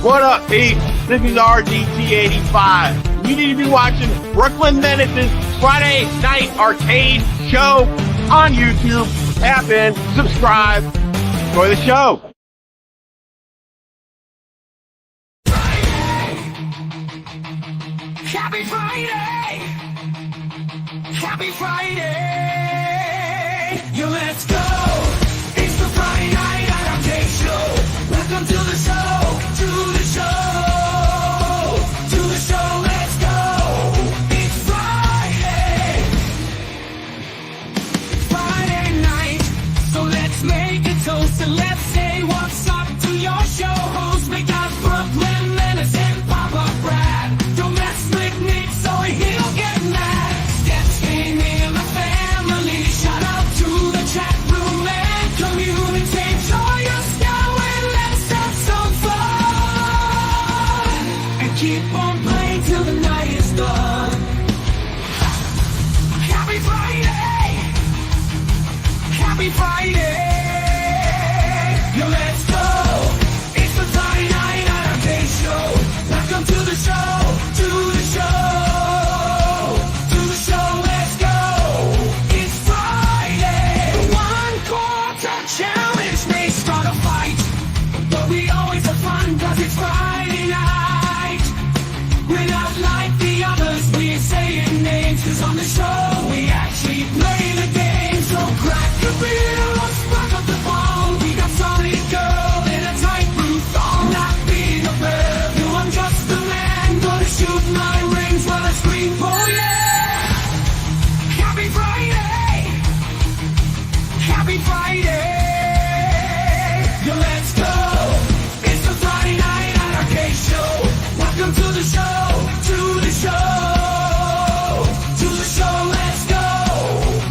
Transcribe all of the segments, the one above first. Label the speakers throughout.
Speaker 1: What up, peeps? This is RGT85. You need to be watching Brooklyn Menace's Friday Night Arcade show on YouTube. Tap in, subscribe, enjoy the show.
Speaker 2: Happy Friday! Happy Friday! Yo, let's go! It's the Friday Night Arcade Show. Welcome to the show, to the show, to the show. Let's go! It's Friday, Friday night. So let's make a toast and let's say what's up to your show host. We got Brooklyn Menace and Papa Brad. Don't mess with Nick, so he'll get mad. Steps came in the family. Shout out to the chat room and community. Join us now and let's have some fun. And keep on playing till the night is done. Happy Friday! Happy Friday! Yo, let's go! It's the Friday Night Arcade Show. Welcome to the show, to the show, to the show. Let's go! It's Friday. One quarter challenge may start a fight, but we always have fun 'cause it's Friday night. We're not like the others, we ain't saying names, 'cause on the show we actually play the game. So crack the beer, let's rock up the ball. We got solid girl in a tight blue thong. Not being a bear, no, I'm just a man. Gonna shoot my rings while I scream, oh yeah! Happy Friday! Happy Friday! Yo, let's go! It's the Friday Night Arcade Show. Welcome to the show, to the show, to the show. Let's go!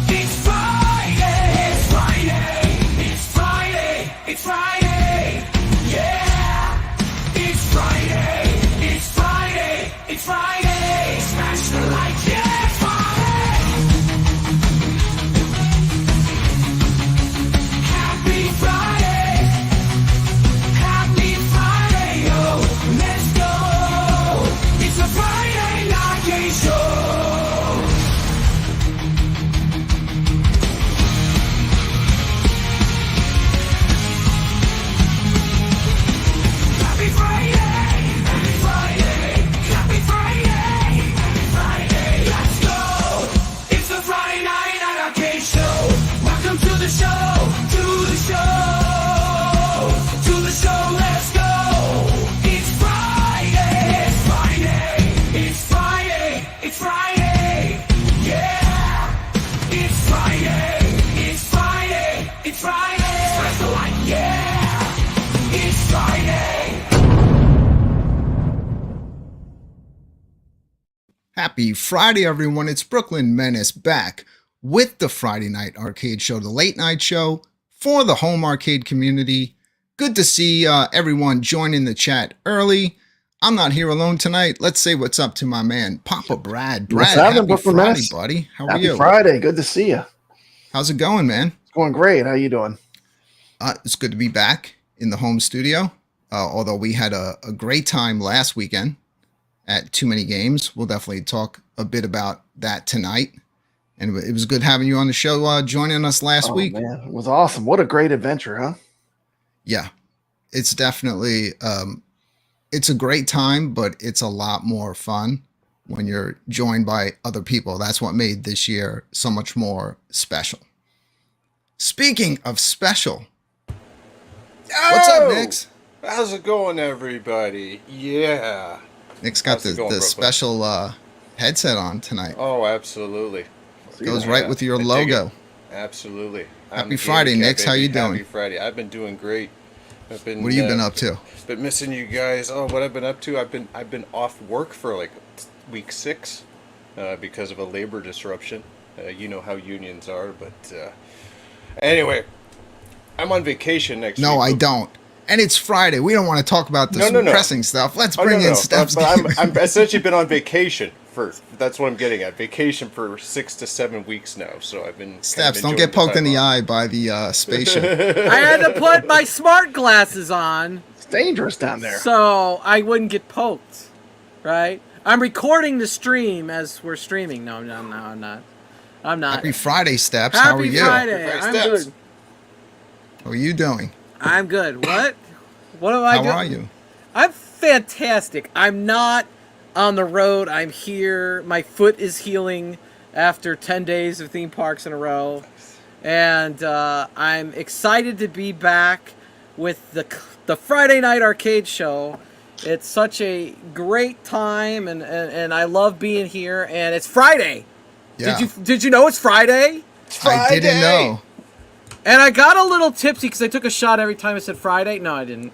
Speaker 2: It's Friday! It's Friday! It's Friday! It's Friday! Yeah! It's Friday! It's Friday! It's Friday! Smash the lights! Yeah! It's Friday! Happy Friday! Happy Friday! Yo! Let's go! It's a Friday Night Arcade Show! Happy Friday! Happy Friday! Happy Friday! Happy Friday! Let's go! It's the Friday Night Arcade Show. Welcome to the show, to the show, to the show. Let's go! It's Friday! It's Friday! It's Friday! It's Friday! Yeah! It's Friday! It's Friday! It's Friday! Press the light! Yeah! It's Friday!
Speaker 3: Happy Friday, everyone. It's Brooklyn Menace back with the Friday Night Arcade Show, the late night show for the home arcade community. Good to see everyone joining the chat early. I'm not here alone tonight. Let's say what's up to my man, Papa Brad.
Speaker 4: What's
Speaker 3: Brad,
Speaker 4: happening,
Speaker 3: happy
Speaker 4: Brooklyn
Speaker 3: Friday,
Speaker 4: Menace?
Speaker 3: buddy. How are
Speaker 4: Happy
Speaker 3: you?
Speaker 4: Friday. Good to see you.
Speaker 3: How's it going, man?
Speaker 4: It's going great. How you doing?
Speaker 3: It's good to be back in the home studio. Although we had a great time last weekend at Too Many Games. We'll definitely talk a bit about that tonight. And it was good having you on the show, joining us last week.
Speaker 4: Man, it was awesome. What a great adventure, huh?
Speaker 3: Yeah, it's definitely, it's a great time, but it's a lot more fun when you're joined by other people. That's what made this year so much more special. Speaking of special, what's up, Nix?
Speaker 5: How's it going, everybody? Yeah.
Speaker 3: Nick's got
Speaker 5: How's it
Speaker 3: the
Speaker 5: going, Brooklyn?
Speaker 3: special headset on tonight.
Speaker 5: Oh, absolutely.
Speaker 3: Goes right with your
Speaker 5: I dig
Speaker 3: logo.
Speaker 5: it. Absolutely.
Speaker 3: Happy Friday, Nix. How you doing?
Speaker 5: Happy Friday. I've been doing great. What
Speaker 3: have you been up to?
Speaker 5: Been missing you guys. Oh, what I've been up to? I've been off work for like week 6 because of a labor disruption. You know how unions are, but anyway, I'm on vacation next week.
Speaker 3: No, I don't. And it's Friday. We don't want to talk about this pressing stuff. Let's bring in Steph's
Speaker 5: game. I'm essentially been on vacation for, that's what I'm getting at. Vacation for 6 to 7 weeks now. So I've been.
Speaker 3: Steph's, don't get poked in the eye by the spaceship.
Speaker 6: I had to put my smart glasses on.
Speaker 4: dangerous down there.
Speaker 6: So I wouldn't get poked, right? I'm recording the stream as we're streaming. No, I'm not. I'm not.
Speaker 3: Happy Friday, Steps. How are
Speaker 6: Happy
Speaker 3: you?
Speaker 6: Friday.
Speaker 5: Happy
Speaker 6: I'm
Speaker 5: Steps.
Speaker 6: good.
Speaker 3: How are you doing?
Speaker 6: I'm good. What? What am I doing?
Speaker 3: How are you?
Speaker 6: I'm fantastic. I'm not on the road. I'm here. My foot is healing after 10 days of theme parks in a row. And I'm excited to be back with the Friday night arcade show. It's such a great time, and I love being here. And it's Friday.
Speaker 3: Yeah.
Speaker 6: Did you know it's Friday?
Speaker 3: I didn't know.
Speaker 6: And I got a little tipsy because I took a shot every time I said Friday. No, I didn't.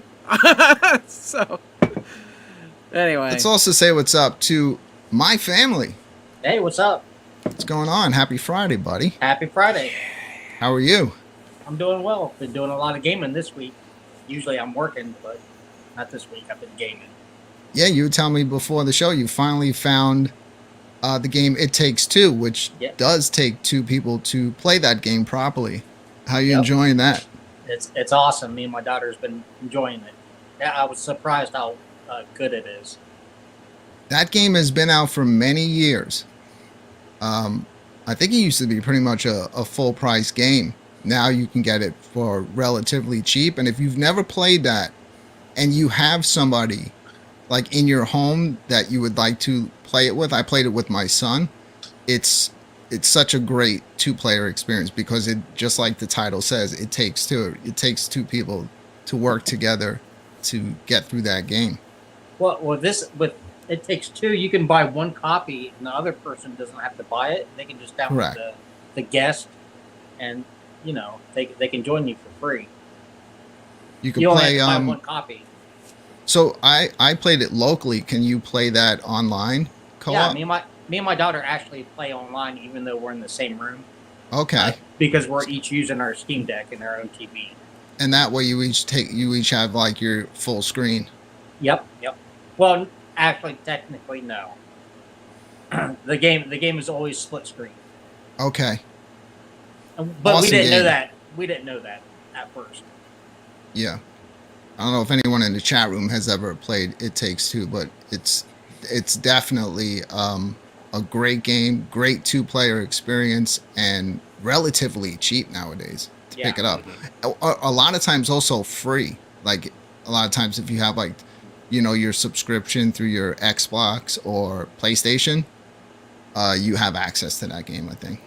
Speaker 6: So, anyway.
Speaker 3: Let's also say what's up to my family.
Speaker 7: Hey, what's up?
Speaker 3: What's going on? Happy Friday, buddy.
Speaker 7: Happy Friday.
Speaker 3: How are you?
Speaker 7: I'm doing well. Been doing a lot of gaming this week. Usually I'm working, but not this week. I've been gaming.
Speaker 3: Yeah, you were telling me before the show you finally found the game It Takes Two, which does take two people to play that game properly. How are you enjoying that?
Speaker 7: It's awesome. Me and my daughter's been enjoying it. Yeah, I was surprised how good it is.
Speaker 3: That game has been out for many years. I think it used to be pretty much a full price game. Now you can get it for relatively cheap. And if you've never played that and you have somebody like in your home that you would like to play it with, I played it with my son. It's such a great two-player experience because it, just like the title says, it takes two. It takes two people to work together to get through that game.
Speaker 7: Well, this with It Takes Two, you can buy one copy, and the other person doesn't have to buy it. They can just download the guest, and they can join you for free.
Speaker 3: You can
Speaker 7: You only
Speaker 3: play
Speaker 7: have to buy one copy.
Speaker 3: So I played it locally. Can you play that online co-op?
Speaker 7: Yeah, me and my daughter actually play online, even though we're in the same room.
Speaker 3: Okay.
Speaker 7: Because we're each using our Steam Deck and our own TV.
Speaker 3: And that way you each have like your full screen.
Speaker 7: Yep. Well, actually, technically, no. The game is always split screen.
Speaker 3: Okay.
Speaker 7: But
Speaker 3: Awesome
Speaker 7: we didn't know
Speaker 3: game.
Speaker 7: that. We didn't know that at first.
Speaker 3: Yeah. I don't know if anyone in the chat room has ever played It Takes Two, but it's definitely a great game, great two-player experience, and relatively cheap nowadays to pick it up. A lot of times also free. Like a lot of times if you have like, your subscription through your Xbox or PlayStation, you have access to that game, I think.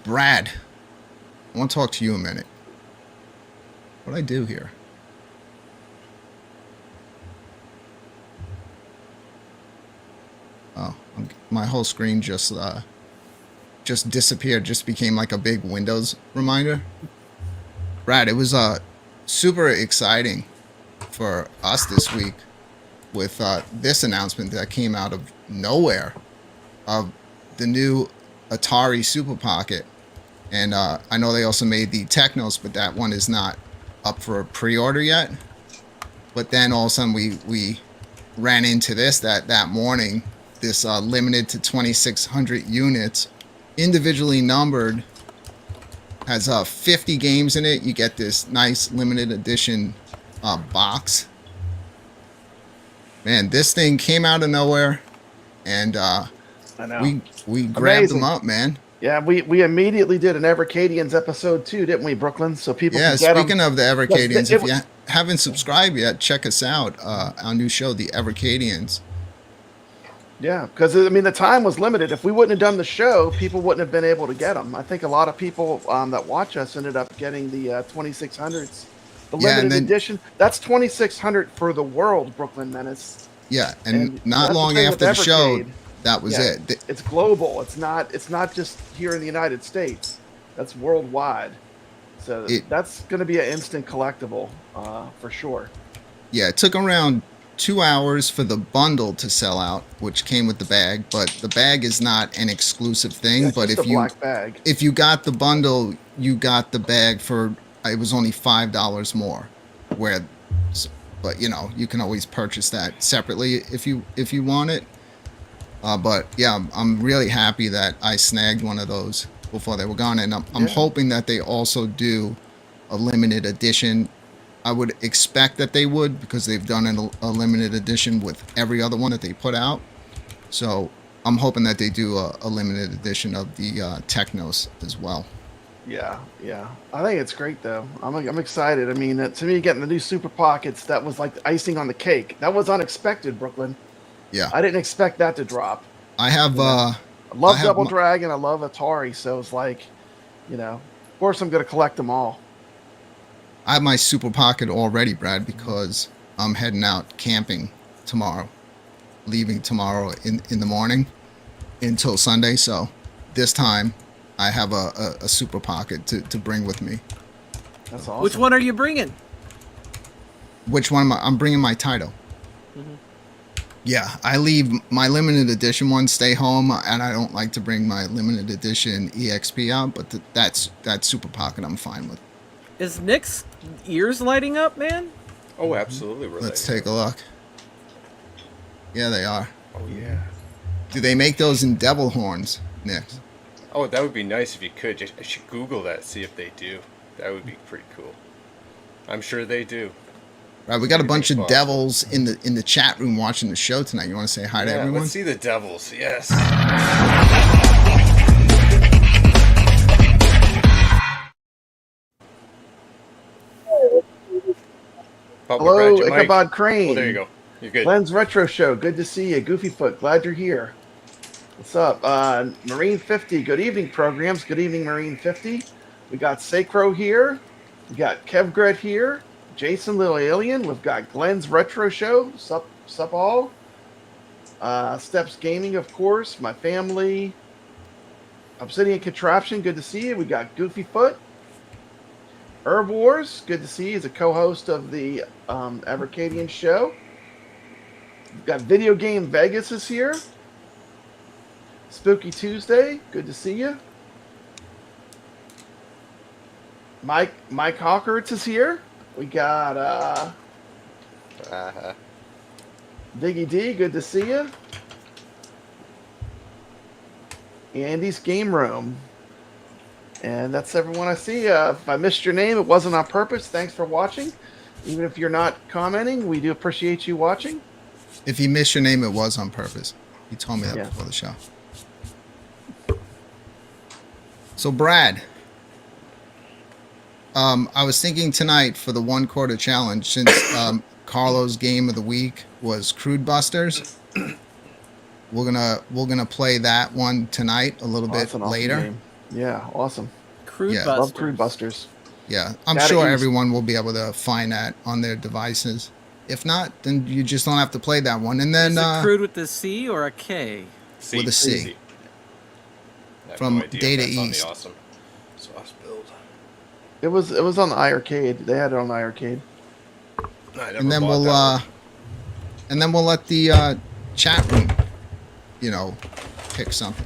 Speaker 3: Brad, I want to talk to you a minute. What do I do here? Oh, my whole screen just disappeared. Just became like a big Windows reminder. Brad, it was super exciting for us this week with this announcement that came out of nowhere of the new Atari Super Pocket. And I know they also made the Technos, but that one is not up for a pre-order yet. But then all of a sudden we ran into this that morning, this limited to 2,600 units, individually numbered, has 50 games in it. You get this nice limited edition box. Man, this thing came out of nowhere, and
Speaker 4: I know.
Speaker 3: we grabbed them
Speaker 4: Amazing.
Speaker 3: up, man.
Speaker 4: Yeah, we immediately did an Evercadians episode too, didn't we, Brooklyn? So people
Speaker 3: Yeah,
Speaker 4: can get
Speaker 3: speaking
Speaker 4: them.
Speaker 3: of the Evercadians,
Speaker 4: Yes,
Speaker 3: if you haven't subscribed yet, check us out. Our new show, the Evercadians.
Speaker 4: Yeah, because the time was limited. If we wouldn't have done the show, people wouldn't have been able to get them. I think a lot of people that watch us ended up getting the 2600s, the limited edition. That's 2600 for the world, Brooklyn Menace.
Speaker 3: Yeah, and
Speaker 4: that's
Speaker 3: not
Speaker 4: the
Speaker 3: long
Speaker 4: thing
Speaker 3: after the
Speaker 4: with
Speaker 3: show,
Speaker 4: Evercade.
Speaker 3: that was
Speaker 4: Yeah,
Speaker 3: it.
Speaker 4: It's global. It's not just here in the United States. That's worldwide. So that's going to be an instant collectible for sure.
Speaker 3: Yeah, it took around 2 hours for the bundle to sell out, which came with the bag, but the bag is not an exclusive thing.
Speaker 4: Yeah,
Speaker 3: but
Speaker 4: just a black bag.
Speaker 3: if you got the bundle, you got the bag for it was only $5 more. But you can always purchase that separately if you want it. But yeah, I'm really happy that I snagged one of those before they were gone, and I'm hoping that they also do a limited edition I would expect that they would, because they've done a limited edition with every other one that they put out. So I'm hoping that they do a limited edition of the Technos as well.
Speaker 4: Yeah, yeah. I think it's great though. I'm excited. I mean, to me, getting the new Super Pockets, that was like the icing on the cake. That was unexpected, Brooklyn.
Speaker 3: Yeah.
Speaker 4: I didn't expect that to drop.
Speaker 3: I have.
Speaker 4: I love Double Dragon. I love Atari. So it's like, of course I'm gonna collect them all.
Speaker 3: I have my Super Pocket already, Brad, because I'm heading out camping tomorrow, leaving tomorrow in the morning until Sunday. So this time I have a Super Pocket to bring with me.
Speaker 4: That's awesome.
Speaker 6: Which one are you bringing?
Speaker 3: Which one I'm bringing my Taito.
Speaker 6: Mm-hmm.
Speaker 3: Yeah, I leave my limited edition ones, stay home, and I don't like to bring my limited edition EXP out, but that Super Pocket I'm fine with.
Speaker 6: Is Nick's ears lighting up, man?
Speaker 5: Oh, absolutely.
Speaker 3: Let's take a look. Yeah, they are.
Speaker 5: Oh, yeah.
Speaker 3: Do they make those in devil horns, Nick?
Speaker 5: Oh, that would be nice if you could. I should Google that, see if they do. That would be pretty cool. I'm sure they do.
Speaker 3: Right, we got a bunch of devils in the chat room watching the show tonight. You want to say hi to everyone?
Speaker 5: Let's see the devils. Yes.
Speaker 4: Hello, Ichabod Crane.
Speaker 5: Oh, there you go. You're good.
Speaker 4: Glenn's Retro Show. Good to see you. Goofyfoot, glad you're here. What's up? Marine 50. Good evening, programs. Good evening, Marine 50. We got Sacro here. We got Kevgret here. Jason Little Alien. We've got Glenn's Retro Show. Sup all. Steps Gaming, of course. My family. Obsidian Contraption. Good to see you. We got Goofyfoot. Herb Wars, good to see you. He's a co-host of the EVERCADIan show. We've got Video Game Vegas is here. Spooky Tuesday, good to see you. Mike Hawkerts is here. We got Diggy D, good to see you. Andy's Game Room. And that's everyone I see. If I missed your name, it wasn't on purpose. Thanks for watching. Even if you're not commenting, we do appreciate you watching.
Speaker 3: If you missed your name, it was on purpose. You told me that before the show. So, Brad, I was thinking tonight for the 1 quarter challenge, since Carlo's game of the week was Crude Busters, we're gonna play that one tonight a little bit later. Game.
Speaker 4: Yeah, awesome.
Speaker 6: Crude Busters.
Speaker 4: Love Crude Busters.
Speaker 3: Yeah, I'm sure everyone will be able to find that on their devices. If not, then you just don't have to play that one. And then
Speaker 6: is it Crude with a C or a K?
Speaker 5: C.
Speaker 3: With a C. From Data East.
Speaker 5: Awesome sauce build.
Speaker 4: It was on the iArcade. They had it on the iArcade.
Speaker 3: And then we'll let the chat room, pick something.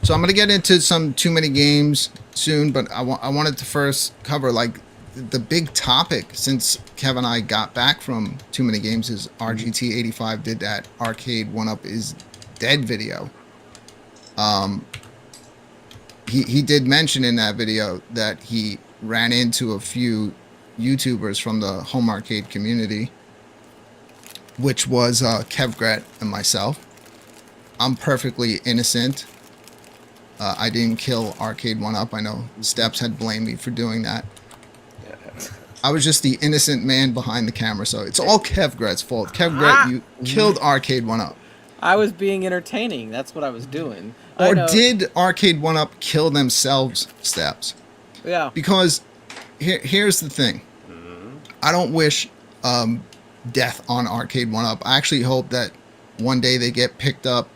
Speaker 3: So I'm going to get into some Too Many Games soon, but I wanted to first cover the big topic since Kev and I got back from Too Many Games is RGT85 did that Arcade1Up is Dead video. He did mention in that video that he ran into a few YouTubers from the home arcade community, which was Kevgret and myself. I'm perfectly innocent. I didn't kill Arcade1Up. I know Steps had blamed me for doing that. I was just the innocent man behind the camera, so it's all Kevgret's fault. Kevgret, you killed Arcade1Up.
Speaker 6: I was being entertaining. That's what I was doing.
Speaker 3: Or did Arcade1Up kill themselves, Steps?
Speaker 6: Yeah.
Speaker 3: Because here's the thing. I don't wish death on Arcade1Up. I actually hope that one day they get picked up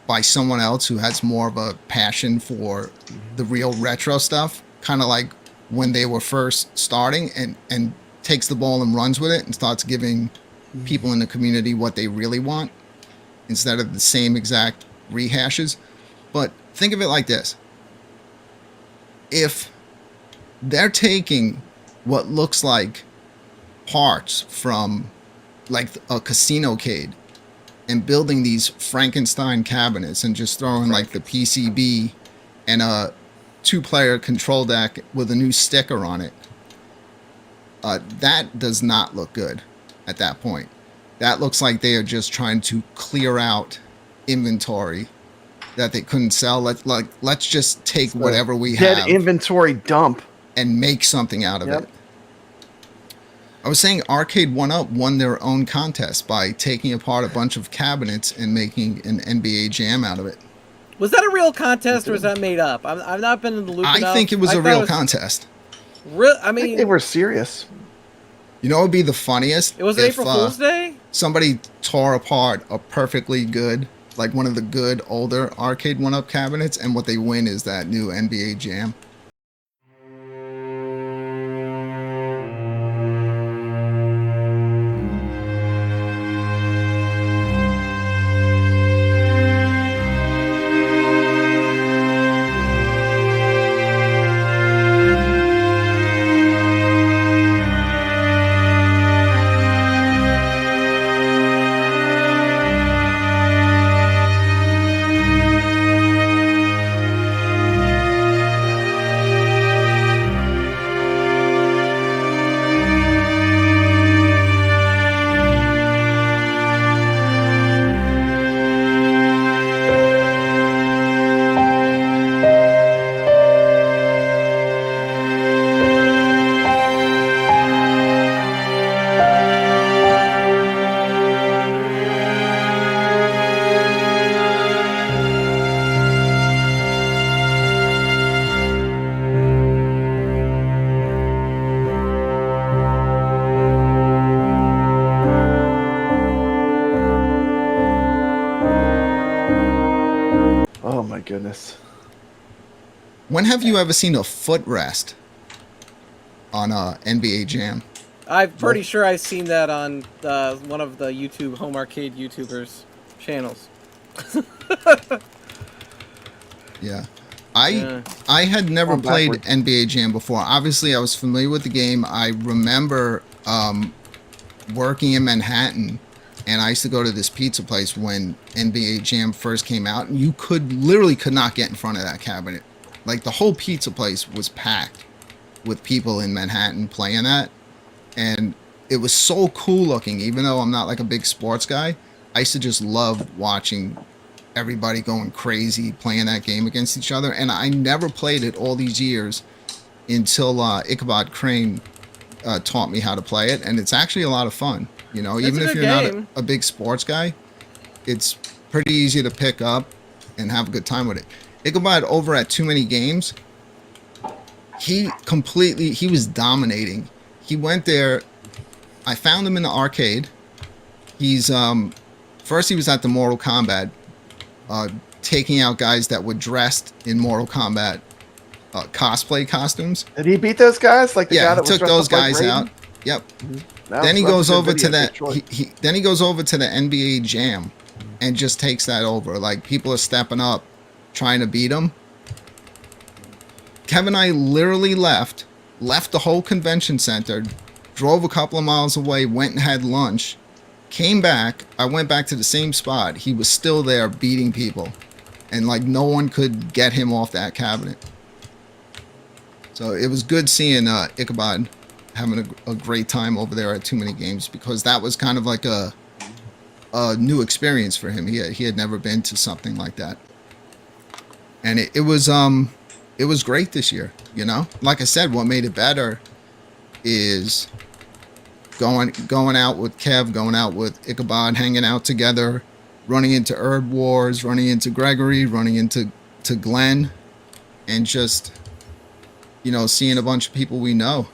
Speaker 3: by someone else who has more of a passion for the real retro stuff, kind of like when they were first starting, and takes the ball and runs with it and starts giving people in the community what they really want instead of the same exact rehashes. But think of it like this. If they're taking what looks like parts from like a casino-cade and building these Frankenstein cabinets and just throwing like the PCB and a 2-player control deck with a new sticker on it, That does not look good at that point. That looks like they are just trying to clear out inventory that they couldn't sell. Let's just take whatever we
Speaker 4: dead
Speaker 3: have
Speaker 4: inventory dump
Speaker 3: and make something out of it. I was saying Arcade1Up won their own contest by taking apart a bunch of cabinets and making an NBA Jam out of it.
Speaker 6: Was that a real contest or was that made up? I've not been in the loop enough.
Speaker 3: I think it was a real contest.
Speaker 6: I mean,
Speaker 4: they were serious.
Speaker 3: You know what would be the funniest?
Speaker 6: It was April Fool's Day?
Speaker 3: Somebody tore apart a perfectly good, like one of the good older Arcade1Up cabinets, and what they win is that new NBA Jam.
Speaker 4: Oh my goodness.
Speaker 3: When have you ever seen a footrest on a NBA Jam?
Speaker 6: I'm pretty sure I've seen that on one of the YouTube home arcade YouTubers channels.
Speaker 3: Yeah. I had never played NBA Jam before. Obviously, I was familiar with the game. I remember working in Manhattan, and I used to go to this pizza place when NBA Jam first came out, and you literally could not get in front of that cabinet. Like, the whole pizza place was packed with people in Manhattan playing that, and it was so cool looking. Even though I'm not like a big sports guy, I used to just love watching everybody going crazy playing that game against each other. And I never played it all these years until Ichabod Crane taught me how to play it, and it's actually a lot of fun. You know, even if you're not a big sports guy, it's pretty easy to pick up and have a good time with it. Ichabod over at Too Many Games, he was dominating. He went there. I found him in the arcade. He's first he was at the Mortal Kombat, taking out guys that were dressed in Mortal Kombat cosplay costumes.
Speaker 4: Did he beat those guys? Like the guy that was
Speaker 3: took those guys out. Yep. Then he goes over to that. Then he goes over to the NBA Jam, and just takes that over. Like, people are stepping up, trying to beat him. Kevin and I literally left the whole convention center, drove a couple of miles away, went and had lunch, came back. I went back to the same spot. He was still there beating people, and like no one could get him off that cabinet. So it was good seeing Ichabod having a great time over there at Too Many Games, because that was kind of like a new experience for him. He had never been to something like that, and it was great this year. You know, like I said, what made it better is going out with Kev, going out with Ichabod, hanging out together, running into Herb Wars, running into Gregory, running into Glenn, and just, you know, seeing a bunch of people we know.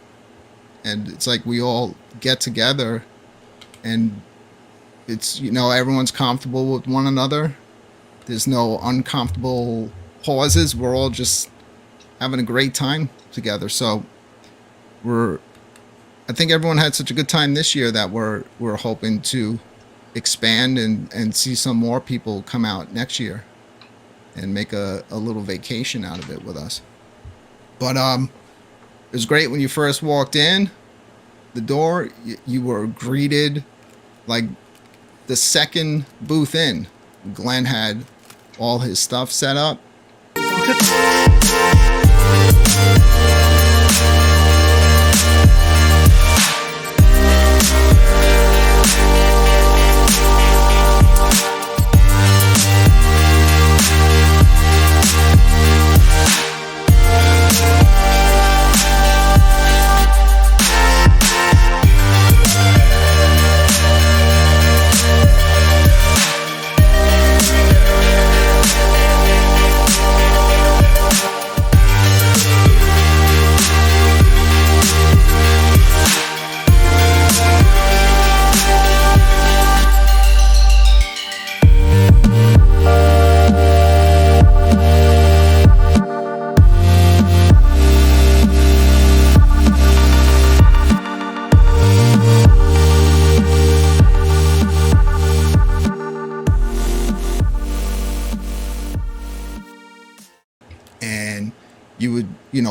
Speaker 3: And it's like we all get together, and it's, you know, everyone's comfortable with one another. There's no uncomfortable pauses. We're all just having a great time together. So I think everyone had such a good time this year that we're hoping to expand and see some more people come out next year and make a little vacation out of it with us. But it was great when you first walked in the door. You were greeted like the second booth in. Glenn had all his stuff set up.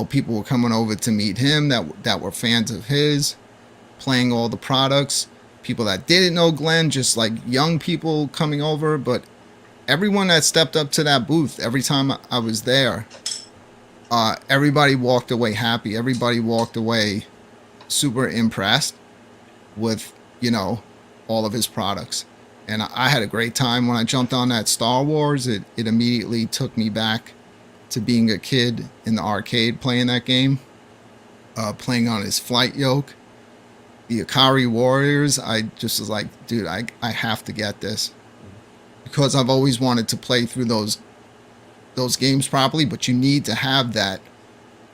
Speaker 3: people were coming over to meet him that were fans of his, playing all the products. People that didn't know Glenn, just like young people coming over. But everyone that stepped up to that booth, every time I was there, everybody walked away happy. Everybody walked away super impressed with, all of his products. And I had a great time when I jumped on that Star Wars. It immediately took me back to being a kid in the arcade playing that game, playing on his flight yoke. The Ikari Warriors, I just was like, dude, I have to get this, because I've always wanted to play through those games properly, but you need to have that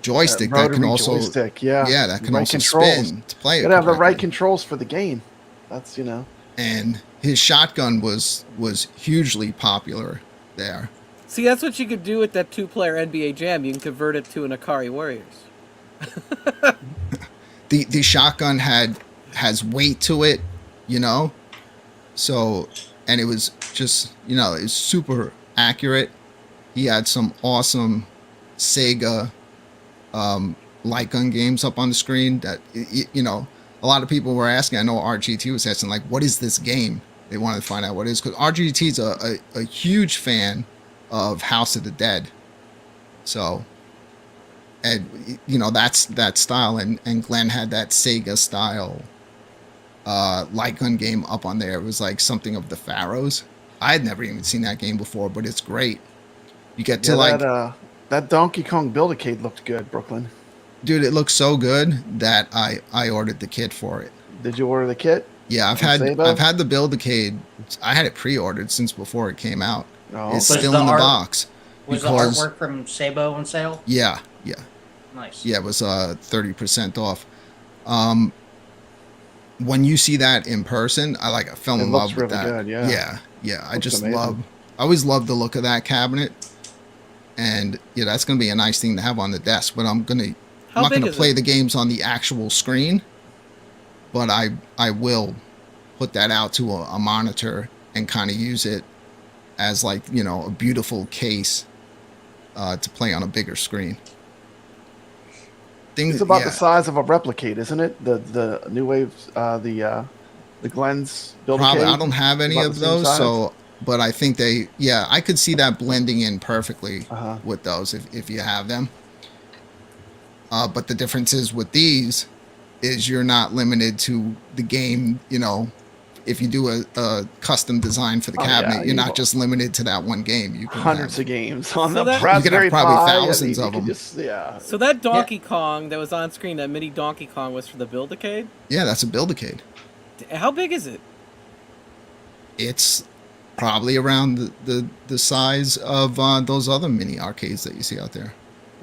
Speaker 3: joystick that can also that can also spin to play it.
Speaker 4: You gotta have the right controls for the game. That's
Speaker 3: And his shotgun was hugely popular there.
Speaker 6: See, that's what you could do with that 2-player NBA Jam. You can convert it to an Ikari Warriors.
Speaker 3: The shotgun has weight to it, so, and it was just, it was super accurate. He had some awesome Sega light gun games up on the screen that, a lot of people were asking. I know RGT was asking, like, what is this game? They wanted to find out what it is, because RGT's a huge fan of House of the Dead. So, and that's that style, and Glenn had that Sega style light gun game up on there. It was like something of the Pharaohs. I had never even seen that game before, but it's great. You get to
Speaker 4: that Donkey Kong Build-A-Cade looked good, Brooklyn.
Speaker 3: Dude, it looks so good that I ordered the kit for it.
Speaker 4: Did you order the kit?
Speaker 3: Yeah, I've had the Build-A-Cade. I had it pre-ordered since before it came out.
Speaker 4: Oh.
Speaker 3: It's still in the box.
Speaker 7: Was the artwork from Sabo on sale?
Speaker 3: Yeah.
Speaker 7: Nice.
Speaker 3: Yeah, it was 30% off. When you see that in person, I fell in love with that.
Speaker 4: Good, yeah.
Speaker 3: Yeah. I always love the look of that cabinet, and that's gonna be a nice thing to have on the desk. But I'm not gonna play the games on the actual screen, but I will put that out to a monitor and kind of use it as a beautiful case to play on a bigger screen.
Speaker 4: It's about the size of a Replicate, isn't it? The New Wave, the Glenn's Build-A-Cade.
Speaker 3: Probably. I don't have any of those, but I think I could see that blending in perfectly with those if you have them. But the difference is with these is you're not limited to the game. If you do a custom design for the cabinet, you're not just limited to that one game. You can
Speaker 4: hundreds of games on the
Speaker 3: Raspberry Pi. You can have probably thousands of them.
Speaker 6: So that Donkey Kong that was on screen, that mini Donkey Kong, was for the Build-A-Cade?
Speaker 3: Yeah, that's a Build-A-Cade.
Speaker 6: How big is it?
Speaker 3: It's probably around the size of those other mini arcades that you see out there.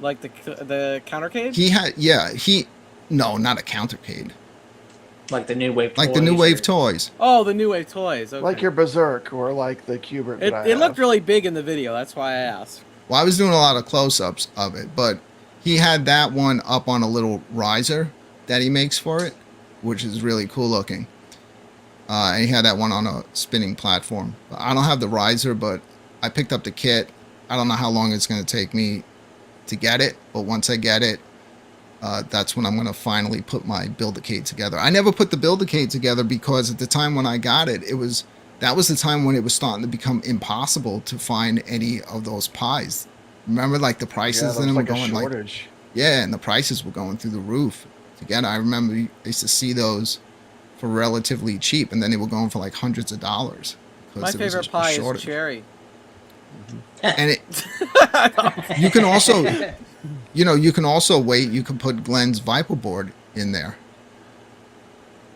Speaker 6: Like the Countercade?
Speaker 3: No, not a Countercade.
Speaker 7: Like the New Wave toys.
Speaker 3: Like the New Wave toys.
Speaker 6: Oh, the New Wave toys. Okay.
Speaker 4: Like your Berserk or like the Cubert.
Speaker 6: It looked really big in the video. That's why I asked.
Speaker 3: Well, I was doing a lot of close-ups of it, but he had that one up on a little riser that he makes for it, which is really cool looking. And he had that one on a spinning platform. I don't have the riser, but I picked up the kit. I don't know how long it's going to take me to get it, but once I get it, that's when I'm going to finally put my Build-A-Cade together. I never put the Build-A-Cade together because at the time when I got it, that was the time when it was starting to become impossible to find any of those pies. Remember, the prices in them were going and the prices were going through the roof. Again, I remember I used to see those for relatively cheap, and then they were going for hundreds of dollars.
Speaker 6: My favorite pie is cherry.
Speaker 3: And you can also, you can also wait. You can put Glenn's Viper board in there.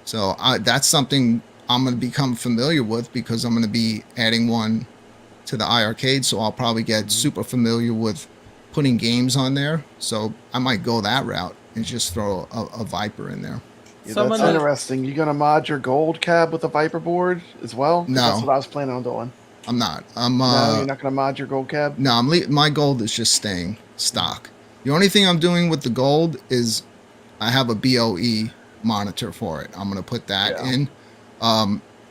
Speaker 3: So that's something I'm going to become familiar with because I'm going to be adding one to the iArcade. So I'll probably get super familiar with putting games on there. So I might go that route and just throw a Viper in there.
Speaker 4: Yeah, that's interesting. You gonna mod your gold cab with a Viper board as well?
Speaker 3: No,
Speaker 4: that's what I was planning on doing.
Speaker 3: I'm not.
Speaker 4: No, you're not gonna mod your gold cab.
Speaker 3: No, my gold is just staying stock. The only thing I'm doing with the gold is I have a BOE monitor for it. I'm gonna put that in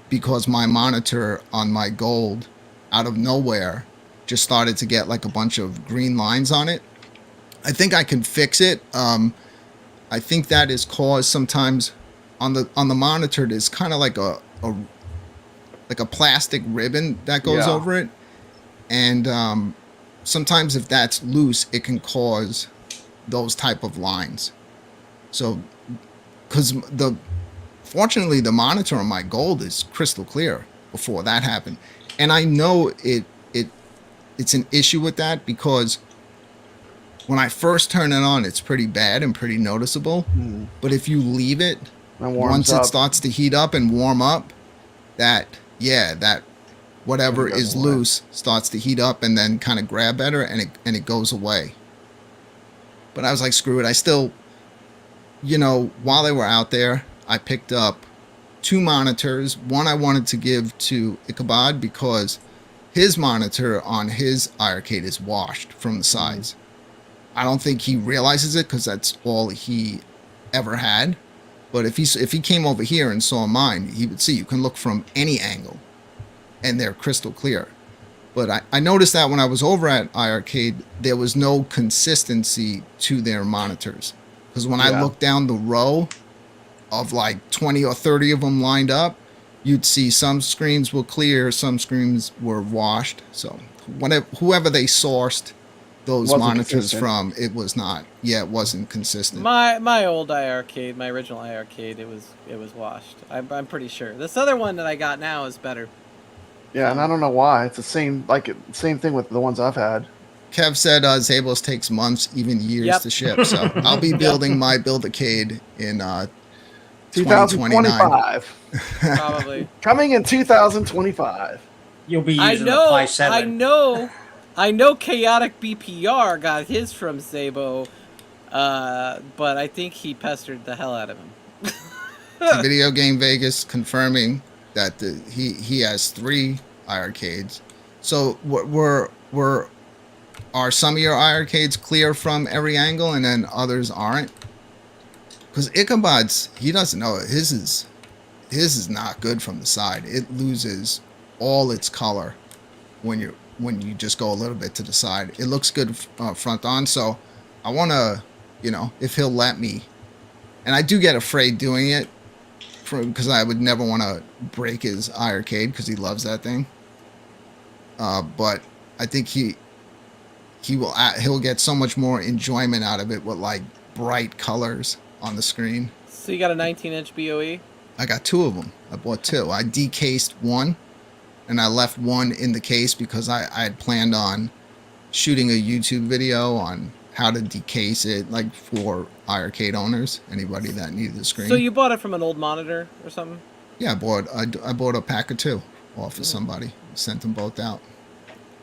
Speaker 3: because my monitor on my gold, out of nowhere, just started to get a bunch of green lines on it, I think I can fix it. I think that is caused sometimes on the monitor. There's kind of like a plastic ribbon that goes over it, and sometimes if that's loose, it can cause those type of lines. So, because fortunately the monitor on my Gold is crystal clear before that happened, and I know it's an issue with that because when I first turn it on, it's pretty bad and pretty noticeable. But if you leave it, once it starts to heat up and warm up, that whatever is loose starts to heat up and then kind of grab better, and it goes away. But I was like, screw it. I still, while they were out there, I picked up 2 monitors. One I wanted to give to Ichabod because his monitor on his Arcade is washed from the sides. I don't think he realizes it because that's all he ever had. But if he came over here and saw mine, he would see you can look from any angle and they're crystal clear. But I noticed that when I was over at iArcade, there was no consistency to their monitors. Because when I looked down the row of like 20 or 30 of them lined up, you'd see some screens were clear, some screens were washed. So whoever they sourced those monitors from, it was not. Yeah, it wasn't consistent.
Speaker 6: My old iArcade, my original iArcade, it was washed. I'm pretty sure. This other one that I got now is better.
Speaker 4: Yeah, and I don't know why. It's the same thing with the ones I've had.
Speaker 3: Kev said Zabos takes months, even years to ship. So I'll be building my Build-A-Cade in
Speaker 4: 2025.
Speaker 6: Probably.
Speaker 4: Coming in 2025.
Speaker 7: You'll be using the Pi 7.
Speaker 6: I know Chaotic BPR got his from Zabo, but I think he pestered the hell out of him.
Speaker 3: Video Game Vegas confirming that he has 3 iArcades. So are some of your iArcades clear from every angle and then others aren't? Because Ichabod's, he doesn't know it. His is not good from the side. It loses all its color when you just go a little bit to the side. It looks good front on. So I want to, if he'll let me, and I do get afraid doing it because I would never want to break his iArcade because he loves that thing. But I think he'll get so much more enjoyment out of it with like bright colors on the screen.
Speaker 6: So you got a 19-inch BOE?
Speaker 3: I got 2 of them. I bought 2. I decased one, and I left one in the case because I had planned on shooting a YouTube video on how to decase it, like for iArcade owners, anybody that needed the screen.
Speaker 6: So you bought it from an old monitor or something?
Speaker 3: Yeah, I bought a pack of 2 off of somebody. Sent them both out.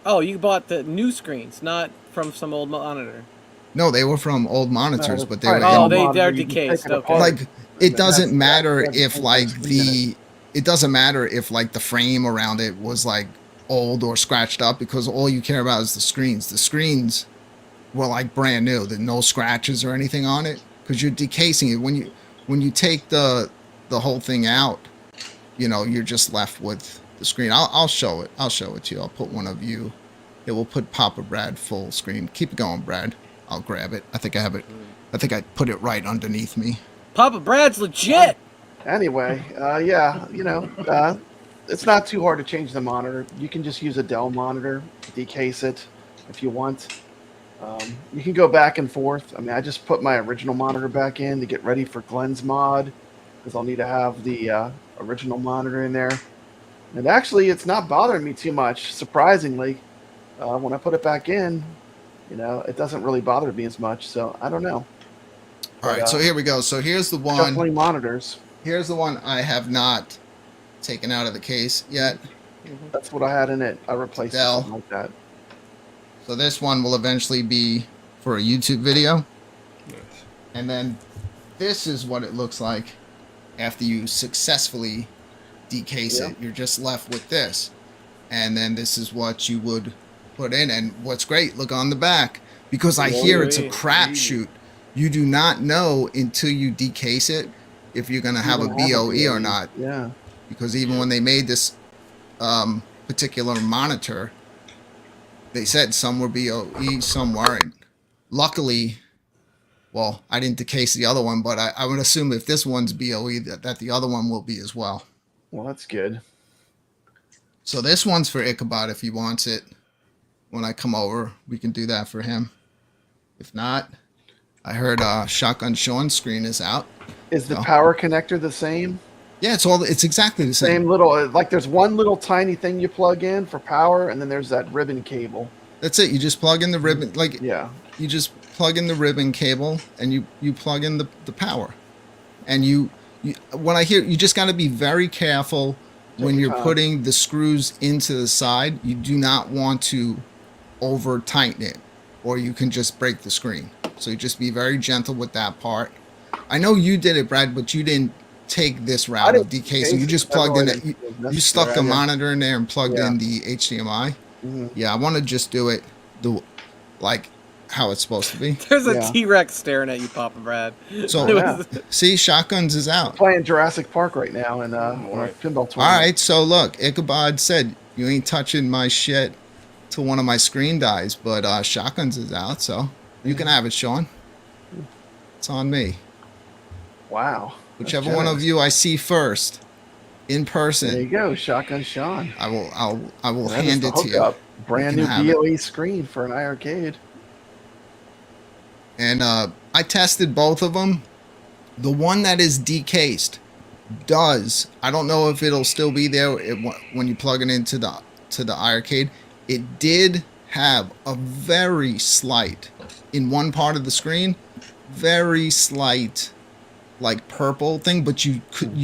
Speaker 6: Oh, you bought the new screens, not from some old monitor.
Speaker 3: No, they were from old monitors, but they were.
Speaker 6: They're decased. Okay.
Speaker 3: Like it doesn't matter if it doesn't matter if like the frame around it was like old or scratched up because all you care about is the screens. The screens were like brand new. There's no scratches or anything on it because you're decasing it. When you take the whole thing out, you're just left with the screen. I'll show it. I'll show it to you. I'll put one of you. It will put Papa Brad full screen. Keep it going, Brad. I'll grab it. I think I have it. I think I put it right underneath me.
Speaker 6: Papa Brad's legit.
Speaker 4: Anyway, it's not too hard to change the monitor. You can just use a Dell monitor, decase it if you want. You can go back and forth. I mean, I just put my original monitor back in to get ready for Glenn's mod because I'll need to have the original monitor in there. And actually, it's not bothering me too much, surprisingly. When I put it back in, it doesn't really bother me as much. So I don't know.
Speaker 3: All right, so here we go. So here's the one.
Speaker 4: Definitely monitors.
Speaker 3: Here's the one I have not taken out of the case yet.
Speaker 4: That's what I had in it. I replaced something like that.
Speaker 3: So this one will eventually be for a YouTube video.
Speaker 5: Nice.
Speaker 3: And then this is what it looks like after you successfully decase it. You're just left with this. And then this is what you would put in. And what's great, look on the back. Because I hear it's a crapshoot. You do not know until you decase it if you're going to have a BOE or not.
Speaker 4: Yeah.
Speaker 3: Because even when they made this particular monitor, they said some were BOE, some weren't. luckily, well, I didn't decase the other one, but I would assume if this one's BOE, that the other one will be as well.
Speaker 4: Well, that's good.
Speaker 3: So this one's for Ichabod if he wants it. When I come over, we can do that for him. If not, I heard Shotgun Sean's screen is out.
Speaker 4: Is the power connector the same?
Speaker 3: Yeah, it's exactly the same.
Speaker 4: Same little, like there's one little tiny thing you plug in for power, and then there's that ribbon cable.
Speaker 3: That's it. You just plug in the ribbon,
Speaker 4: yeah.
Speaker 3: You just plug in the ribbon cable, and you plug in the power. And you when I hear, you just got to be very careful when you're putting the screws into the side. You do not want to over tighten it, or you can just break the screen. So you just be very gentle with that part. I know you did it, Brad, but you didn't take this route of decasing. You just plugged in it. You stuck the monitor in there and plugged in the HDMI. Yeah, I want to just do it like how it's supposed to be.
Speaker 6: There's a T-Rex staring at you, Papa Brad.
Speaker 3: So see, Shotguns is out.
Speaker 4: Playing Jurassic Park right now in our pinball tournament.
Speaker 3: All right, so look, Ichabod said you ain't touching my shit till one of my screen dies, but Shotguns is out, so you can have it, Sean. It's on me.
Speaker 4: Wow.
Speaker 3: Whichever one of you I see first, in person.
Speaker 4: There you go, Shotgun Sean.
Speaker 3: I will hand it to you.
Speaker 4: Brand new BOE screen for an iArcade.
Speaker 3: And I tested both of them. The one that is decased does. I don't know if it'll still be there when you plug it into the iArcade. It did have a very slight, in one part of the screen, very slight, like purple thing, but you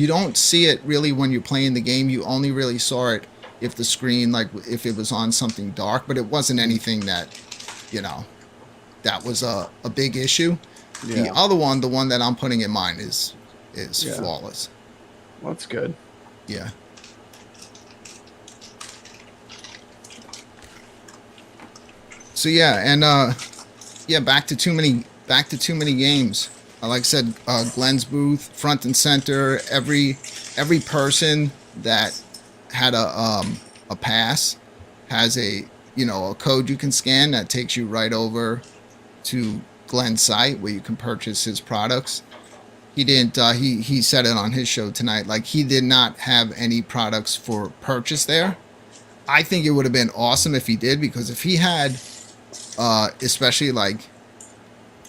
Speaker 3: don't see it really when you're playing the game. You only really saw it if the screen, like if it was on something dark, but it wasn't anything that, that was a big issue. Yeah. The other one, the one that I'm putting in mine is flawless.
Speaker 4: Well, that's good.
Speaker 3: Yeah. So yeah, and back to too many games. Like I said, Glenn's booth, front and center. Every person that had a pass has a code you can scan that takes you right over to Glenn's site where you can purchase his products. He didn't. He said it on his show tonight. Like, he did not have any products for purchase there. I think it would have been awesome if he did, because if he had, especially like,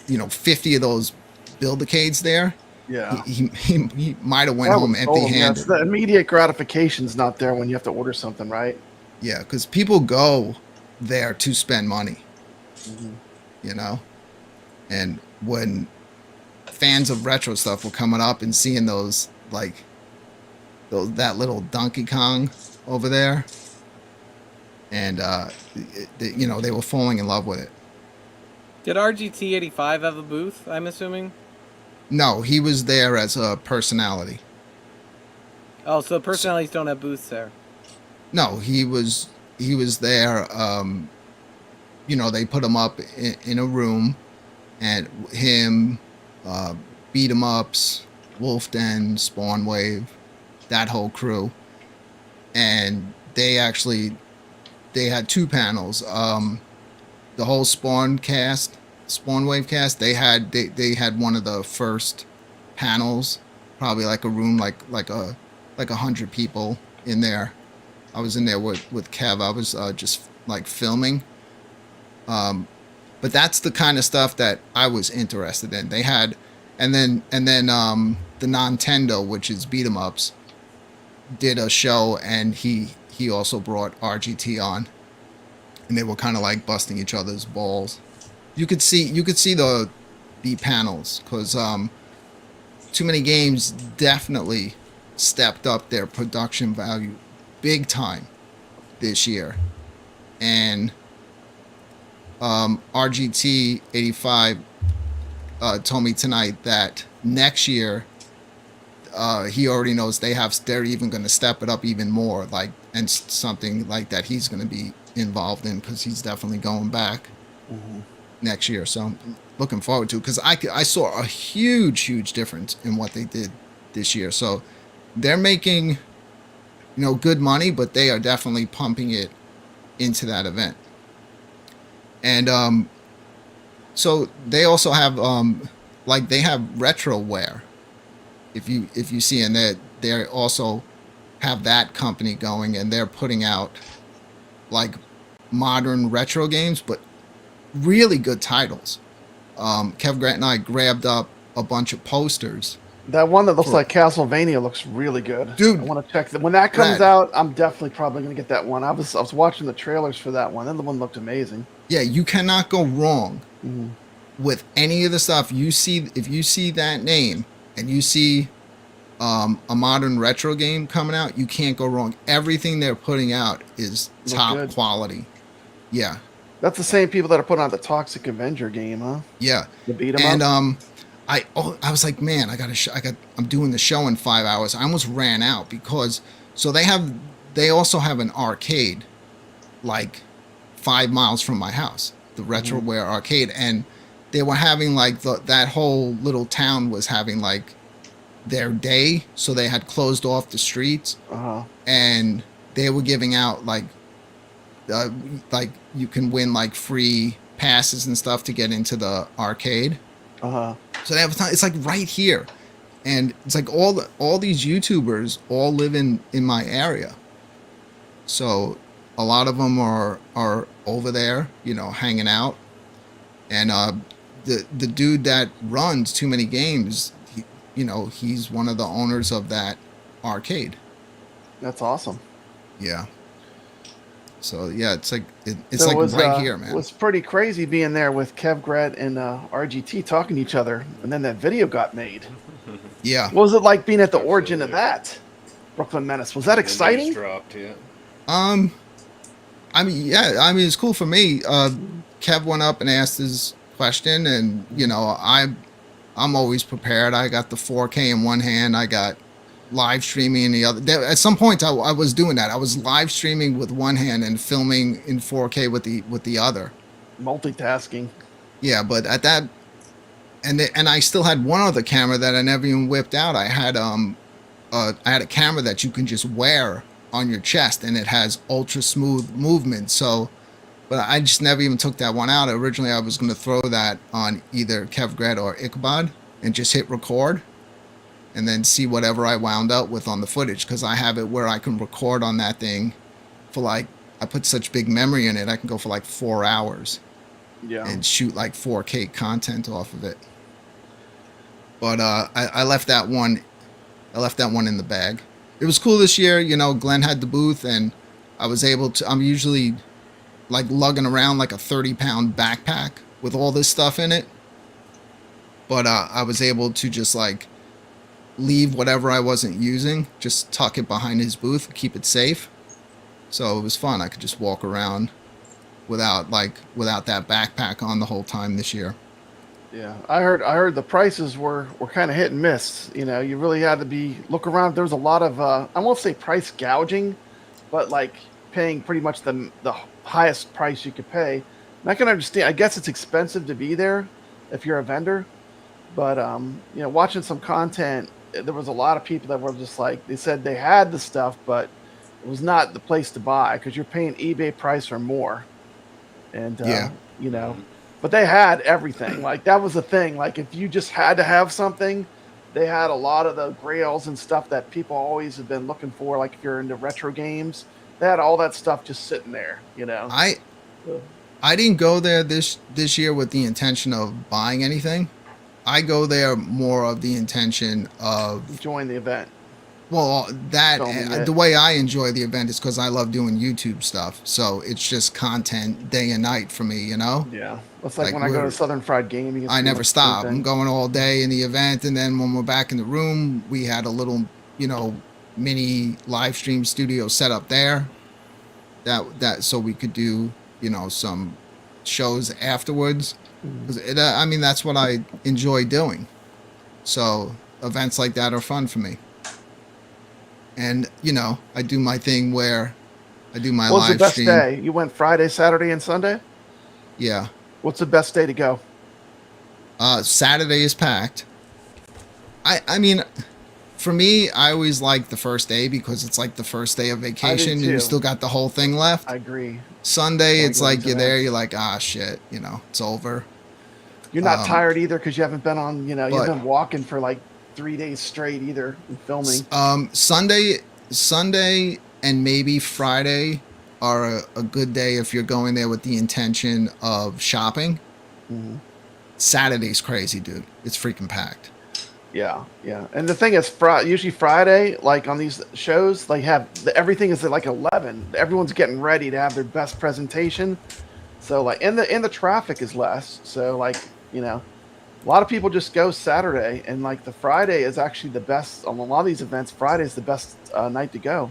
Speaker 3: 50 of those Build-A-Cades there,
Speaker 4: yeah,
Speaker 3: he might have went home empty-handed.
Speaker 4: The immediate gratification's not there when you have to order something, right?
Speaker 3: Yeah, because people go there to spend money, and when fans of retro stuff were coming up and seeing those that little Donkey Kong over there, and they were falling in love with it.
Speaker 6: Did RGT85 have a booth, I'm assuming?
Speaker 3: No, he was there as a personality.
Speaker 6: Oh, so personalities don't have booths there.
Speaker 3: No, he was there. They put him up in a room, and him, beat 'em ups, Wolf Den, Spawn Wave, that whole crew, and they had two panels. The whole Spawn Wave cast. They had one of the first panels, probably like a room like 100 people in there. I was in there with Kev. I was just like filming. But that's the kind of stuff that I was interested in. They had, and then the Nintendo, which is beat 'em ups, did a show, and he also brought RGT on, and they were kind of like busting each other's balls. You could see the panels, because Too Many Games definitely stepped up their production value big time this year, and RGT 85 told me tonight that next year he already knows they're even going to step it up even more, and something like that he's going to be involved in, because he's definitely going back next year. So I'm looking forward to it, because I saw a huge difference in what they did this year. So they're making good money, but they are definitely pumping it into that event. And So they also have like they have retroware. If you see, and they also have that company going, and they're putting out like modern retro games, but really good titles. Kev Grant and I grabbed up a bunch of posters.
Speaker 4: That one that looks like Castlevania looks really good.
Speaker 3: Dude,
Speaker 4: I want to check that. When that comes
Speaker 3: Brad,
Speaker 4: out, I'm definitely probably going to get that one. I was watching the trailers for that one, and the one looked amazing.
Speaker 3: Yeah, you cannot go wrong with any of the stuff you see. If you see that name and you see a modern retro game coming out, you can't go wrong. Everything they're putting out is top quality. Yeah.
Speaker 4: That's the same people that are putting out the Toxic Avenger game, huh?
Speaker 3: Yeah.
Speaker 4: The beat 'em up.
Speaker 3: I was like, man, I'm doing the show in 5 hours. I almost ran out because they also have an arcade like 5 miles from my house, the Retroware Arcade, and they were having like that whole little town was having like their day, so they had closed off the streets, and they were giving out like you can win like free passes and stuff to get into the arcade. So they have a ton, it's like right here, and it's like all these YouTubers all live in my area. So a lot of them are over there, you know, hanging out. And the dude that runs Too Many Games, he's one of the owners of that arcade.
Speaker 4: That's awesome.
Speaker 3: Yeah. So yeah, it's like right here, man.
Speaker 4: It was pretty crazy being there with Kev Grant and RGT talking to each other, and then that video got made.
Speaker 3: Yeah.
Speaker 4: What was it like being at the origin of that? Brooklyn Menace. Was that exciting?
Speaker 5: Dropped, yeah.
Speaker 3: I mean, it's cool for me. Kev went up and asked his question, and I'm always prepared. I got the 4K in one hand. I got live streaming in the other. At some point, I was doing that. I was live streaming with one hand and filming in 4K with the other.
Speaker 4: Multitasking.
Speaker 3: Yeah, but at that, and I still had one other camera that I never even whipped out. I had a camera that you can just wear on your chest, and it has ultra smooth movement. So, but I just never even took that one out. Originally, I was going to throw that on either Kev Grant or Ichabod and just hit record, and then see whatever I wound up with on the footage, because I have it where I can record on that thing for like, I put such big memory in it, I can go for like 4 hours and shoot like 4K content off of it. But I left that one in the bag. It was cool this year, Glenn had the booth, and I was able to, I'm usually like lugging around like a 30-pound backpack with all this stuff in it. But I was able to just like leave whatever I wasn't using, just tuck it behind his booth, keep it safe. So it was fun. I could just walk around without that backpack on the whole time this year.
Speaker 4: Yeah, I heard the prices were kind of hit and miss. You really had to look around. There was a lot of I won't say price gouging, but like paying pretty much the highest price you could pay. And I can understand. I guess it's expensive to be there if you're a vendor, but watching some content, there was a lot of people that were just like, they said they had the stuff, but it was not the place to buy because you're paying eBay price or more. And but they had everything. Like that was the thing. Like if you just had to have something, they had a lot of the grails and stuff that people always have been looking for. Like if you're into retro games, they had all that stuff just sitting there. I
Speaker 3: didn't go there this year with the intention of buying anything. I go there more of the intention of
Speaker 4: enjoying the event.
Speaker 3: Well, the way I enjoy the event is because I love doing YouTube stuff. So it's just content day and night for me,
Speaker 4: Yeah. It's like when I go to Southern Fried Gaming.
Speaker 3: I never stop. I'm going all day in the event. And then when we're back in the room, we had a little, mini live stream studio set up there. So we could do, some shows afterwards. That's what I enjoy doing. So events like that are fun for me. And, I do my thing where I do my live stream.
Speaker 4: What's the best day? You went Friday, Saturday, and Sunday?
Speaker 3: Yeah.
Speaker 4: What's the best day to go?
Speaker 3: Saturday is packed. I mean, for me, I always like the first day because it's like the first day of vacation and you still got the whole thing left.
Speaker 4: I agree.
Speaker 3: Sunday, it's like you're there, you're like, shit, it's over.
Speaker 4: You're not tired either because you haven't been on, you've been walking for like 3 days straight either and filming.
Speaker 3: Sunday and maybe Friday are a good day if you're going there with the intention of shopping.
Speaker 4: Mm-hmm.
Speaker 3: Saturday's crazy, dude. It's freaking packed.
Speaker 4: Yeah. And the thing is, usually Friday, like on these shows, like everything is at like 11. Everyone's getting ready to have their best presentation. So like, and the traffic is less. So like, a lot of people just go Saturday, and like the Friday is actually the best on a lot of these events. Friday is the best night to go.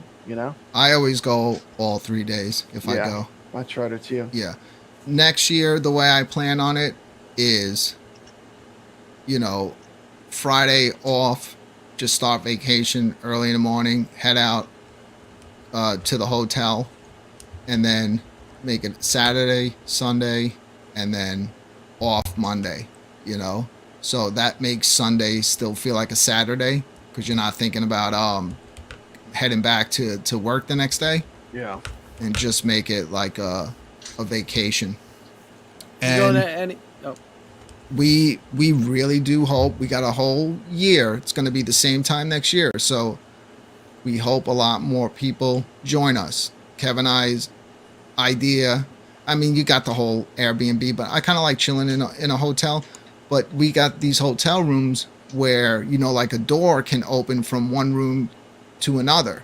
Speaker 3: I always go all 3 days if I go.
Speaker 4: I try to too.
Speaker 3: Yeah. Next year, the way I plan on it is, Friday off, just start vacation early in the morning, head out to the hotel, and then make it Saturday, Sunday, and then off Monday, So that makes Sunday still feel like a Saturday because you're not thinking about heading back to work the next day.
Speaker 4: Yeah.
Speaker 3: And just make it like a vacation. And
Speaker 6: you going to any? Oh.
Speaker 3: We really do hope we got a whole year. It's going to be the same time next year. So we hope a lot more people join us. Kevin and I's idea. I mean, you got the whole Airbnb, but I kind of like chilling in a hotel. But we got these hotel rooms where, like a door can open from one room to another.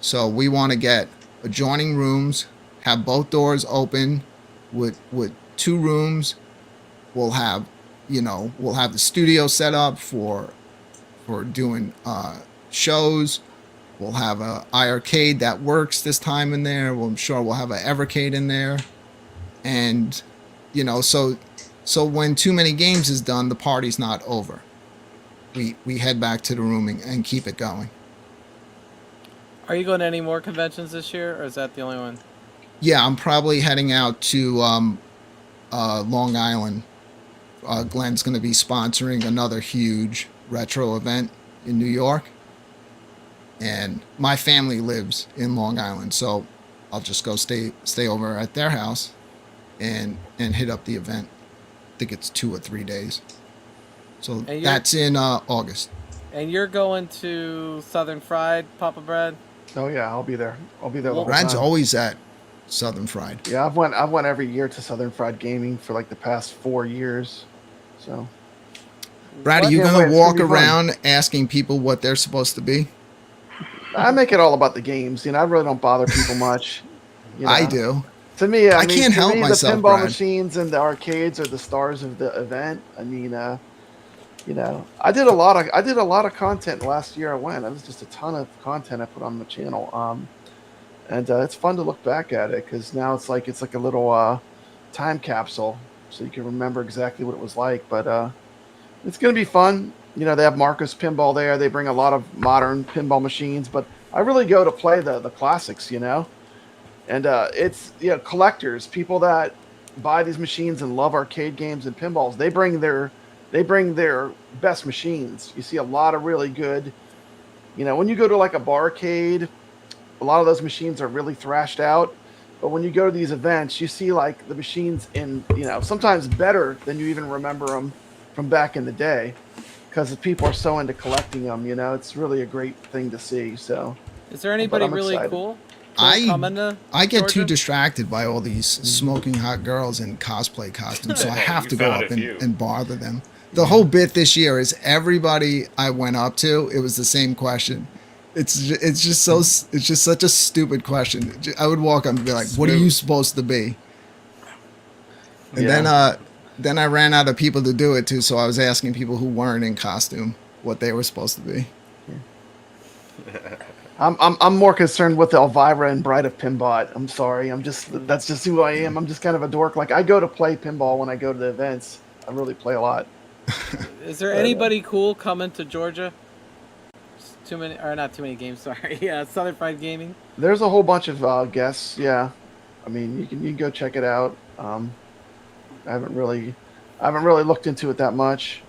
Speaker 3: So we want to get adjoining rooms, have both doors open with 2 rooms. We'll have the studio set up for doing shows. We'll have a Arcade that works this time in there. I'm sure we'll have an EVERCADE in there. And, so when too many games is done, the party's not over. We head back to the room and keep it going.
Speaker 6: Are you going to any more conventions this year, or is that the only one?
Speaker 3: Yeah, I'm probably heading out to Long Island. Glenn's going to be sponsoring another huge retro event in New York. And my family lives in Long Island, so I'll just go stay over at their house and hit up the event. I think it's 2 or 3 days. So that's in August.
Speaker 6: And you're going to Southern Fried, Papa Brad?
Speaker 4: Oh yeah, I'll be there. The whole
Speaker 3: Brad's
Speaker 4: time.
Speaker 3: always at Southern Fried.
Speaker 4: Yeah, I've went every year to Southern Fried Gaming for like the past 4 years. So,
Speaker 3: Brad, are you going to walk around asking people what they're supposed to be?
Speaker 4: I make it all about the games. I really don't bother people much.
Speaker 3: I do.
Speaker 4: To me,
Speaker 3: I can't help myself.
Speaker 4: The pinball
Speaker 3: Brad.
Speaker 4: machines and the arcades are the stars of the event. I mean, I did a lot of content last year. It was just a ton of content I put on the channel. And it's fun to look back at it because now it's like a little time capsule, so you can remember exactly what it was like. But it's gonna be fun. They have Marcus Pinball there. They bring a lot of modern pinball machines, but I really go to play the classics. And it's collectors, people that buy these machines and love arcade games and pinballs. They bring their best machines. You see a lot of really good. When you go to like a barcade, a lot of those machines are really thrashed out. But when you go to these events, you see like the machines in sometimes better than you even remember them from back in the day, because people are so into collecting them. It's really a great thing to see. So,
Speaker 6: is there anybody really
Speaker 4: excited.
Speaker 6: cool?
Speaker 3: I get too distracted by all these smoking hot girls in cosplay costumes, so I have to go up and bother them. The whole bit this year is everybody I went up to, it was the same question. It's just such a stupid question. I would walk up and be like, "What are you supposed to be?" And then I ran out of people to do it to, so I was asking people who weren't in costume what they were supposed to be.
Speaker 4: I'm more concerned with Elvira and Bride of Pinbot. I'm sorry. That's just who I am. I'm just kind of a dork. Like, I go to play pinball when I go to the events. I really play a lot.
Speaker 6: Is there anybody cool coming to Georgia? Too many, or not too many games. Sorry. Yeah, Southern Fried Gaming.
Speaker 4: There's a whole bunch of guests. Yeah, I mean, you can go check it out. I haven't really looked into it that much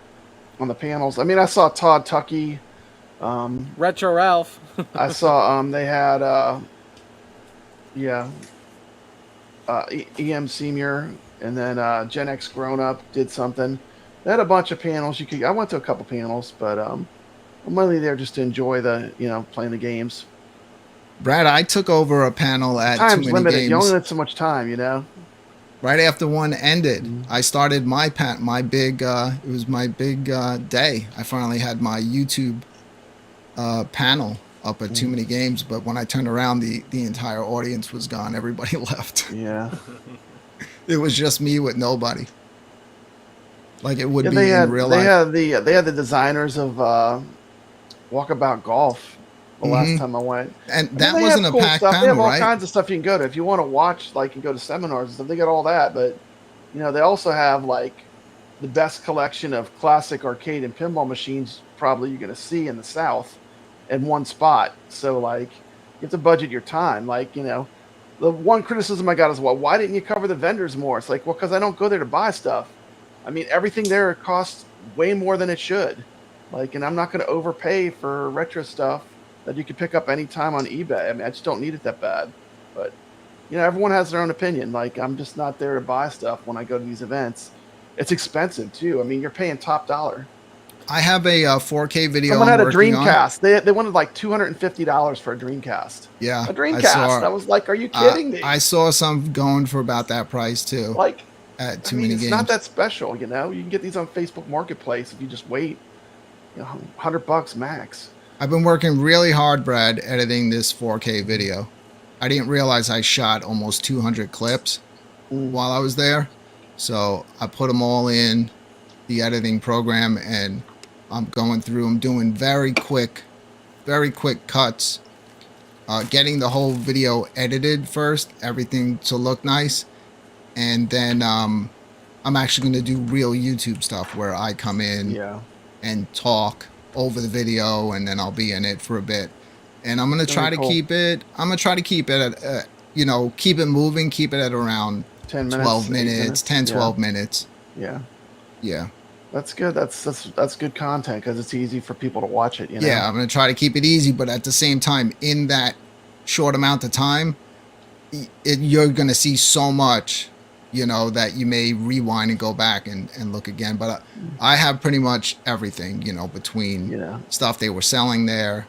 Speaker 4: on the panels. I mean, I saw Todd Tuckey.
Speaker 6: Retro Ralph.
Speaker 4: I saw they had EM Senior and then Gen X Grown Up did something. They had a bunch of panels. I went to a couple panels, but I'm mainly there just to enjoy playing the games.
Speaker 3: Brad, I took over a panel at
Speaker 4: Time's
Speaker 3: Too Many
Speaker 4: limited.
Speaker 3: Games.
Speaker 4: You only have so much time,
Speaker 3: Right after one ended, I started my big. It was my big day. I finally had my YouTube panel up at Too Many Games, but when I turned around, the entire audience was gone. Everybody left.
Speaker 4: Yeah.
Speaker 3: It was just me with nobody. Like it would be
Speaker 4: in
Speaker 3: real life.
Speaker 4: They had the designers of Walkabout Golf the last time I went.
Speaker 3: And
Speaker 4: I mean,
Speaker 3: that
Speaker 4: they
Speaker 3: wasn't
Speaker 4: have
Speaker 3: a
Speaker 4: cool
Speaker 3: packed
Speaker 4: stuff.
Speaker 3: panel,
Speaker 4: They have all
Speaker 3: right?
Speaker 4: kinds of stuff you can go to. If you want to watch, like, and go to seminars and stuff, they got all that. But, they also have, like, the best collection of classic arcade and pinball machines probably you're going to see in the South in one spot. So, like, you have to budget your time. Like, the one criticism I got is, well, why didn't you cover the vendors more? It's like, well, because I don't go there to buy stuff. I mean, everything there costs way more than it should. Like, and I'm not going to overpay for retro stuff that you can pick up anytime on eBay. I mean, I just don't need it that bad. But, everyone has their own opinion. Like, I'm just not there to buy stuff when I go to these events. It's expensive, too. I mean, you're paying top dollar.
Speaker 3: I have a 4K video.
Speaker 4: Someone
Speaker 3: I'm
Speaker 4: had a
Speaker 3: working on.
Speaker 4: Dreamcast. They wanted like $250 for a Dreamcast.
Speaker 3: Yeah.
Speaker 4: A Dreamcast. I was like, are you kidding me?
Speaker 3: I saw some going for about that price, too.
Speaker 4: Like,
Speaker 3: at Too Many Games.
Speaker 4: It's not that special, You can get these on Facebook Marketplace if you just wait, $100 max.
Speaker 3: I've been working really hard, Brad, editing this 4K video. I didn't realize I shot almost 200 clips while I was there. So I put them all in the editing program, and I'm going through them, doing very quick cuts, getting the whole video edited first, everything to look nice. And then I'm actually going to do real YouTube stuff where I come in and talk over the video, and then I'll be in it for a bit. And I'm going to try to keep it. I'm going to try to keep it at, keep it moving, keep it at around
Speaker 4: 10 minutes,
Speaker 3: 12 minutes, 10, 12 minutes.
Speaker 4: Yeah.
Speaker 3: Yeah.
Speaker 4: That's good. That's good content because it's easy for people to watch it.
Speaker 3: Yeah, I'm going to try to keep it easy, but at the same time, in that short amount of time, you're going to see so much, that you may rewind and go back and look again. But I have pretty much everything, between stuff they were selling there,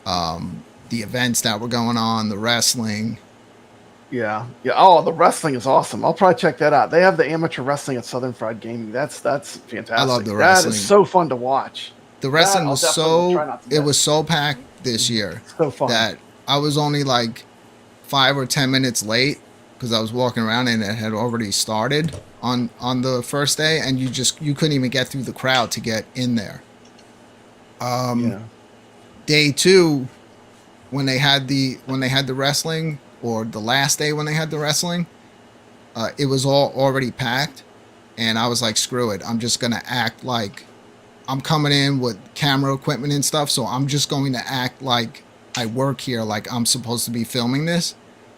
Speaker 3: the events that were going on, the wrestling.
Speaker 4: Yeah. Oh, the wrestling is awesome. I'll probably check that out. They have the amateur wrestling at Southern Fried Gaming. That's fantastic.
Speaker 3: I love the wrestling.
Speaker 4: That is so fun to watch.
Speaker 3: The wrestling was so packed this year
Speaker 4: so fun
Speaker 3: that I was only like 5 or 10 minutes late because I was walking around and it had already started on the first day, and you couldn't even get through the crowd to get in there. Day 2, when they had the wrestling, or the last day when they had the wrestling, it was all already packed, and I was like, screw it, I'm just gonna act like I'm coming in with camera equipment and stuff, so I'm just going to act like I work here, like I'm supposed to be filming this.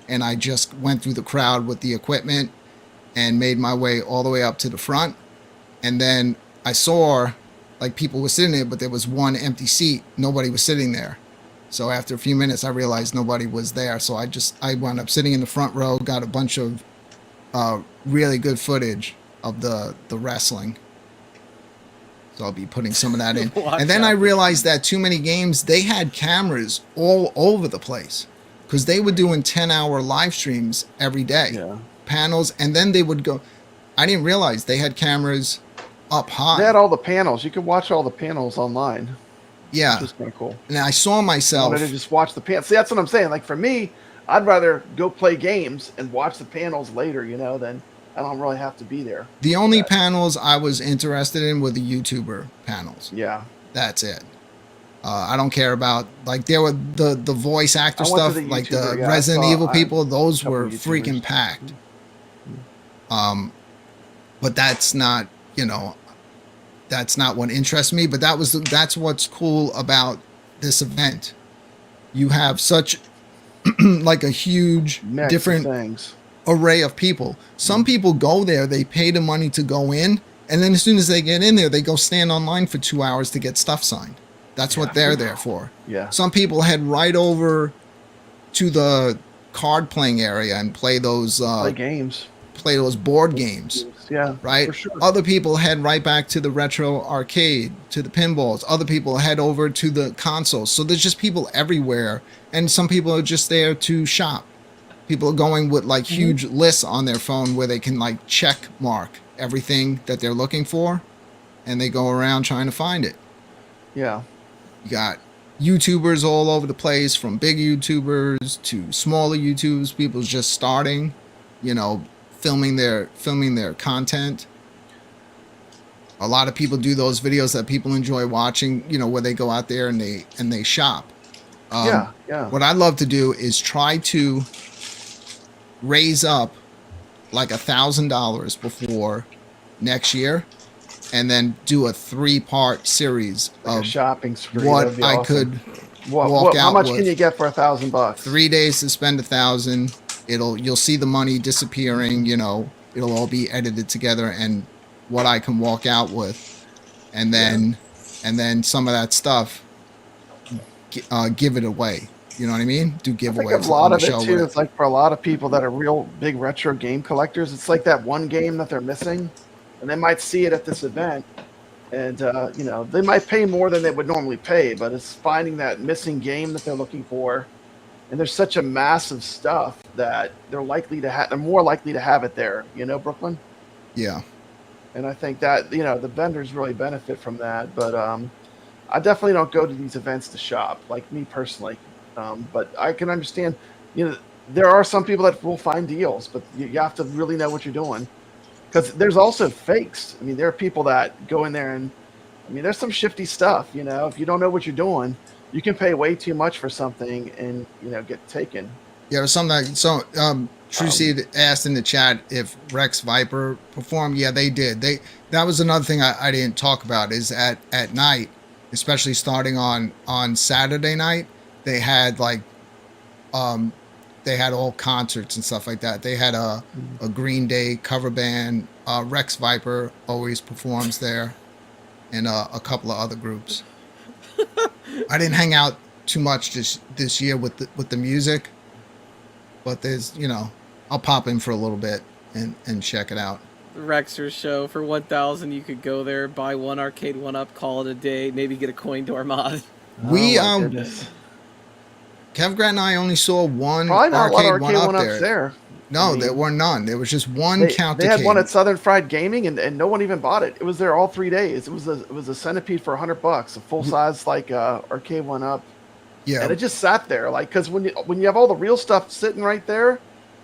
Speaker 3: And I just went through the crowd with the equipment and made my way all the way up to the front. And then I saw like people were sitting there, but there was one empty seat. Nobody was sitting there. So after a few minutes, I realized nobody was there. So I wound up sitting in the front row, got a bunch of really good footage of the wrestling. So I'll be putting some of that in. And then I realized that Too Many Games, they had cameras all over the place because they were doing 10-hour live streams every day, panels. And then they would go, I didn't realize they had cameras up high.
Speaker 4: They had all the panels. You could watch all the panels online.
Speaker 3: Yeah.
Speaker 4: Which is kind of cool.
Speaker 3: And I saw myself.
Speaker 4: I wanted to just watch the panels. See, that's what I'm saying. Like for me, I'd rather go play games and watch the panels later, than I don't really have to be there.
Speaker 3: The only panels I was interested in were the YouTuber panels.
Speaker 4: Yeah.
Speaker 3: That's it. I don't care about, like, there were the voice actor stuff, like the Resident Evil people, those were freaking packed. But that's not, that's not what interests me. But that's what's cool about this event. You have such like a huge different
Speaker 4: things.
Speaker 3: Array of people. Some people go there, they pay the money to go in, and then as soon as they get in there, they go stand online for 2 hours to get stuff signed. That's what they're there for.
Speaker 4: Yeah.
Speaker 3: Some people head right over to the card playing area and play those
Speaker 4: play games.
Speaker 3: play those board games.
Speaker 4: Yeah,
Speaker 3: right?
Speaker 4: for sure.
Speaker 3: Other people head right back to the retro arcade, to the pinballs. Other people head over to the consoles. So there's just people everywhere, and some people are just there to shop. People are going with like huge lists on their phone where they can like check mark everything that they're looking for, and they go around trying to find it.
Speaker 4: Yeah.
Speaker 3: You got YouTubers all over the place, from big YouTubers to smaller YouTubers, people just starting, you know, filming their content. A lot of people do those videos that people enjoy watching, you know, where they go out there and they shop.
Speaker 4: Yeah.
Speaker 3: What I'd love to do is try to raise up like $1,000 before next year, and then do a 3-part series
Speaker 4: Like
Speaker 3: of
Speaker 4: a shopping spree.
Speaker 3: what
Speaker 4: That'd be
Speaker 3: I
Speaker 4: awesome.
Speaker 3: could walk
Speaker 4: how
Speaker 3: out
Speaker 4: much
Speaker 3: with.
Speaker 4: can you get for $1,000?
Speaker 3: 3 days to spend $1,000. You'll see the money disappearing. You know, it'll all be edited together, and what I can walk out with, and then some of that stuff, give it away. You know what I mean? Do
Speaker 4: I think
Speaker 3: giveaways.
Speaker 4: a lot
Speaker 3: on
Speaker 4: of
Speaker 3: the
Speaker 4: it
Speaker 3: show
Speaker 4: too.
Speaker 3: with
Speaker 4: It's like for a lot of people that are real big retro game collectors, it's like that one game that they're missing, and they might see it at this event, and you know, they might pay more than they would normally pay, but it's finding that missing game that they're looking for. And there's such a massive stuff that they're more likely to have it there, you know, Brooklyn.
Speaker 3: Yeah.
Speaker 4: And I think that, you know, the vendors really benefit from that. But I definitely don't go to these events to shop, like me personally. But I can understand, you know, there are some people that will find deals, but you have to really know what you're doing. Because there's also fakes. I mean, there are people that go in there and, I mean, there's some shifty stuff, you know. If you don't know what you're doing, you can pay way too much for something and, you know, get taken.
Speaker 3: Yeah, it was something that, so True Seed asked in the chat if Rex Viper performed. Yeah, they did. That was another thing I didn't talk about, is at night, especially starting on Saturday night, they had like they had all concerts and stuff like that. They had a Green Day cover band. Rex Viper always performs there, and a couple of other groups. I didn't hang out too much this year with the music, but there's, you know, I'll pop in for a little bit and check it out.
Speaker 6: The Rexer show for 1,000. You could go there, buy one Arcade1Up, call it a day, maybe get a coin door mod.
Speaker 3: We
Speaker 4: Oh, my goodness.
Speaker 3: Kev Grant and I only saw one
Speaker 4: Probably not a lot of
Speaker 3: Arcade1Up
Speaker 4: Arcade1Ups there.
Speaker 3: No,
Speaker 4: I mean,
Speaker 3: there were none. There was just one count.
Speaker 4: They had one at Southern Fried Gaming, and no one even bought it. It was there all 3 days. It was a centipede for $100, a full size like Arcade1Up.
Speaker 3: Yeah,
Speaker 4: and it just sat there, like, because when you have all the real stuff sitting right there,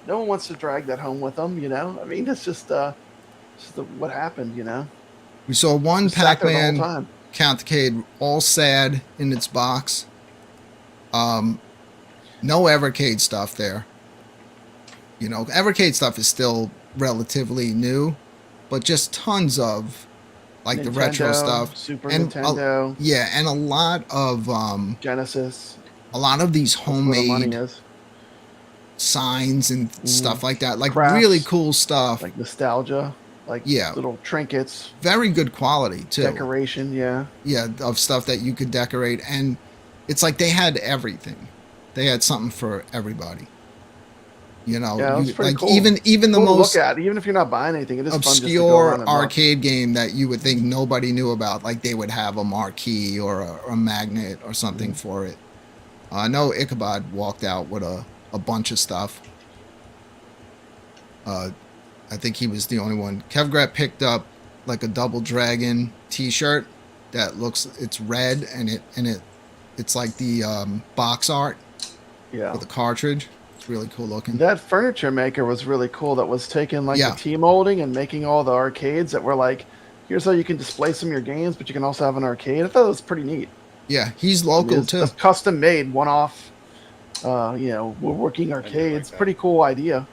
Speaker 4: no one wants to drag that home with them. You know, I mean, it's just what happened. You know,
Speaker 3: we saw one
Speaker 4: Just sat there the whole
Speaker 3: Pac-Man
Speaker 4: time.
Speaker 3: Countercade, all sad in its box. No EVERCADE stuff there. You know, EVERCADE stuff is still relatively new, but just tons of like the retro stuff,
Speaker 4: Super
Speaker 3: and
Speaker 4: Nintendo,
Speaker 3: yeah, and a lot of
Speaker 4: Genesis,
Speaker 3: a lot of these
Speaker 4: that's where the money
Speaker 3: homemade
Speaker 4: is.
Speaker 3: signs and stuff like that, like
Speaker 4: Crafts,
Speaker 3: really cool stuff.
Speaker 4: like nostalgia, like
Speaker 3: Yeah.
Speaker 4: little trinkets,
Speaker 3: Very good quality too.
Speaker 4: decoration. Yeah,
Speaker 3: Yeah, of stuff that you could decorate, and it's like they had everything. They had something for everybody. You know,
Speaker 4: yeah, it was pretty
Speaker 3: like
Speaker 4: cool.
Speaker 3: even the
Speaker 4: Cool to
Speaker 3: most
Speaker 4: look at, even if you're not buying anything, it is fun just to go
Speaker 3: obscure
Speaker 4: around and look.
Speaker 3: arcade game that you would think nobody knew about, like they would have a marquee or a magnet or something for it. I know Ichabod walked out with a bunch of stuff. I think he was the only one. Kevgrat picked up like a Double Dragon T-shirt that it's red, and it's like the box art
Speaker 4: Yeah,
Speaker 3: for the cartridge. It's really cool looking.
Speaker 4: that furniture maker was really cool. That was taking like
Speaker 3: Yeah.
Speaker 4: the T-molding and making all the arcades that were like, here's how you can display some of your games, but you can also have an arcade. I thought it was pretty neat.
Speaker 3: Yeah, he's
Speaker 4: I mean,
Speaker 3: local
Speaker 4: it's
Speaker 3: too.
Speaker 4: a custom made, one-off, you know, working arcades. Pretty cool idea.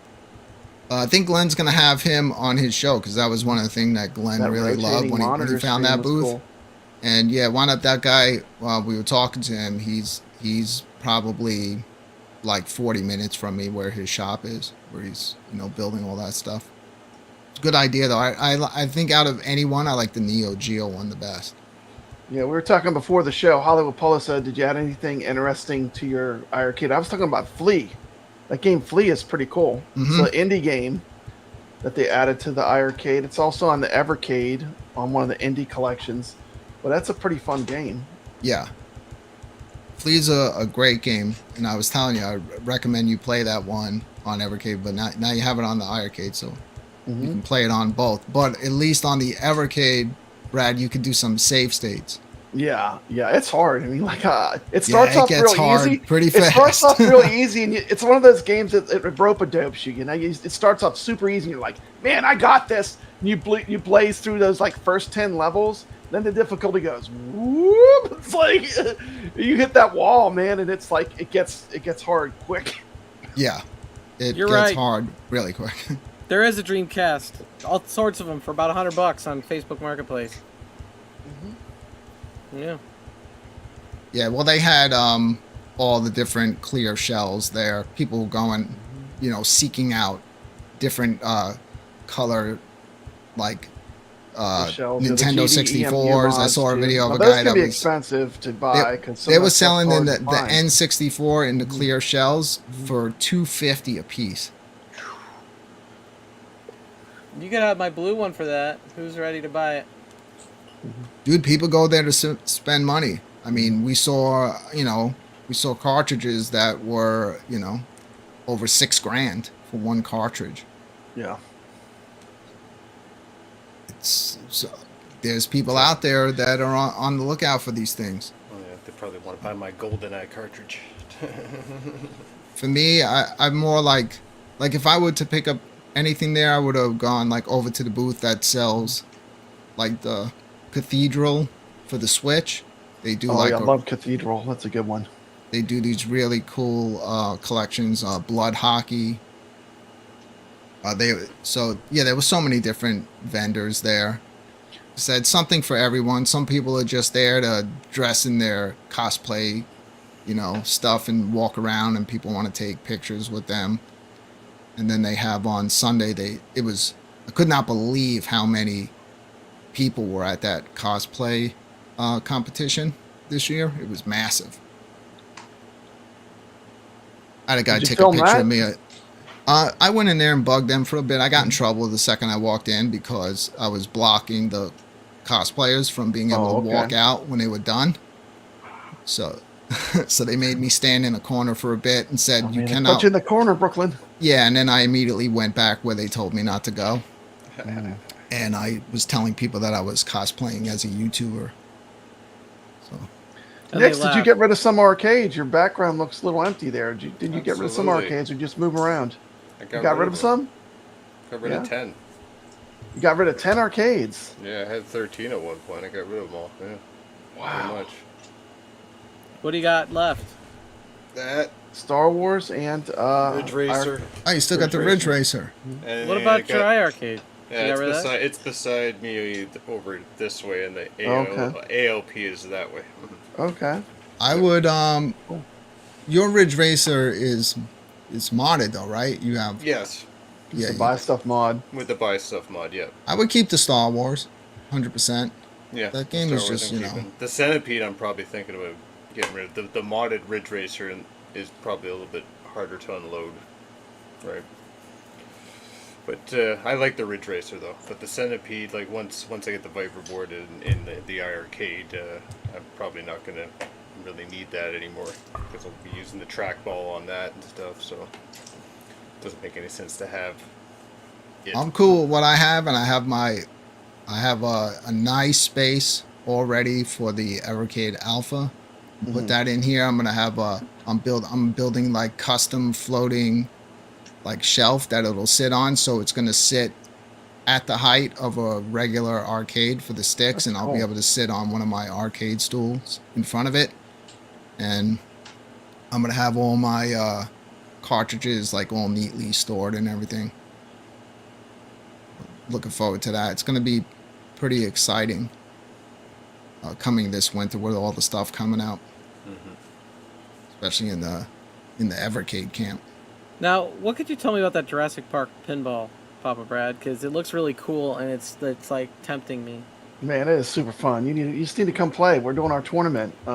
Speaker 3: I think Glenn's gonna have him on his show, because that was one of the things that Glenn
Speaker 4: That
Speaker 3: really loved
Speaker 4: rotating
Speaker 3: when he
Speaker 4: monitor
Speaker 3: found
Speaker 4: screen
Speaker 3: that
Speaker 4: was
Speaker 3: booth.
Speaker 4: cool.
Speaker 3: And yeah, wound up that guy. While we were talking to him, he's probably like 40 minutes from me where his shop is, where he's, you know, building all that stuff. It's a good idea though. I think out of anyone, I like the Neo Geo one the best.
Speaker 4: Yeah, we were talking before the show. Hollywood Polo said, did you add anything interesting to your arcade? I was talking about Flea. That game Flea is pretty cool.
Speaker 3: Mhm.
Speaker 4: It's an indie game that they added to the iArcade. It's also on the EVERCADE on one of the indie collections, but that's a pretty fun game.
Speaker 3: Yeah. Flea's a great game, and I was telling you, I recommend you play that one on EVERCADE, but now you have it on the iArcade, so you can play it on both. But at least on the EVERCADE, Brad, you could do some save states.
Speaker 4: Yeah, it's hard. I mean, like, it starts off real easy.
Speaker 3: Pretty fast.
Speaker 4: It starts off real easy, and it's one of those games that it rope-a-dopes you. You know, it starts off super easy, and you're like, man, I got this. And you blaze through those like first 10 levels. Then the difficulty goes whoop. It's like you hit that wall, man, and it's like it gets hard quick.
Speaker 3: Yeah, it
Speaker 6: You're
Speaker 3: gets
Speaker 6: right.
Speaker 3: hard really quick.
Speaker 6: There is a Dreamcast, all sorts of them for about $100 on Facebook Marketplace. Yeah.
Speaker 3: Yeah, well, they had all the different clear shells there. People going, seeking out different color, like Nintendo 64s. I saw a video of a guy that
Speaker 4: be
Speaker 3: was
Speaker 4: expensive to buy.
Speaker 3: They were selling the N64 in the clear shells for $250 a piece.
Speaker 6: You could have my blue one for that. Who's ready to buy it?
Speaker 3: Dude, people go there to spend money. I mean, we saw cartridges that were, over $6,000 for one cartridge.
Speaker 4: Yeah.
Speaker 3: There's people out there that are on the lookout for these things.
Speaker 5: Oh, yeah, they probably want to buy my GoldenEye cartridge.
Speaker 3: For me, I'm more like if I were to pick up anything there, I would have gone like over to the booth that sells like the Cathedral for the Switch. They do
Speaker 4: I love Cathedral. That's a good one.
Speaker 3: They do these really cool collections, blood hockey. There were so many different vendors there. Said something for everyone. Some people are just there to dress in their cosplay, stuff and walk around, and people want to take pictures with them. And then they have on Sunday, I could not believe how many people were at that cosplay competition this year. It was massive. I had a guy take a picture of me. I went in there and bugged them for a bit. I got in trouble the second I walked in because I was blocking the cosplayers from being able to walk out when they were done. So they made me stand in a corner for a bit and said, "You cannot."
Speaker 4: Put you in the corner, Brooklyn.
Speaker 3: Yeah, and then I immediately went back where they told me not to go. And I was telling people that I was cosplaying as a YouTuber. So.
Speaker 4: Next, did you get rid of some arcades? Your background looks a little empty there. Did you get rid of some arcades or just move around?
Speaker 5: I
Speaker 4: got rid of some?
Speaker 5: Got rid of 10.
Speaker 4: You got rid of 10 arcades?
Speaker 5: Yeah, I had 13 at one point. I got rid of them all. Yeah.
Speaker 4: Wow.
Speaker 5: Pretty much.
Speaker 6: What do you got left?
Speaker 5: That.
Speaker 4: Star Wars and
Speaker 5: Ridge Racer.
Speaker 3: Oh, you still got the Ridge Racer.
Speaker 5: And
Speaker 6: what about your iArcade?
Speaker 5: Yeah, it's beside me over this way, and the ALP is that way.
Speaker 4: Okay.
Speaker 3: I would your Ridge Racer is modded though, right? You have
Speaker 5: Yes.
Speaker 4: Yeah, the buy stuff mod.
Speaker 5: With the buy stuff mod, yeah.
Speaker 3: I would keep the Star Wars, 100%.
Speaker 5: Yeah.
Speaker 3: That game is just
Speaker 5: the Centipede. I'm probably thinking about getting rid of. The modded Ridge Racer is probably a little bit harder to unload, right? But I like the Ridge Racer though. But the Centipede, like once I get the Viper board in the iArcade, I'm probably not gonna really need that anymore because I'll be using the trackball on that and stuff. So it doesn't make any sense to have it.
Speaker 3: I'm cool with what I have, and I have a nice space already for the EVERCADE Alpha. Put that in here. I'm gonna have I'm building like custom floating like shelf that it'll sit on, so it's gonna sit at the height of a regular arcade for the sticks. That's I'll be able to sit on one of my arcade stools in front of it, and I'm gonna have all my cartridges like all neatly stored and everything. Looking forward to that. It's gonna be pretty exciting coming this winter with all the stuff coming out, especially in the EVERCADE camp.
Speaker 6: Now, what could you tell me about that Jurassic Park pinball, Papa Brad? Because it looks really cool, and it's like tempting me.
Speaker 4: Man, it is super fun. You just need to come play. We're doing our tournament. You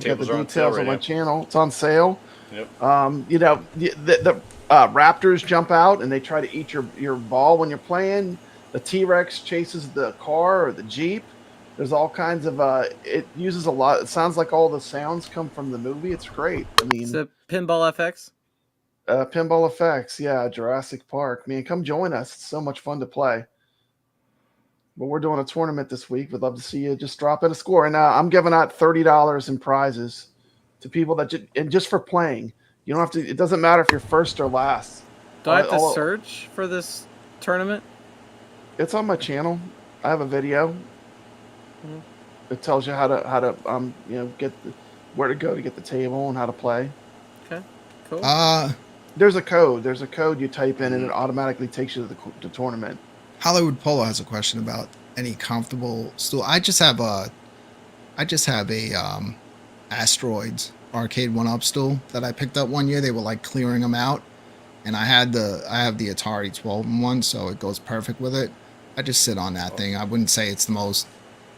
Speaker 4: got the details on my channel. It's on sale.
Speaker 5: Yep.
Speaker 4: The raptors jump out and they try to eat your ball when you're playing. The T-Rex chases the car or the Jeep. There's all kinds of it uses a lot. It sounds like all the sounds come from the movie. It's great. I mean,
Speaker 6: It's a Pinball FX.
Speaker 4: Pinball Effects, yeah, Jurassic Park. Man, come join us. It's so much fun to play. But we're doing a tournament this week. We'd love to see you just drop in a score. And I'm giving out $30 in prizes to people that just for playing. You don't have to. It doesn't matter if you're first or last.
Speaker 6: Do I have to search for this tournament?
Speaker 4: It's on my channel. I have a video. It tells you how to get where to go to get the table and how to play.
Speaker 6: Okay, cool.
Speaker 4: There's a code. There's a code you type in and it automatically takes you to the tournament.
Speaker 3: Hollywood Polo has a question about any comfortable stool. I just have a Asteroids Arcade1Up stool that I picked up one year. They were like clearing them out, and I have the Atari 12-in-1, so it goes perfect with it. I just sit on that thing. I wouldn't say it's the most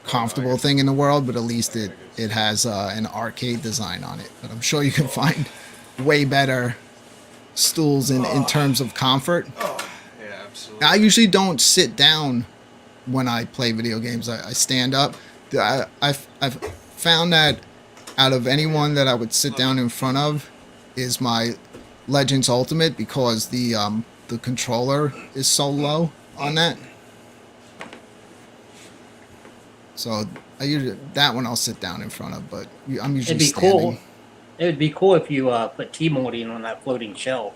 Speaker 3: comfortable thing in the world, but at least it has an arcade design on it. But I'm sure you can find way better stools in terms of comfort.
Speaker 5: Yeah, absolutely.
Speaker 3: I usually don't sit down when I play video games. I stand up. I've found that out of anyone that I would sit down in front of is my Legends Ultimate, because the controller is so low on that. So I usually that one I'll sit down in front of, but I'm usually
Speaker 7: It'd be
Speaker 3: standing.
Speaker 7: cool. It would be cool if you put T-molding on that floating shell.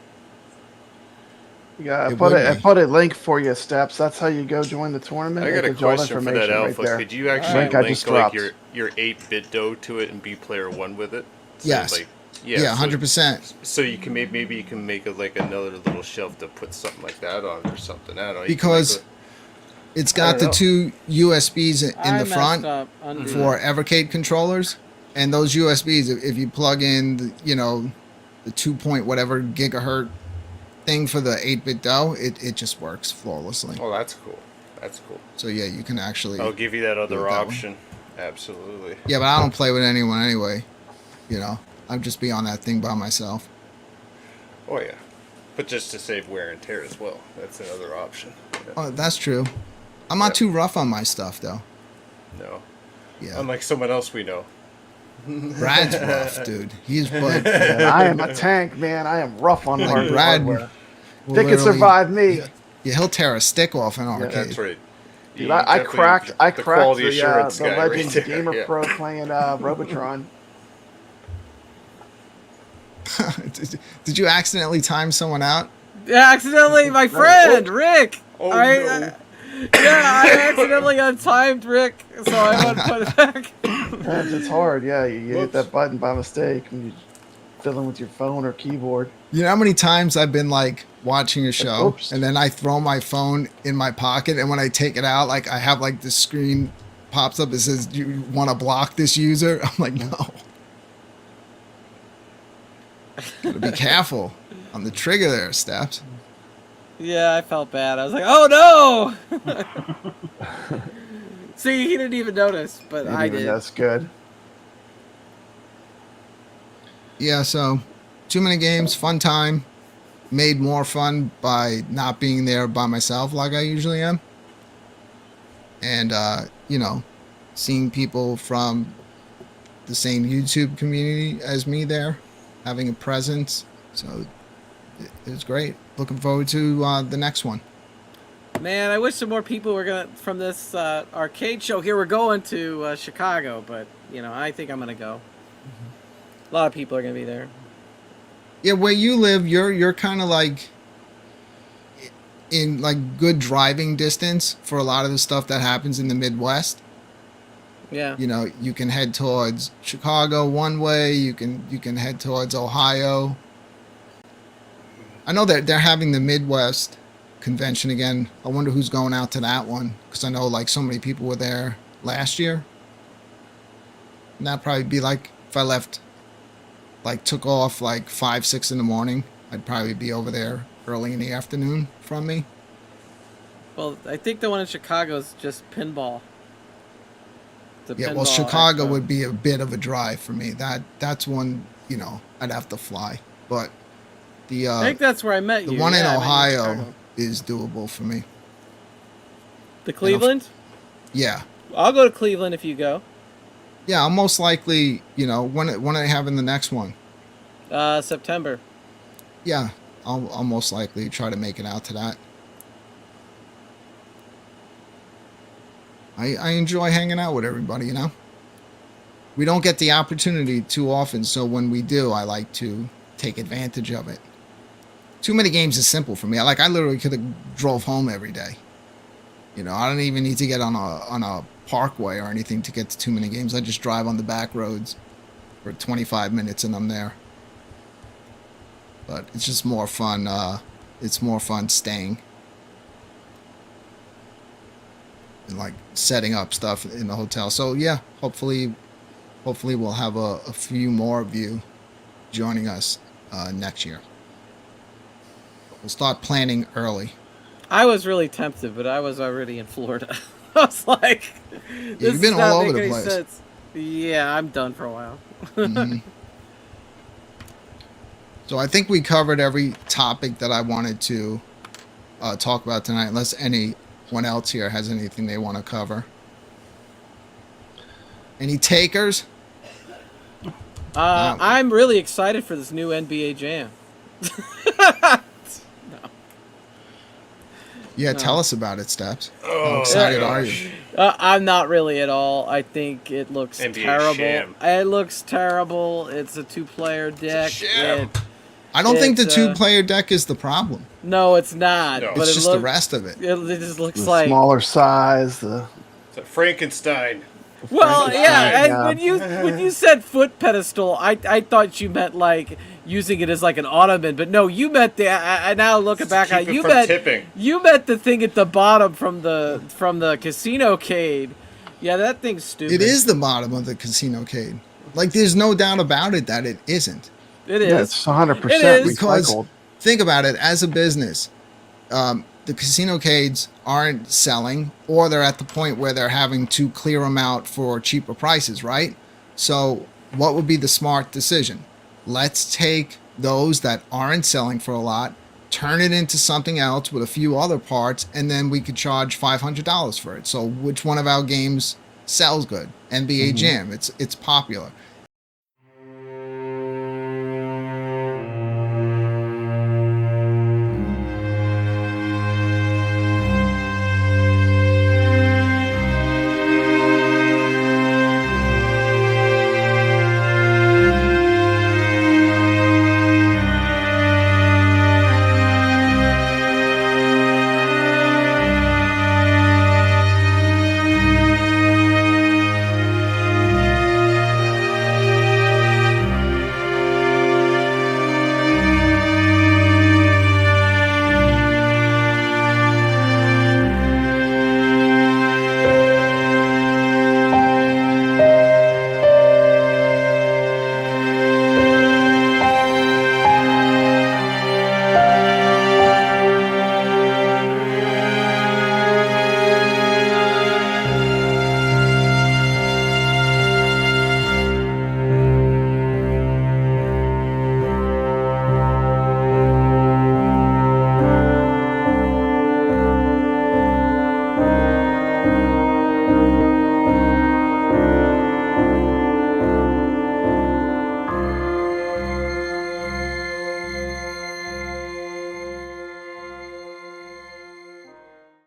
Speaker 4: Yeah, I put a link for you, Steps. That's how you go join the tournament.
Speaker 5: I got a question for that Alpha.
Speaker 4: Right,
Speaker 5: could you actually
Speaker 4: link
Speaker 5: link like your 8-bit dough to it and be player 1 with it? So
Speaker 3: Yes.
Speaker 5: Like,
Speaker 3: Yeah, 100%.
Speaker 5: So you can maybe you can make it like another little shelf to put something like that on or something. I don't know.
Speaker 3: Because it's got the two USBs in the front
Speaker 6: Mm-hmm.
Speaker 3: for EVERCADE controllers, and those USBs, if you plug in, the 2 point whatever gigahertz thing for the 8-bit dough, it just works flawlessly.
Speaker 5: Oh, that's cool. That's cool.
Speaker 3: So yeah, you can actually.
Speaker 5: I'll give you that other
Speaker 3: that
Speaker 5: option. Absolutely.
Speaker 3: Yeah, but I don't play with anyone anyway. I'd just be on that thing by myself.
Speaker 5: Oh yeah, but just to save wear and tear as well. That's another option. Yeah.
Speaker 3: Oh, that's true. I'm not too rough on my stuff though.
Speaker 5: No.
Speaker 3: Yeah.
Speaker 5: Unlike someone else we know.
Speaker 3: Brad's rough, dude. He's but
Speaker 4: Man, I am a tank, man. I am rough on
Speaker 3: like Brad.
Speaker 4: hardware. They can survive me.
Speaker 3: Yeah, he'll tear a stick off an arcade.
Speaker 5: That's right.
Speaker 4: Dude, I cracked
Speaker 5: the quality assurance
Speaker 4: the
Speaker 5: guy
Speaker 4: Legends
Speaker 5: right there,
Speaker 4: Gamer
Speaker 5: yeah.
Speaker 4: Pro playing Robotron.
Speaker 3: Did you accidentally time someone out?
Speaker 6: Yeah, accidentally, my friend Rick.
Speaker 5: Oh,
Speaker 6: I
Speaker 5: no.
Speaker 6: I accidentally untimed Rick, so I went put it back.
Speaker 4: It's hard, yeah. You hit that button by mistake when you're fiddling with your phone or keyboard.
Speaker 3: You know how many times I've been like watching a show
Speaker 4: oops.
Speaker 3: and then I throw my phone in my pocket, and when I take it out, like I have like the screen pops up. It says, "Do you want to block this user?" I'm like, no. Gotta be careful on the trigger there, Steps.
Speaker 6: Yeah, I felt bad. I was like, oh no! See, he didn't even notice, but I did.
Speaker 4: That's good.
Speaker 3: Yeah, so too many games, fun time. Made more fun by not being there by myself like I usually am. And, seeing people from the same YouTube community as me there, having a presence. So it was great. Looking forward to the next one.
Speaker 6: Man, I wish some more people were from this arcade show here were going to Chicago, but I think I'm gonna go. A lot of people are gonna be there.
Speaker 3: Yeah, where you live, you're kind of like in like good driving distance for a lot of the stuff that happens in the Midwest.
Speaker 6: Yeah.
Speaker 3: You can head towards Chicago one way. You can head towards Ohio. I know that they're having the Midwest convention again. I wonder who's going out to that one, because I know like so many people were there last year. And that'd probably be like if I left, like took off like 5, 6 in the morning, I'd probably be over there early in the afternoon from me.
Speaker 6: Well, I think the one in Chicago is just pinball.
Speaker 3: Yeah, well, Chicago would be a bit of a drive for me. That's one, I'd have to fly. But The
Speaker 6: I think that's where I met you.
Speaker 3: the one in
Speaker 6: Yeah, I met you
Speaker 3: Ohio
Speaker 6: Chicago.
Speaker 3: is doable for me.
Speaker 6: The Cleveland?
Speaker 3: Yeah.
Speaker 6: I'll go to Cleveland if you go.
Speaker 3: Yeah, I'll most likely, when are they having the next one?
Speaker 6: September.
Speaker 3: Yeah, I'll most likely try to make it out to that. I enjoy hanging out with everybody, We don't get the opportunity too often, so when we do, I like to take advantage of it. Too many games is simple for me. I literally could have drove home every day. I don't even need to get on a parkway or anything to get to too many games. I just drive on the back roads for 25 minutes and I'm there. But it's just more fun. It's more fun staying and setting up stuff in the hotel. So yeah, hopefully we'll have a few more of you joining us next year. We'll start planning early.
Speaker 6: I was really tempted, but I was already in Florida. I was like, this
Speaker 3: you've been
Speaker 6: does
Speaker 3: all
Speaker 6: not
Speaker 3: over
Speaker 6: make
Speaker 3: the
Speaker 6: any
Speaker 3: place.
Speaker 6: sense. Yeah, I'm done for a while.
Speaker 3: Mhm. So I think we covered every topic that I wanted to talk about tonight, unless anyone else here has anything they want to cover. Any takers?
Speaker 6: I'm really excited for this new NBA Jam.
Speaker 3: Yeah,
Speaker 6: No.
Speaker 3: tell us about it, Steps.
Speaker 5: Oh,
Speaker 3: How excited
Speaker 5: my
Speaker 3: are
Speaker 5: gosh.
Speaker 3: you?
Speaker 6: I'm not really at all. I think it looks
Speaker 5: NBA
Speaker 6: terrible.
Speaker 5: sham.
Speaker 6: It looks terrible. It's a two-player deck.
Speaker 5: sham.
Speaker 3: I don't think the
Speaker 6: It's,
Speaker 3: two-player deck is the problem.
Speaker 6: No, it's not.
Speaker 5: No.
Speaker 6: But
Speaker 3: It's
Speaker 6: it
Speaker 3: just
Speaker 6: look,
Speaker 3: the rest of it.
Speaker 6: It just looks
Speaker 4: The
Speaker 6: like.
Speaker 4: smaller size.
Speaker 5: It's a Frankenstein.
Speaker 6: Well, yeah, and
Speaker 4: Yeah.
Speaker 6: when you said foot pedestal, I thought you meant using it as an ottoman, but no, you meant I now looking back
Speaker 5: Keep
Speaker 6: at
Speaker 5: it
Speaker 6: you
Speaker 5: from
Speaker 6: meant
Speaker 5: tipping.
Speaker 6: you meant the thing at the bottom from the casino-cade. Yeah, that thing's stupid.
Speaker 3: It is the bottom of the casino-cade. There's no doubt about it that it isn't.
Speaker 6: It is.
Speaker 4: Yeah, it's 100%
Speaker 6: It is.
Speaker 3: Because
Speaker 4: recycled.
Speaker 3: think about it, as a business, the casino-cades aren't selling, or they're at the point where they're having to clear them out for cheaper prices, right? So what would be the smart decision? Let's take those that aren't selling for a lot, turn it into something else with a few other parts, and then we could charge $500 for it. So which one of our games sells good? NBA Jam. It's popular.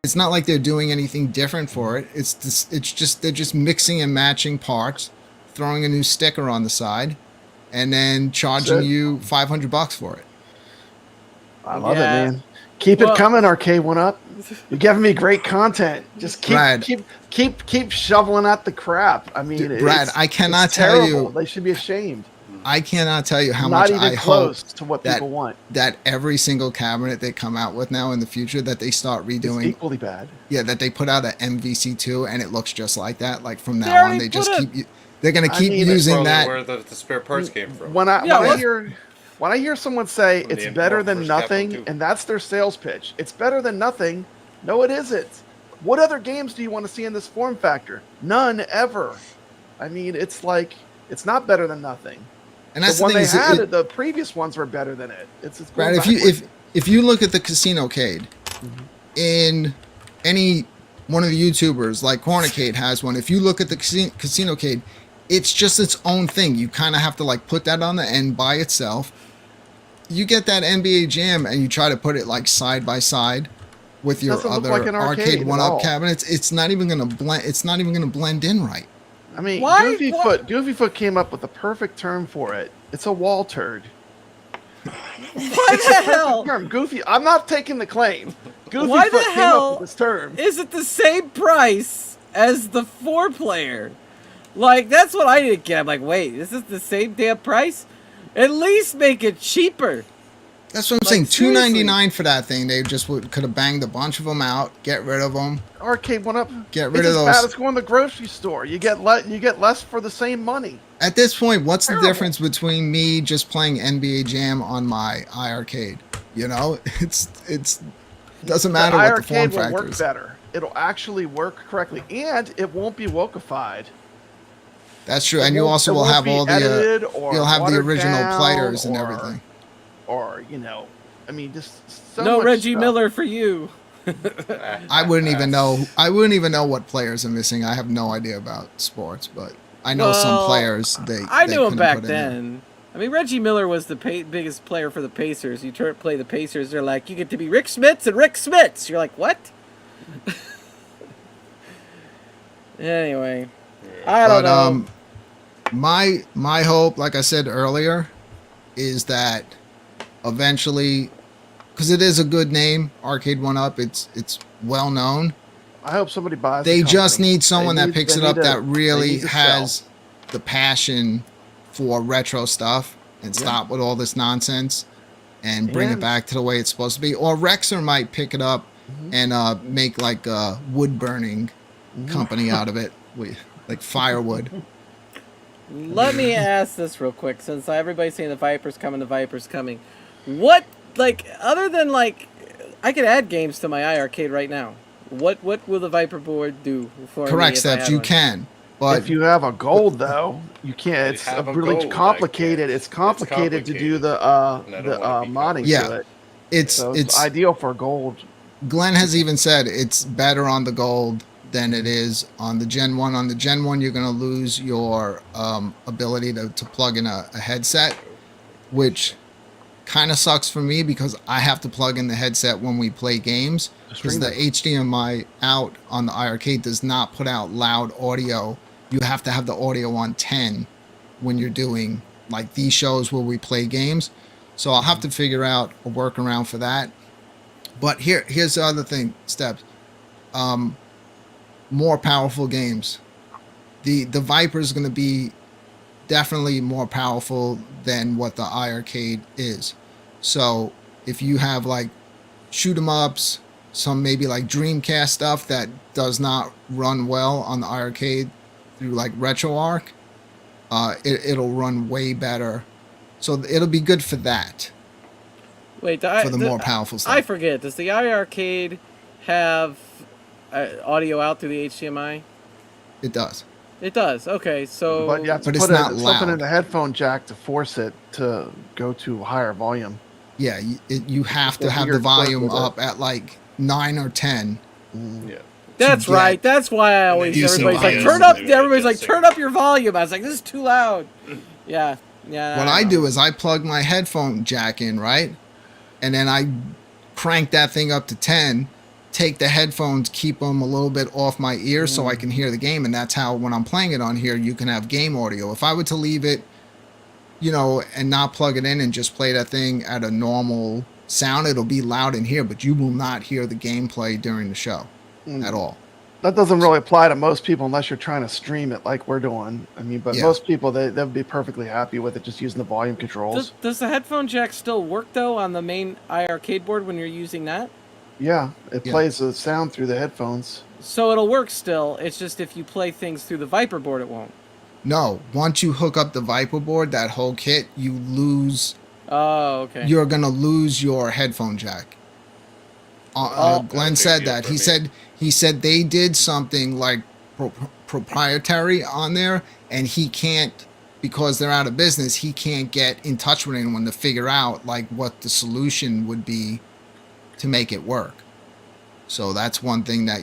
Speaker 3: It's not like they're doing anything different for it. They're just mixing and matching parts, throwing a new sticker on the side, and then charging you $500 for it.
Speaker 4: I love
Speaker 6: Yeah.
Speaker 4: it, man. Keep it coming, Arcade1Up. You're giving me great content. Just
Speaker 3: Brad.
Speaker 4: keep shoveling out the crap. I mean,
Speaker 3: Brad, I cannot
Speaker 4: it's
Speaker 3: tell you-
Speaker 4: terrible. They should be ashamed.
Speaker 3: I cannot tell you how
Speaker 4: Not
Speaker 3: much
Speaker 4: even
Speaker 3: I
Speaker 4: close
Speaker 3: hope
Speaker 4: to what
Speaker 3: that,
Speaker 4: people want.
Speaker 3: that every single cabinet they come out with now in the future, that they start
Speaker 4: It's
Speaker 3: redoing.
Speaker 4: equally bad.
Speaker 3: Yeah, that they put out an MVC2 and it looks just like that. Like from
Speaker 6: They
Speaker 3: now on,
Speaker 6: already
Speaker 3: they just
Speaker 6: put
Speaker 3: keep. They're gonna
Speaker 4: I
Speaker 3: keep
Speaker 4: mean, that's
Speaker 3: using
Speaker 5: Probably
Speaker 3: that.
Speaker 5: where the spare parts came from.
Speaker 4: When I
Speaker 6: Yeah,
Speaker 4: when I hear someone say
Speaker 5: From
Speaker 4: it's
Speaker 5: the
Speaker 4: better than
Speaker 5: first Capital
Speaker 4: nothing,
Speaker 5: II.
Speaker 4: and that's their sales pitch, it's better than nothing. No, it isn't. What other games do you want to see in this form factor? None ever. I mean, it's not better than nothing.
Speaker 3: And that's
Speaker 4: the one
Speaker 3: thing
Speaker 4: they
Speaker 3: is,
Speaker 4: had. The previous ones were better than it. It's
Speaker 3: right. If you look at the Casino-cade, in any one of the YouTubers like Cornicade has one. If you look at the Casino-cade, it's just its own thing. You kind of have to like put that on the end by itself. You get that NBA Jam and you try to put it like side by side with your other
Speaker 4: like
Speaker 3: Arcade1Up cabinets. It's not even gonna blend. It's not even gonna blend in right.
Speaker 4: I mean,
Speaker 6: Why?
Speaker 4: Goofy Foot came up with the perfect term for it. It's a wall turd.
Speaker 6: What the hell?
Speaker 4: Term. Goofy. I'm not taking the claim. Goofy
Speaker 6: Why
Speaker 4: Foot
Speaker 6: the
Speaker 4: came
Speaker 6: hell
Speaker 4: up with this term.
Speaker 6: is it the same price as the 4-player? Like, that's what I didn't get. I'm like, wait, this is the same damn price? At least make it cheaper.
Speaker 3: That's what I'm saying. $2.99 for that thing. They just could have banged a bunch of them out, get rid of them.
Speaker 4: Arcade1Up.
Speaker 3: Get rid
Speaker 4: it's
Speaker 3: of those.
Speaker 4: As bad as going to the grocery store. You get less for the same money.
Speaker 3: At this point, what's
Speaker 4: Terrible.
Speaker 3: the difference between me just playing NBA Jam on my iArcade? You know, it's doesn't matter what the form
Speaker 4: iArcade will
Speaker 3: factor
Speaker 4: work
Speaker 3: is.
Speaker 4: better. It'll actually work correctly, and it won't be wokeified.
Speaker 3: That's true, and you also will have all the you'll have the original players and everything.
Speaker 4: Or I mean, just so
Speaker 6: No
Speaker 4: much
Speaker 6: Reggie
Speaker 4: stuff.
Speaker 6: Miller for you.
Speaker 3: I wouldn't even know. I wouldn't even know what players are missing. I have no idea about sports, but I know some players.
Speaker 6: I
Speaker 3: they
Speaker 6: knew him
Speaker 3: couldn't
Speaker 6: back
Speaker 3: put in there.
Speaker 6: then. I mean, Reggie Miller was the biggest player for the Pacers. You play the Pacers, they're like, you get to be Rick Smits and Rick Smits. You're like, what? Anyway, I don't know.
Speaker 3: My hope, like I said earlier, is that eventually, because it is a good name, Arcade1Up. It's well known.
Speaker 4: I hope somebody buys.
Speaker 3: They
Speaker 4: the
Speaker 3: just
Speaker 4: company.
Speaker 3: need someone that picks it up that really
Speaker 4: they need to
Speaker 3: has the passion for retro stuff and stop with all this nonsense and bring it back to the way it's supposed to be. Or Rexer might pick it up and make like a wood burning company out of it, like firewood.
Speaker 6: Let me ask this real quick, since everybody's saying the Viper's coming. What, like, other than, like, I could add games to my iArcade right now. What will the Viper board do for me?
Speaker 3: Correct,
Speaker 6: if I
Speaker 3: Steps.
Speaker 6: had
Speaker 3: You
Speaker 6: one?
Speaker 3: can. But
Speaker 4: If you have a gold, though, you can't. It's
Speaker 5: have a
Speaker 4: really
Speaker 5: gold,
Speaker 4: complicated.
Speaker 5: I
Speaker 4: It's complicated to do the modding
Speaker 3: Yeah.
Speaker 4: to it.
Speaker 3: it's
Speaker 4: So it's ideal for gold.
Speaker 3: Glenn has even said it's better on the gold than it is on the Gen 1. On the Gen 1, you're going to lose your ability to plug in a headset, which kind of sucks for me because I have to plug in the headset when we play games because the HDMI out on the iArcade does not put out loud audio. You have to have the audio on 10 when you're doing like these shows where we play games. So I'll have to figure out a workaround for that. But here's the other thing, Steps. More powerful games. The Viper is going to be definitely more powerful than what the iArcade is. So if you have like shoot 'em ups, some maybe like Dreamcast stuff that does not run well on the iArcade through like RetroArch, it'll run way better. So it'll be good for that.
Speaker 6: Wait,
Speaker 3: for the more powerful stuff.
Speaker 6: I forget. Does the iArcade have audio out through the HDMI?
Speaker 3: It does.
Speaker 6: It does. Okay, so
Speaker 4: But you have to
Speaker 3: But it's
Speaker 4: put
Speaker 3: not
Speaker 4: something
Speaker 3: loud.
Speaker 4: in the headphone jack to force it to go to a higher volume.
Speaker 3: Yeah, you have to
Speaker 4: It's a
Speaker 3: have the
Speaker 4: weird quirk
Speaker 3: volume
Speaker 4: with it.
Speaker 3: up at like 9 or 10.
Speaker 5: Yeah.
Speaker 6: that's
Speaker 3: get
Speaker 6: right. That's why I always
Speaker 3: decent
Speaker 6: everybody's like
Speaker 3: volume.
Speaker 6: turn up. Everybody's like turn up your volume. I was like, this is too loud. Yeah.
Speaker 3: What I do is I plug my headphone jack in, right? And then I crank that thing up to 10, take the headphones, keep them a little bit off my ear so I can hear the game. And that's how, when I'm playing it on here, you can have game audio. If I were to leave it, and not plug it in and just play that thing at a normal sound, it'll be loud in here, but you will not hear the gameplay during the show at all.
Speaker 4: That doesn't really apply to most people unless you're trying to stream it like we're doing. I mean, but
Speaker 3: Yeah.
Speaker 4: most people, they'll be perfectly happy with it just using the volume controls.
Speaker 6: Does the headphone jack still work though on the main iArcade board when you're using that?
Speaker 4: Yeah, it
Speaker 3: Yeah.
Speaker 4: plays the sound through the headphones.
Speaker 6: So it'll work still. It's just if you play things through the Viper board, it won't.
Speaker 3: No, once you hook up the Viper board, that whole kit, you lose.
Speaker 6: Oh, okay.
Speaker 3: You're gonna lose your headphone jack. Glenn said that. He said they did something like proprietary on there, and he can't because they're out of business, he can't get in touch with anyone to figure out like what the solution would be to make it work. So that's one thing that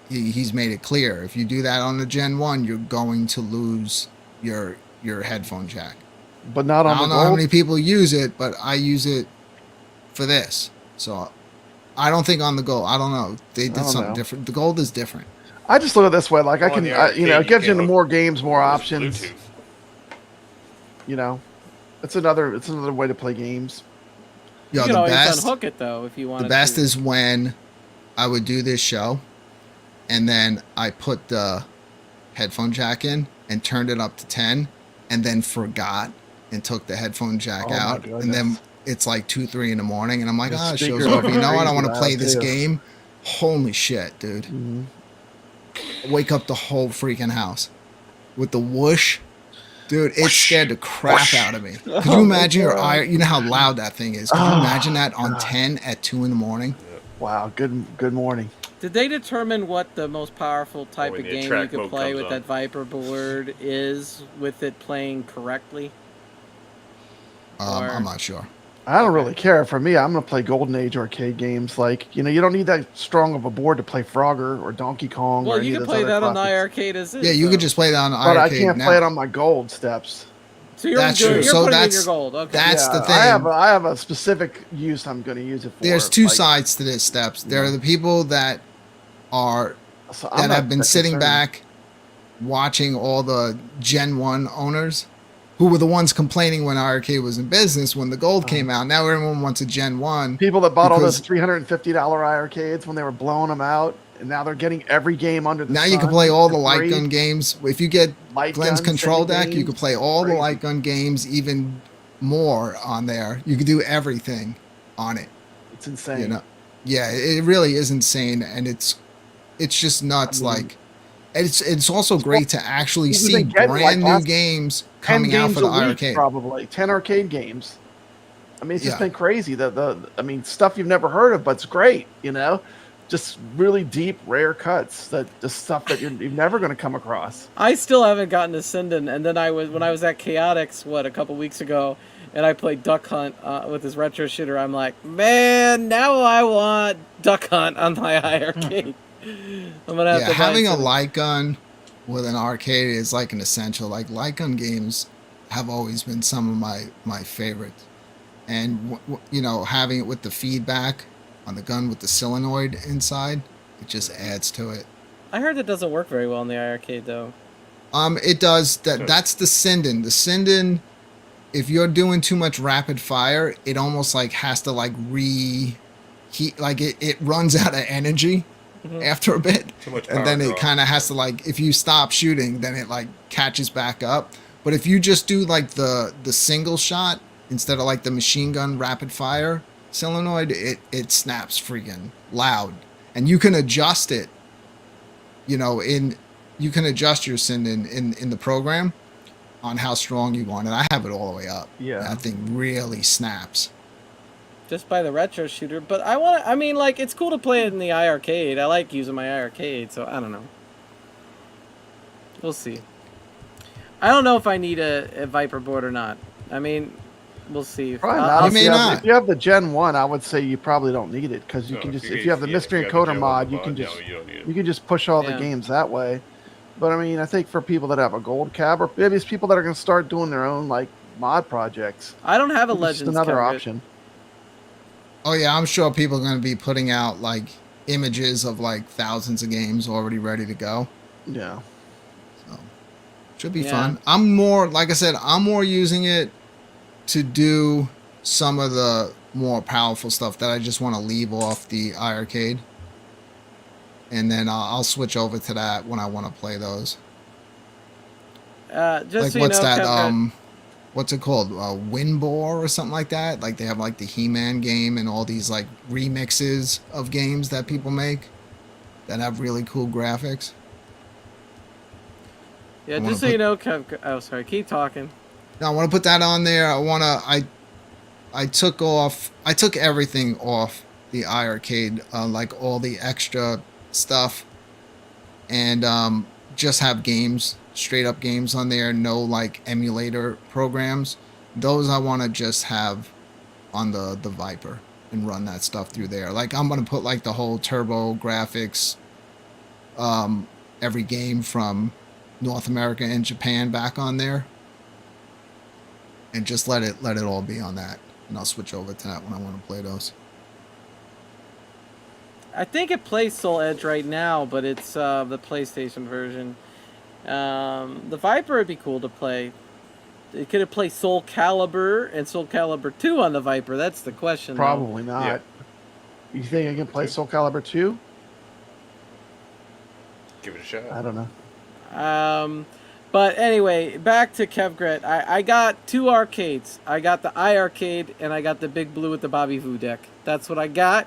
Speaker 3: he's made it clear. If you do that on the Gen 1, you're going to lose your headphone jack.
Speaker 4: But not on the
Speaker 3: I don't know how many people use it, but I use it for this. So I don't think on the Gold. I don't know. They did something different. The Gold is different.
Speaker 4: I just look at it this way. Like I can,
Speaker 5: the Arcade,
Speaker 4: it gives you
Speaker 5: can't
Speaker 4: more games, more options.
Speaker 5: Bluetooth.
Speaker 4: You know, it's another way to play games.
Speaker 3: Yo,
Speaker 6: You can
Speaker 3: the
Speaker 6: always
Speaker 3: best,
Speaker 6: unhook it though if you want.
Speaker 3: the best is when I would do this show, and then I put the headphone jack in and turned it up to 10, and then forgot and took the headphone jack
Speaker 4: Oh my
Speaker 3: out, and then
Speaker 4: goodness.
Speaker 3: it's like 2-3 in the morning, and I'm like,
Speaker 4: The
Speaker 3: show's
Speaker 4: speakers
Speaker 3: over.
Speaker 4: are
Speaker 3: You know what? I
Speaker 4: crazy
Speaker 3: want to play
Speaker 4: loud,
Speaker 3: this
Speaker 4: too.
Speaker 3: game. Holy shit, dude!
Speaker 4: Mhm.
Speaker 3: Wake up the whole freaking house with the whoosh. Dude, it scared the crap out of me. Could you imagine your iron? You know how loud that thing is. Could you imagine that on 10 at 2 in the morning?
Speaker 4: Wow. Good morning.
Speaker 6: Did they determine what the most powerful type
Speaker 5: when
Speaker 6: of
Speaker 5: the
Speaker 6: game you
Speaker 5: track
Speaker 6: could
Speaker 5: mode
Speaker 6: play
Speaker 5: comes
Speaker 6: with
Speaker 5: on.
Speaker 6: that Viper board is with it playing correctly? Or-
Speaker 3: I'm not sure.
Speaker 4: I don't really care. For me, I'm gonna play Golden Age arcade games. Like, you don't need that strong of a board to play Frogger or Donkey Kong.
Speaker 6: Well,
Speaker 4: or any
Speaker 6: you
Speaker 4: of
Speaker 6: can
Speaker 4: those
Speaker 6: play
Speaker 4: other
Speaker 6: that on the
Speaker 4: classics.
Speaker 6: arcade as is.
Speaker 3: Yeah, you
Speaker 6: though.
Speaker 3: could just play that on the
Speaker 4: But I
Speaker 3: arcade
Speaker 4: can't
Speaker 3: now.
Speaker 4: play it on my gold steps.
Speaker 6: So you're
Speaker 3: That's
Speaker 6: doing,
Speaker 3: true.
Speaker 6: You're
Speaker 3: So
Speaker 6: putting it in
Speaker 3: that's-
Speaker 6: your gold. Okay.
Speaker 3: that's
Speaker 4: Yeah,
Speaker 3: the thing.
Speaker 4: I have a specific use I'm going to use it for.
Speaker 3: There's two
Speaker 4: like,
Speaker 3: sides to this, Steps. There are the people that are
Speaker 4: so I'm
Speaker 3: that
Speaker 4: not
Speaker 3: have been
Speaker 4: that
Speaker 3: sitting
Speaker 4: concerned.
Speaker 3: back watching all the Gen 1 owners who were the ones complaining when arcade was in business when the gold came out. Now everyone wants a Gen 1.
Speaker 4: People that bought all
Speaker 3: because
Speaker 4: those $350 arcades when they were blowing them out, and now they're getting every game under the
Speaker 3: now
Speaker 4: sun.
Speaker 3: you can play all the
Speaker 4: for
Speaker 3: light
Speaker 4: free.
Speaker 3: gun games. If you get
Speaker 4: Light
Speaker 3: Glenn's
Speaker 4: gun,
Speaker 3: control
Speaker 4: semi
Speaker 3: deck, you
Speaker 4: games.
Speaker 3: can play all the
Speaker 4: Crazy.
Speaker 3: light gun games, even more on there. You can do everything on it.
Speaker 4: It's insane.
Speaker 3: You know, yeah, it really is insane, and it's just nuts.
Speaker 4: I mean,
Speaker 3: Like, it's also great to actually
Speaker 4: Even
Speaker 3: see
Speaker 4: getting, like,
Speaker 3: brand new
Speaker 4: last
Speaker 3: games
Speaker 4: 10
Speaker 3: coming out
Speaker 4: games
Speaker 3: for the
Speaker 4: a week,
Speaker 3: arcade.
Speaker 4: probably 10 arcade games. I mean, it's just
Speaker 3: Yeah.
Speaker 4: been crazy. Stuff you've never heard of, but it's great. Just really deep, rare cuts. Just stuff that you're never going to come across.
Speaker 6: I still haven't gotten to Sinden, and then when I was at Chaotix, a couple weeks ago, and I played Duck Hunt with this retro shooter, I'm like, man, now I want Duck Hunt on my iArcade. I'm gonna have
Speaker 3: Yeah,
Speaker 6: to buy
Speaker 3: having a
Speaker 6: some-
Speaker 3: light gun with an arcade is like an essential. Like, light gun games have always been some of my favorites, and having it with the feedback on the gun with the solenoid inside, it just adds to it.
Speaker 6: I heard it doesn't work very well in the iArcade though.
Speaker 3: It does. That's the Sinden. The Sinden, if you're doing too much rapid fire, it almost like has to like reheat. Like it runs out of energy after a bit,
Speaker 5: Too much
Speaker 3: and
Speaker 5: power
Speaker 3: then it
Speaker 5: draw.
Speaker 3: kind of has to like, if you stop shooting, then it like catches back up. But if you just do like the single shot instead of like the machine gun rapid fire solenoid, it snaps freaking loud, and you can adjust it. You can adjust your Sinden in the program on how strong you want it. I have it all the way up.
Speaker 4: Yeah.
Speaker 3: That thing really snaps.
Speaker 6: Just by the retro shooter, but it's cool to play it in the iArcade. I like using my iArcade, so I don't know. We'll see. I don't know if I need a Viper board or not. I mean, we'll see.
Speaker 4: Probably
Speaker 6: I'll-
Speaker 4: not.
Speaker 3: You may not.
Speaker 4: If you have the Gen 1, I would say you probably don't need it because you
Speaker 5: No,
Speaker 4: can just,
Speaker 5: if
Speaker 4: if you have the mystery encoder mod, you can
Speaker 5: no,
Speaker 4: just
Speaker 5: you don't need it.
Speaker 4: you can just push all
Speaker 6: Yeah.
Speaker 4: the games that way. But I mean, I think for people that have a gold cab, or maybe it's people that are going to start doing their own like mod projects,
Speaker 6: I don't have a
Speaker 4: it's just
Speaker 6: Legends
Speaker 4: another
Speaker 6: cabinet.
Speaker 4: option.
Speaker 3: Oh yeah, I'm sure people are going to be putting out like images of like thousands of games already ready to go.
Speaker 4: Yeah.
Speaker 3: So should be
Speaker 6: Yeah.
Speaker 3: fun. I'm more, like I said, I'm more using it to do some of the more powerful stuff that I just want to leave off the iArcade. And then I'll switch over to that when I want to play those.
Speaker 6: Just
Speaker 3: Like,
Speaker 6: so
Speaker 3: what's
Speaker 6: you know,
Speaker 3: that?
Speaker 6: Kevin,
Speaker 3: What's it called? Winbore or something like that. Like, they have like the He-Man game and all these like remixes of games that people make that have really cool graphics.
Speaker 6: yeah,
Speaker 3: I wanna
Speaker 6: just so you know, Kev. Oh, sorry. Keep talking.
Speaker 3: Now I want to put that on there. I took everything off the iArcade, like all the extra stuff, and just have games straight up games on there, no like emulator programs. Those I want to just have on the Viper and run that stuff through there. Like I'm gonna put like the whole turbo graphics, every game from North America and Japan back on there, and just let it all be on that, and I'll switch over to that when I want to play those.
Speaker 6: I think it plays Soul Edge right now, but it's the PlayStation version. The Viper would be cool to play. It could have played Soul Calibur and Soul Calibur 2 on the Viper. That's the question.
Speaker 4: Probably not.
Speaker 5: Yeah.
Speaker 4: You think I can play Soul Calibur 2?
Speaker 5: Give it a shot.
Speaker 4: I don't know.
Speaker 6: But anyway, back to Kevgret. I got 2 arcades. I got the iArcade and I got the Big Blue with the Bobby Voo deck. That's what I got.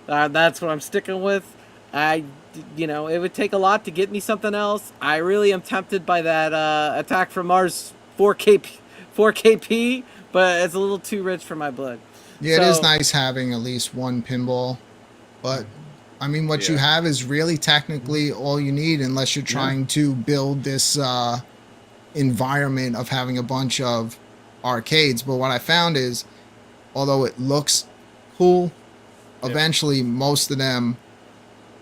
Speaker 6: That's what I'm sticking with. You know, it would take a lot to get me something else. I really am tempted by that Attack from Mars 4KP, but it's a little too rich for my blood.
Speaker 3: Yeah, it is nice having at least one pinball, but I mean, what you have is really technically all you need, unless you're trying to build this environment of having a bunch of arcades. But what I found is, although it looks cool, eventually most of them,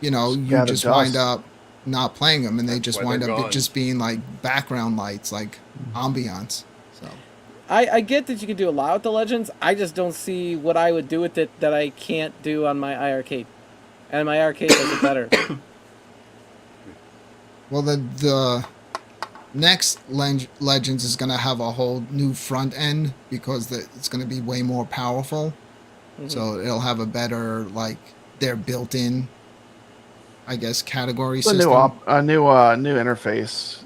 Speaker 3: you know, you just wind up not playing them, and they just wind up just being like background lights, like ambiance. So
Speaker 6: I get that you can do a lot with the Legends. I just don't see what I would do with it that I can't do on my iArcade. And my arcade does it better.
Speaker 3: Well, the next Legends is going to have a whole new front end, because it's going to be way more powerful. So it'll have a better, like, their built-in, I guess, category system.
Speaker 4: A new interface.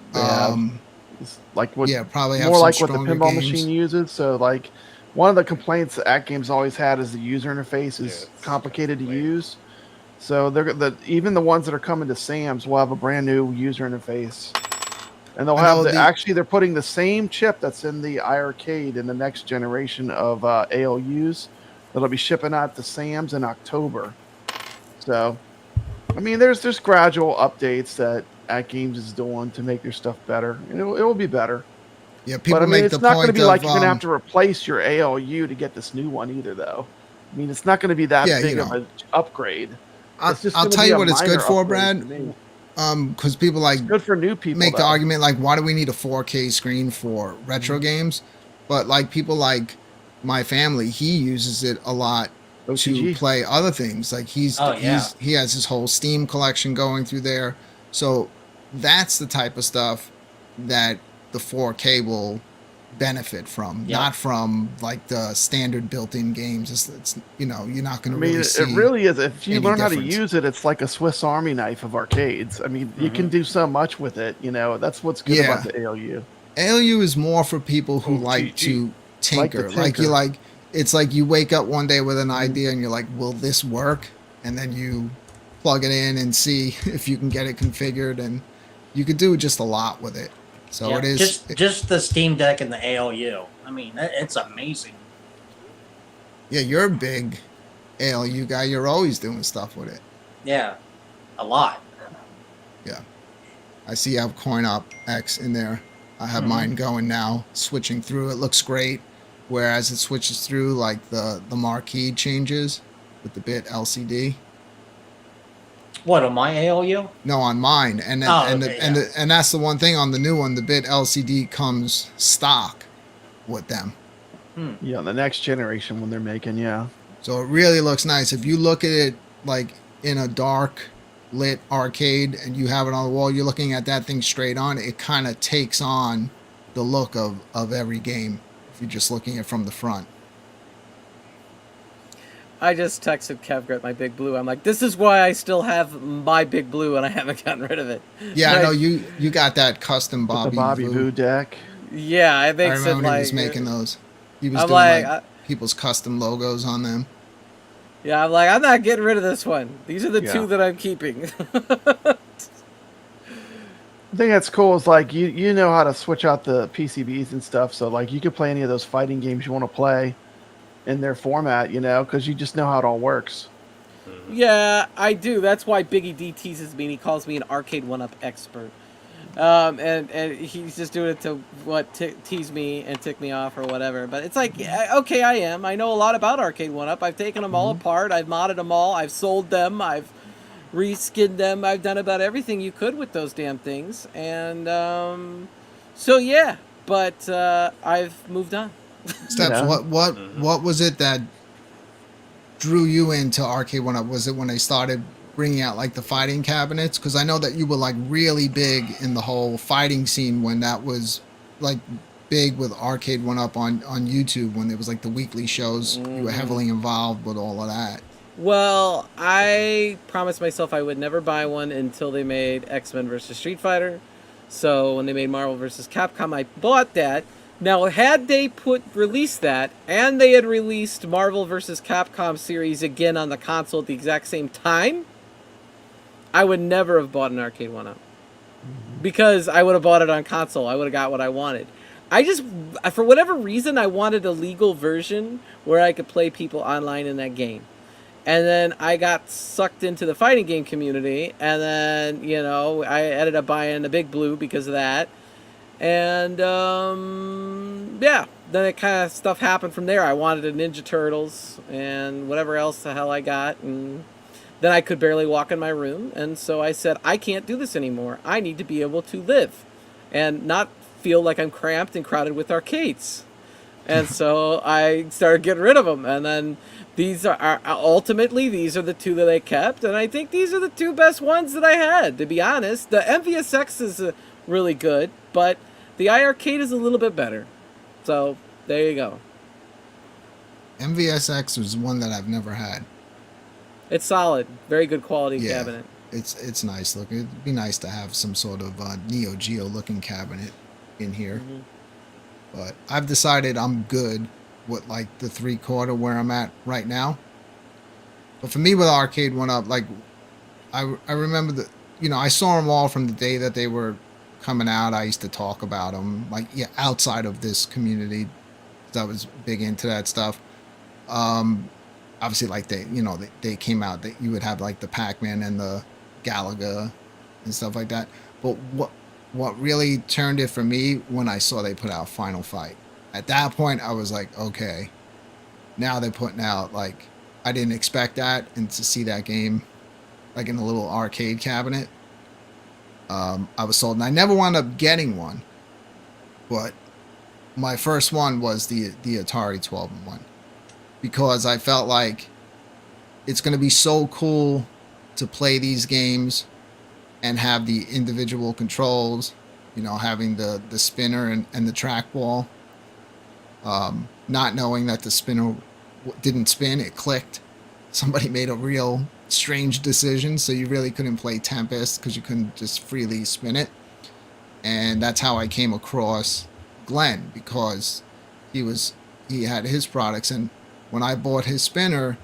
Speaker 4: It's like what,
Speaker 3: probably have
Speaker 4: more
Speaker 3: some
Speaker 4: like what the
Speaker 3: stronger
Speaker 4: pinball
Speaker 3: games.
Speaker 4: machine uses. So like, one of the complaints that AtGames always had is the user interface is complicated to use. So even the ones that are coming to Sam's will have a brand new user interface, and they'll have actually they're putting the same chip that's in the iArcade in the next generation of ALUs that'll be shipping out to Sam's in October. So, I mean, there's gradual updates that AtGames is doing to make their stuff better. It will be better.
Speaker 3: Yeah, people
Speaker 4: but I mean,
Speaker 3: make
Speaker 4: it's
Speaker 3: the
Speaker 4: not going to
Speaker 3: point
Speaker 4: be like
Speaker 3: of,
Speaker 4: you're going to have to replace your ALU to get this new one either, though. I mean, it's not going to be that big of an upgrade.
Speaker 3: I'll tell you what it's good for, Brad. Because people like
Speaker 4: it's good for new people.
Speaker 3: Make the argument like, why do we need a 4K screen for retro games? But like people like my family, he uses it a lot to play other things. Like he has his whole Steam collection going through there. So that's the type of stuff that the 4K will benefit from, not from like the standard built-in games. It's you know, you're not going to really see.
Speaker 4: It really is. If you learn
Speaker 3: difference.
Speaker 4: how to use it, it's like a Swiss Army knife of arcades. I mean, you can do so much with it. You know, that's what's good about the ALU.
Speaker 3: ALU is more for people who like to tinker. It's like you wake up one day with an idea and you're like, will this work? And then you plug it in and see if you can get it configured, and you could do just a lot with it. So it is
Speaker 7: just the Steam Deck and the ALU. I mean, it's amazing.
Speaker 3: Yeah, you're a big ALU guy. You're always doing stuff with it.
Speaker 7: Yeah, a lot.
Speaker 3: Yeah, I see you have CoinOp X in there. I have mine going now, switching through. It looks great. Whereas it switches through, like the marquee changes with the bit LCD.
Speaker 7: What, on my ALU?
Speaker 3: No, on mine. And and that's the one thing on the new one. The bit LCD comes stock with them.
Speaker 4: Yeah, the next generation when they're making,
Speaker 3: So it really looks nice. If you look at it like in a dark lit arcade and you have it on the wall, you're looking at that thing straight on, it kind of takes on the look of every game if you're just looking at it from the front.
Speaker 6: I just texted Kevgret my Big Blue. I'm like, this is why I still have my Big Blue and I haven't gotten rid of it.
Speaker 3: Yeah, I know you got that custom Bobby
Speaker 4: Voo deck.
Speaker 6: Yeah, I think
Speaker 3: I remember he was making those. He was doing like people's custom logos on them.
Speaker 6: Yeah, I'm like, I'm not getting rid of this one. These are the two that I'm keeping.
Speaker 4: The thing that's cool is like you know how to switch out the PCBs and stuff, so like you can play any of those fighting games you want to play in their format, you know, because you just know how it all works.
Speaker 6: Yeah, I do. That's why Biggie D teases me and he calls me an Arcade1Up expert. And he's just doing it to tease me and tick me off or whatever. But it's like, okay, I know a lot about Arcade1Up. I've taken them all apart. I've modded them all. I've sold them. I've reskinned them. I've done about everything you could with those damn things. And so yeah, but I've moved on.
Speaker 3: Steps.
Speaker 4: Yeah.
Speaker 3: What was it that drew you into Arcade1Up? Was it when they started bringing out like the fighting cabinets? Because I know that you were like really big in the whole fighting scene when that was like big with Arcade1Up on YouTube, when there was like the weekly shows. You were heavily involved with all of that.
Speaker 6: Well, I promised myself I would never buy one until they made X-Men versus Street Fighter. So when they made Marvel versus Capcom, I bought that. Now, had they released that, and they had released Marvel vs. Capcom series again on the console at the exact same time, I would never have bought an Arcade1Up. Because I would have bought it on console. I would have got what I wanted. For whatever reason, I wanted a legal version where I could play people online in that game. And then I got sucked into the fighting game community, and then, I ended up buying the Big Blue because of that. And, yeah, then it kind of stuff happened from there. I wanted a Ninja Turtles and whatever else the hell I got, and then I could barely walk in my room, and so I said, I can't do this anymore. I need to be able to live and not feel like I'm cramped and crowded with arcades. And so I started getting rid of them, and then these are ultimately, these are the two that I kept, and I think these are the two best ones that I had, to be honest. The MVSX is really good, but the iArcade is a little bit better. So, there you go.
Speaker 3: MVSX was one that I've never had.
Speaker 6: It's solid. Very good quality cabinet.
Speaker 3: It's nice looking. It'd be nice to have some sort of Neo Geo looking cabinet in here. But I've decided I'm good with like the 3/4 where I'm at right now. But for me with Arcade1Up, like I remember that, I saw them all from the day that they were coming out. I used to talk about them, like, outside of this community, 'cause I was big into that stuff. Obviously, like they came out, that you would have like the Pac-Man and the Galaga and stuff like that. But what really turned it for me when I saw they put out Final Fight. At that point, I was like, okay, now they're putting out, like, I didn't expect that, and to see that game like in a little arcade cabinet, I was sold. And I never wound up getting one, but my first one was the Atari 12-in-1, because I felt like it's going to be so cool to play these games and have the individual controls, having the spinner and the trackball. Not knowing that the spinner didn't spin, it clicked. Somebody made a real strange decision, so you really couldn't play Tempest because you couldn't just freely spin it. And that's how I came across Glenn, because he had his products, and when I bought his spinner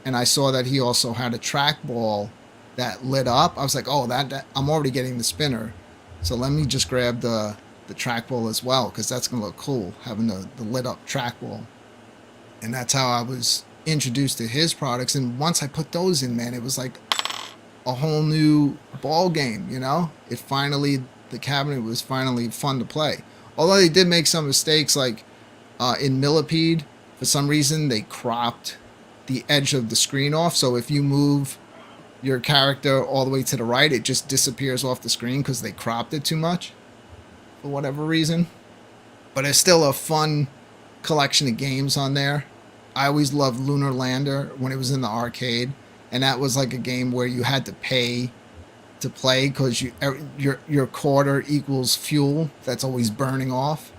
Speaker 3: and I saw that he also had a trackball that lit up, I was like, oh, that I'm already getting the spinner, so let me just grab the trackball as well, because that's gonna look cool, having the lit up trackball. And that's how I was introduced to his products. And once I put those in, man, it was like a whole new ball game. The cabinet was finally fun to play. Although they did make some mistakes, like in Millipede, for some reason they cropped the edge of the screen off, so if you move your character all the way to the right, it just disappears off the screen because they cropped it too much for whatever reason. But it's still a fun collection of games on there. I always loved Lunar Lander when it was in the arcade, and that was like a game where you had to pay to play, because your quarter equals fuel that's always burning off.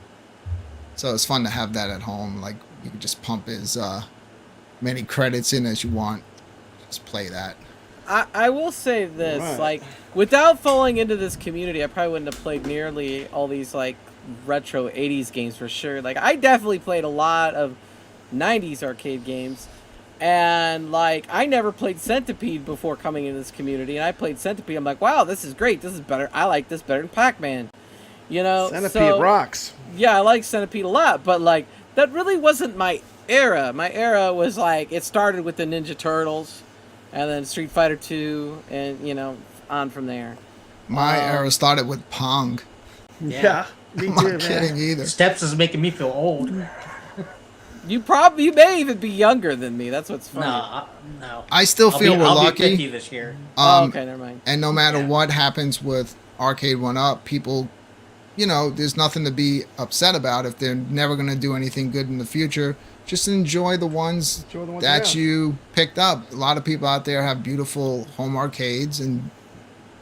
Speaker 3: So it's fun to have that at home. Like, you could just pump as many credits in as you want. Just play that.
Speaker 6: I will say this, like, without falling into this community, I probably wouldn't have played nearly all these, like, retro 80s games for sure. Like, I definitely played a lot of 90s arcade games, and, like, I never played Centipede before coming into this community, and I played Centipede. I'm like, wow, this is great. This is better. I like this better than Pac-Man.
Speaker 4: Centipede rocks.
Speaker 6: Yeah, I like Centipede a lot, but, like, that really wasn't my era. My era was, like, it started with the Ninja Turtles, and then Street Fighter 2, and, on from there.
Speaker 3: My era started with Pong.
Speaker 4: Yeah, me
Speaker 3: I'm
Speaker 4: too,
Speaker 3: not
Speaker 4: man.
Speaker 3: kidding either.
Speaker 7: Steps is making me feel old.
Speaker 6: You may even be younger than me. That's what's funny.
Speaker 7: No.
Speaker 3: I still feel we're
Speaker 7: I'll
Speaker 3: lucky.
Speaker 7: be 50 this year.
Speaker 6: Okay, never mind.
Speaker 3: And no matter what happens with Arcade1Up, people, you know, there's nothing to be upset about if they're never going to do anything good in the future. Just enjoy the ones that you picked up. A lot of people out there have beautiful home arcades, and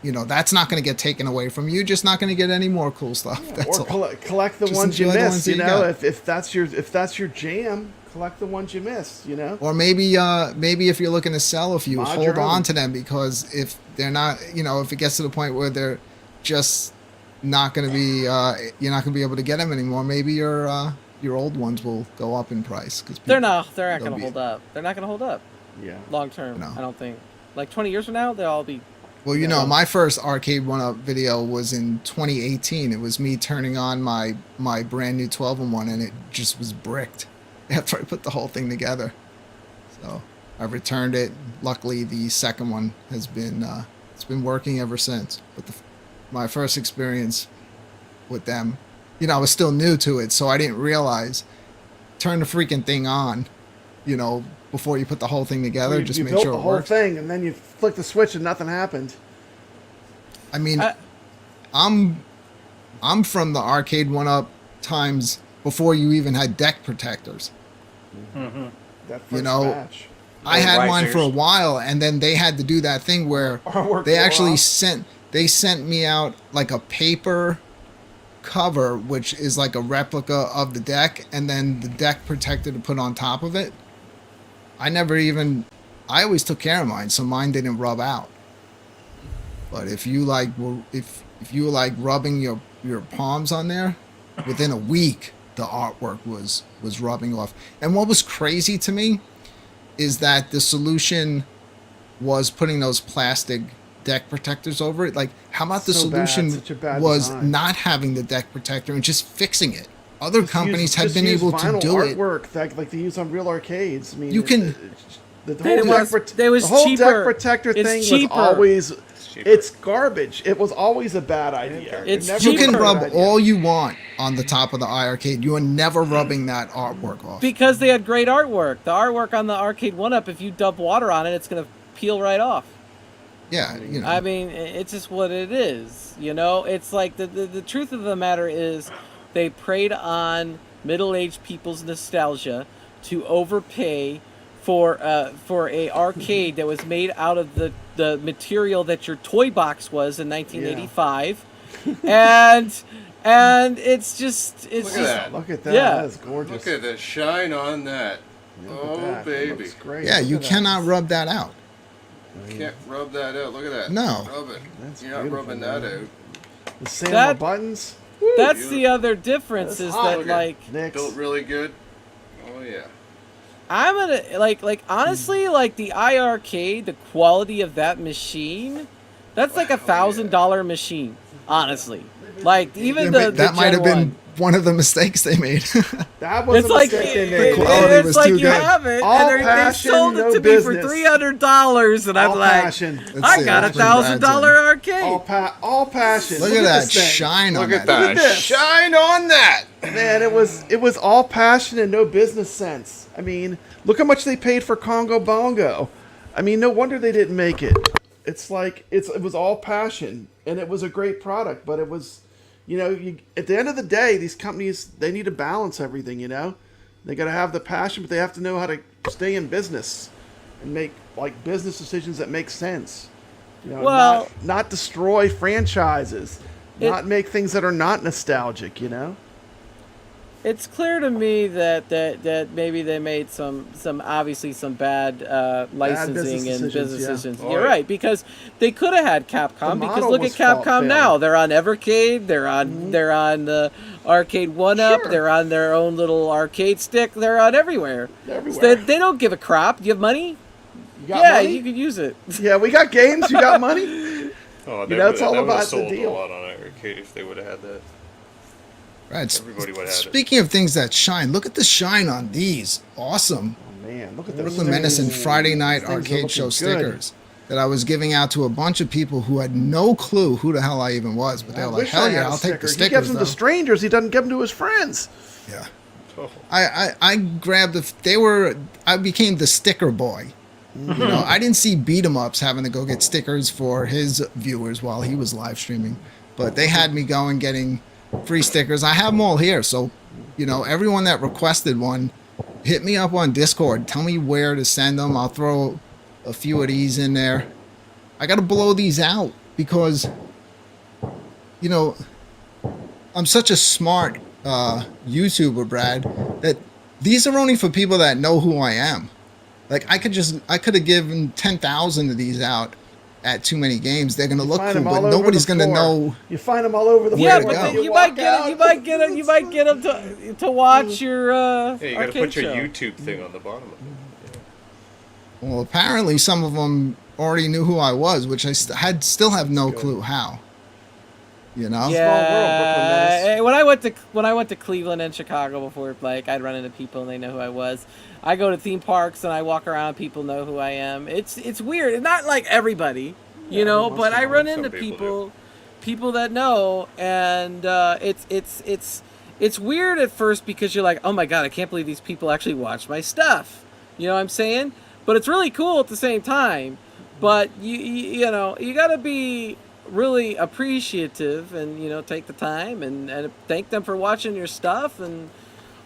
Speaker 3: you know that's not going to get taken away from you. Just not going to get any more cool stuff.
Speaker 4: Yeah,
Speaker 3: That's
Speaker 4: or
Speaker 3: all.
Speaker 4: collect the
Speaker 3: Just
Speaker 4: ones you
Speaker 3: enjoy the
Speaker 4: missed.
Speaker 3: ones that
Speaker 4: You
Speaker 3: you
Speaker 4: know,
Speaker 3: got.
Speaker 4: if that's your jam, collect the ones you missed. You know.
Speaker 3: Or maybe if you're looking to sell a few,
Speaker 4: Mod
Speaker 3: hold
Speaker 4: your
Speaker 3: on
Speaker 4: own.
Speaker 3: to them, because if they're not, you know, if it gets to the point where they're just not going to be, you're not going to be able to get them anymore, maybe your old ones will go up in price. Cause
Speaker 6: They're not going
Speaker 3: they'll
Speaker 6: to
Speaker 3: be-
Speaker 6: hold up. They're not going to hold up
Speaker 4: Yeah.
Speaker 6: long term.
Speaker 3: No.
Speaker 6: I don't think. Like 20 years from now, they'll all be.
Speaker 3: Well, you know, my first Arcade1Up video was in 2018. It was me turning on my brand new 12-in-1, and it just was bricked after I put the whole thing together. So I returned it. Luckily, the second one has been it's been working ever since. But my first experience with them, you know, I was still new to it, so I didn't realize. Turn the freaking thing on, you know, before you put the whole thing together. Just
Speaker 4: you
Speaker 3: make
Speaker 4: built
Speaker 3: sure
Speaker 4: the
Speaker 3: it
Speaker 4: whole
Speaker 3: works.
Speaker 4: thing, and then you flick the switch and nothing happened.
Speaker 3: I mean, I'm from the Arcade1Up times before you even had deck protectors.
Speaker 4: That first
Speaker 3: You know,
Speaker 4: batch.
Speaker 3: I had
Speaker 7: risers.
Speaker 3: one for a while, and then they had to do that thing where
Speaker 4: Artwork
Speaker 3: they
Speaker 4: go
Speaker 3: actually
Speaker 4: off.
Speaker 3: sent me out like a paper cover, which is like a replica of the deck, and then the deck protector to put on top of it. I always took care of mine, so mine didn't rub out. But if you if you were like rubbing your palms on there, within a week the artwork was rubbing off. And what was crazy to me is that the solution was putting those plastic deck protectors over it. Like, how about the
Speaker 4: So bad,
Speaker 3: solution
Speaker 4: such a bad
Speaker 3: was
Speaker 4: design.
Speaker 3: not having the deck protector and just fixing it? Other companies have
Speaker 4: Just
Speaker 3: been
Speaker 4: use
Speaker 3: able to
Speaker 4: vinyl
Speaker 3: do it.
Speaker 4: artwork that like they use on real arcades. I mean,
Speaker 3: You can-
Speaker 4: the
Speaker 6: It was
Speaker 4: the whole
Speaker 6: cheaper.
Speaker 4: deck protector
Speaker 6: It's
Speaker 4: thing
Speaker 6: cheaper.
Speaker 4: was always
Speaker 5: cheaper.
Speaker 4: it's garbage. It was always a bad idea.
Speaker 6: It's
Speaker 4: It never
Speaker 3: You
Speaker 4: was
Speaker 3: can
Speaker 4: a good
Speaker 3: rub
Speaker 4: idea.
Speaker 3: all you want on the top of the iArcade. You are never rubbing that artwork off.
Speaker 6: Because they had great artwork. The artwork on the Arcade1Up, if you dump water on it, it's going to peel right off.
Speaker 3: Yeah, you know.
Speaker 6: I mean, it's just what it is. You know, it's like the truth of the matter is they preyed on middle-aged people's nostalgia to overpay for a arcade that was made out of the material that your toy box was in 1985. And it's just
Speaker 5: Look at that.
Speaker 4: Look at that.
Speaker 6: Yeah.
Speaker 4: That is gorgeous.
Speaker 5: Look at the shine on that.
Speaker 4: Look at
Speaker 5: Oh,
Speaker 4: that. That
Speaker 5: baby.
Speaker 4: looks great.
Speaker 3: Yeah,
Speaker 4: Look
Speaker 3: you
Speaker 4: at that.
Speaker 3: cannot rub that out.
Speaker 5: Can't rub that out. Look at that.
Speaker 3: No.
Speaker 5: Rub it.
Speaker 4: That's
Speaker 5: You're not
Speaker 4: beautiful,
Speaker 5: rubbing
Speaker 4: man.
Speaker 5: that out.
Speaker 4: The Sam
Speaker 6: That-
Speaker 4: buttons.
Speaker 6: that's the other difference
Speaker 4: That's
Speaker 6: is
Speaker 4: hot.
Speaker 6: that like
Speaker 4: Nicks.
Speaker 5: Built really good. Oh yeah.
Speaker 6: I'm gonna like honestly like the iArcade, the quality of that machine, that's like $1,000 machine. Honestly, like even the
Speaker 3: that might have
Speaker 6: Gen
Speaker 3: been
Speaker 6: 1.
Speaker 3: one of the mistakes they made.
Speaker 4: That was
Speaker 6: It's
Speaker 4: a
Speaker 6: like
Speaker 4: mistake they made.
Speaker 3: quality
Speaker 6: it's
Speaker 3: was
Speaker 6: like
Speaker 3: too
Speaker 6: you
Speaker 3: good.
Speaker 6: have it,
Speaker 4: All
Speaker 6: and they
Speaker 4: passion,
Speaker 6: sold it
Speaker 4: no
Speaker 6: to
Speaker 4: business.
Speaker 6: me for $300, and I'm
Speaker 4: All
Speaker 6: like,
Speaker 4: passion.
Speaker 3: Let's
Speaker 6: I
Speaker 3: see,
Speaker 6: got a
Speaker 3: let's bring Brad's
Speaker 6: $1,000
Speaker 3: in.
Speaker 6: arcade.
Speaker 4: All passion.
Speaker 3: Look
Speaker 4: at
Speaker 3: at that
Speaker 4: this thing.
Speaker 3: shine on
Speaker 5: Look at
Speaker 3: that.
Speaker 5: that.
Speaker 4: this.
Speaker 5: Shine on that.
Speaker 4: Man, it was all passion and no business sense. I mean, look how much they paid for Congo Bongo. I mean, no wonder they didn't make it. It's like it was all passion, and it was a great product. But it was, you know, at the end of the day, these companies, they need to balance everything. You know, they got to have the passion, but they have to know how to stay in business and make like business decisions that make sense. You know,
Speaker 6: Well-
Speaker 4: not destroy franchises, not make things that are not nostalgic. You know.
Speaker 6: It's clear to me that maybe they made some obviously some bad licensing
Speaker 4: business
Speaker 6: and
Speaker 4: decisions,
Speaker 6: business
Speaker 4: yeah.
Speaker 6: decisions.
Speaker 5: Oh,
Speaker 6: You're
Speaker 5: yeah.
Speaker 6: right, because they could have had Capcom.
Speaker 4: The
Speaker 6: Because
Speaker 4: model
Speaker 6: look at
Speaker 4: was fault
Speaker 6: Capcom
Speaker 4: failed.
Speaker 6: now. They're on EVERCADE. They're on the Arcade1Up.
Speaker 4: Sure.
Speaker 6: They're on their own little arcade stick. They're on everywhere.
Speaker 4: Everywhere.
Speaker 6: They don't give a crap. Do you have money?
Speaker 4: You got
Speaker 6: Yeah,
Speaker 4: money?
Speaker 6: you could use it.
Speaker 4: Yeah, we got games. You got money.
Speaker 5: Oh,
Speaker 4: You know, it's all
Speaker 5: that would've
Speaker 4: about the
Speaker 5: sold
Speaker 4: deal.
Speaker 5: a lot on Arcade if they would have had that.
Speaker 3: Right.
Speaker 5: Everybody would have had it.
Speaker 3: Speaking of things that shine, look at the shine on these. Awesome.
Speaker 4: Oh man, look at those.
Speaker 3: Brooklyn Menace and
Speaker 4: things.
Speaker 3: Friday Night
Speaker 4: These things are
Speaker 3: Arcade Show
Speaker 4: looking good.
Speaker 3: stickers. that I was giving out to a bunch of people who had no clue who the hell I even was. But they were like, hell yeah, I'll take the stickers.
Speaker 4: He gives them to strangers. He doesn't give them to his friends.
Speaker 3: Yeah.
Speaker 5: Oh.
Speaker 3: I grabbed I became the sticker boy. You know, I didn't see beat 'em ups having to go get stickers for his viewers while he was live streaming, but they had me going getting free stickers. I have them all here, so you know, everyone that requested one, hit me up on Discord. Tell me where to send them. I'll throw a few of these in there. I got to blow these out because, you know, I'm such a smart YouTuber, Brad, that these are only for people that know who I am. Like I could have given 10,000 of these out at too many games. They're gonna look cool, but nobody's gonna know.
Speaker 4: You find them all over the
Speaker 6: Yeah,
Speaker 4: floor.
Speaker 6: but you might get them to watch your
Speaker 5: Yeah, you gotta
Speaker 6: arcade
Speaker 5: put your
Speaker 6: show.
Speaker 5: YouTube thing on the bottom of it. Yeah.
Speaker 3: Well, apparently some of them already knew who I was, which I still have no clue how. You know?
Speaker 6: Yeah. When I went to Cleveland and Chicago before, like I'd run into people and they know who I was. I go to theme parks and I walk around, people know who I am. It's weird. It's not like everybody, you know, but I run into people that know, and it's weird at first because you're like, oh my god, I can't believe these people actually watch my stuff. You know what I'm saying? But it's really cool at the same time. But you know, you gotta be really appreciative and, you know, take the time and thank them for watching your stuff and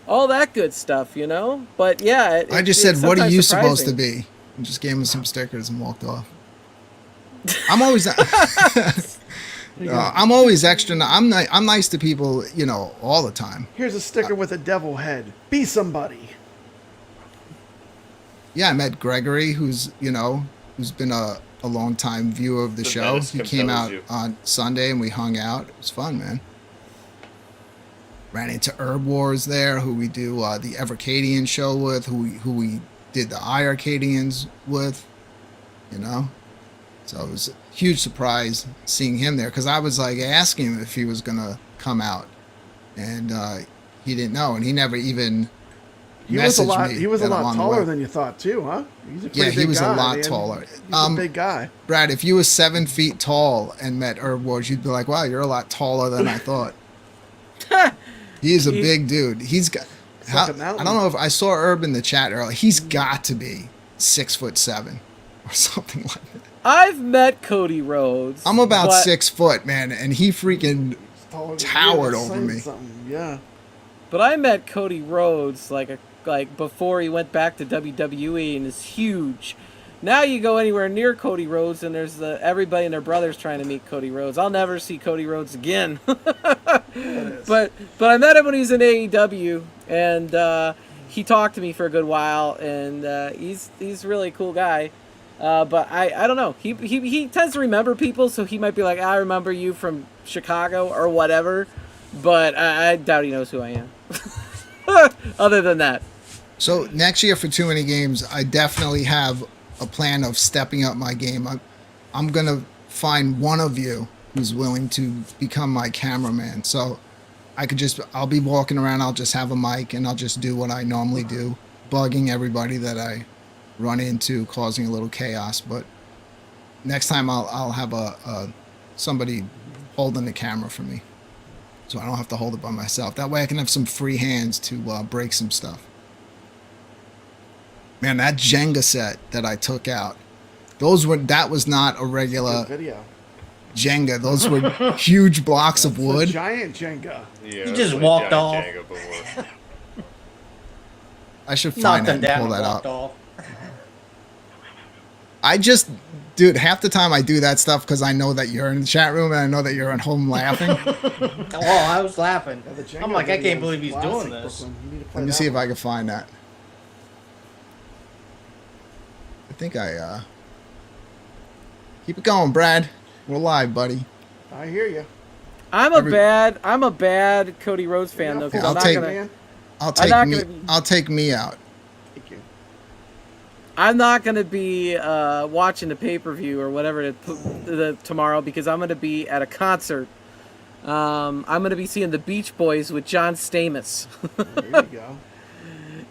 Speaker 6: all that good stuff, you know. But yeah,
Speaker 3: I just said, what are you
Speaker 6: surprising.
Speaker 3: supposed to be? And just gave him some stickers and walked off. I'm always I'm always extra. I'm nice to people, you know, all the time.
Speaker 4: Here's a sticker with a devil head. Be somebody.
Speaker 3: Yeah, I met Gregory, who's been a long time viewer of the show.
Speaker 5: Menace
Speaker 3: He came out
Speaker 5: you.
Speaker 3: on Sunday and we hung out. It was fun, man. Ran into Herb Wars there, who we do the EVERCADIAN show with, who we did the iArcadians with, you know. So it was a huge surprise seeing him there, because I was like asking him if he was gonna come out, and he didn't know, and he never even messaged me.
Speaker 4: He was a
Speaker 3: that I'm
Speaker 4: lot
Speaker 3: on the
Speaker 4: taller
Speaker 3: web.
Speaker 4: than you thought too, huh? He's a pretty
Speaker 3: Yeah,
Speaker 4: big
Speaker 3: he was
Speaker 4: guy,
Speaker 3: a lot
Speaker 4: man.
Speaker 3: taller.
Speaker 4: He's a big guy.
Speaker 3: Brad, if you were 7 feet tall and met Herb Wars, you'd be like, wow, you're a lot taller than I thought. He's a big dude. He's got.
Speaker 4: like a
Speaker 3: I
Speaker 4: mountain.
Speaker 3: don't know if I saw Herb in the chat earlier. He's got to be 6'7" or something like that.
Speaker 6: I've met Cody Rhodes.
Speaker 3: I'm about
Speaker 6: but
Speaker 3: 6 foot, man, and he freaking
Speaker 4: He's taller than
Speaker 3: towered
Speaker 4: you.
Speaker 3: over
Speaker 4: Saying
Speaker 3: me.
Speaker 4: something. Yeah.
Speaker 6: But I met Cody Rhodes like before he went back to WWE and is huge. Now you go anywhere near Cody Rhodes and there's everybody and their brothers trying to meet Cody Rhodes. I'll never see Cody Rhodes again. But I met him when he was in AEW, and he talked to me for a good while, and he's a really cool guy. But I don't know. He tends to remember people, so he might be like, I remember you from Chicago or whatever. But I doubt he knows who I am. Other than that.
Speaker 3: So next year for Too Many Games, I definitely have a plan of stepping up my game. I'm gonna find one of you who's willing to become my cameraman. So I'll be walking around, I'll just have a mic and I'll just do what I normally do, bugging everybody that I run into, causing a little chaos. But next time I'll have somebody holding the camera for me, so I don't have to hold it by myself. That way I can have some free hands to break some stuff. Man, that Jenga set that I took out, that was not a regular
Speaker 4: Good video.
Speaker 3: Jenga. Those were huge blocks of
Speaker 4: It's a
Speaker 3: wood.
Speaker 4: giant Jenga.
Speaker 5: Yeah,
Speaker 7: You just
Speaker 5: like
Speaker 7: walked
Speaker 5: giant
Speaker 7: off.
Speaker 5: Jenga before.
Speaker 3: I should
Speaker 7: Knocked
Speaker 3: find that
Speaker 7: them
Speaker 3: and
Speaker 7: down
Speaker 3: pull
Speaker 7: and
Speaker 3: that
Speaker 7: walked
Speaker 3: up.
Speaker 7: off.
Speaker 3: Dude, half the time I do that stuff because I know that you're in the chat room and I know that you're at home laughing.
Speaker 7: Oh, I was laughing.
Speaker 4: Yeah, the Jenga
Speaker 7: I'm like, I
Speaker 4: video
Speaker 7: can't
Speaker 4: is
Speaker 7: believe he's
Speaker 4: classic,
Speaker 7: doing this.
Speaker 4: Brooklyn. You need to play
Speaker 3: Let me
Speaker 4: that
Speaker 3: see if
Speaker 4: one.
Speaker 3: I can find that. I think keep it going, Brad. We're live, buddy.
Speaker 4: I hear you.
Speaker 6: I'm a bad Cody Rhodes fan though, because
Speaker 3: Yeah,
Speaker 6: I'm
Speaker 3: I'll
Speaker 6: not
Speaker 3: take-
Speaker 6: gonna.
Speaker 4: Man.
Speaker 3: I'll take me out.
Speaker 4: Thank you.
Speaker 6: I'm not gonna be watching the pay-per-view or whatever tomorrow because I'm gonna be at a concert. I'm gonna be seeing the Beach Boys with John Stamos.
Speaker 4: There you go.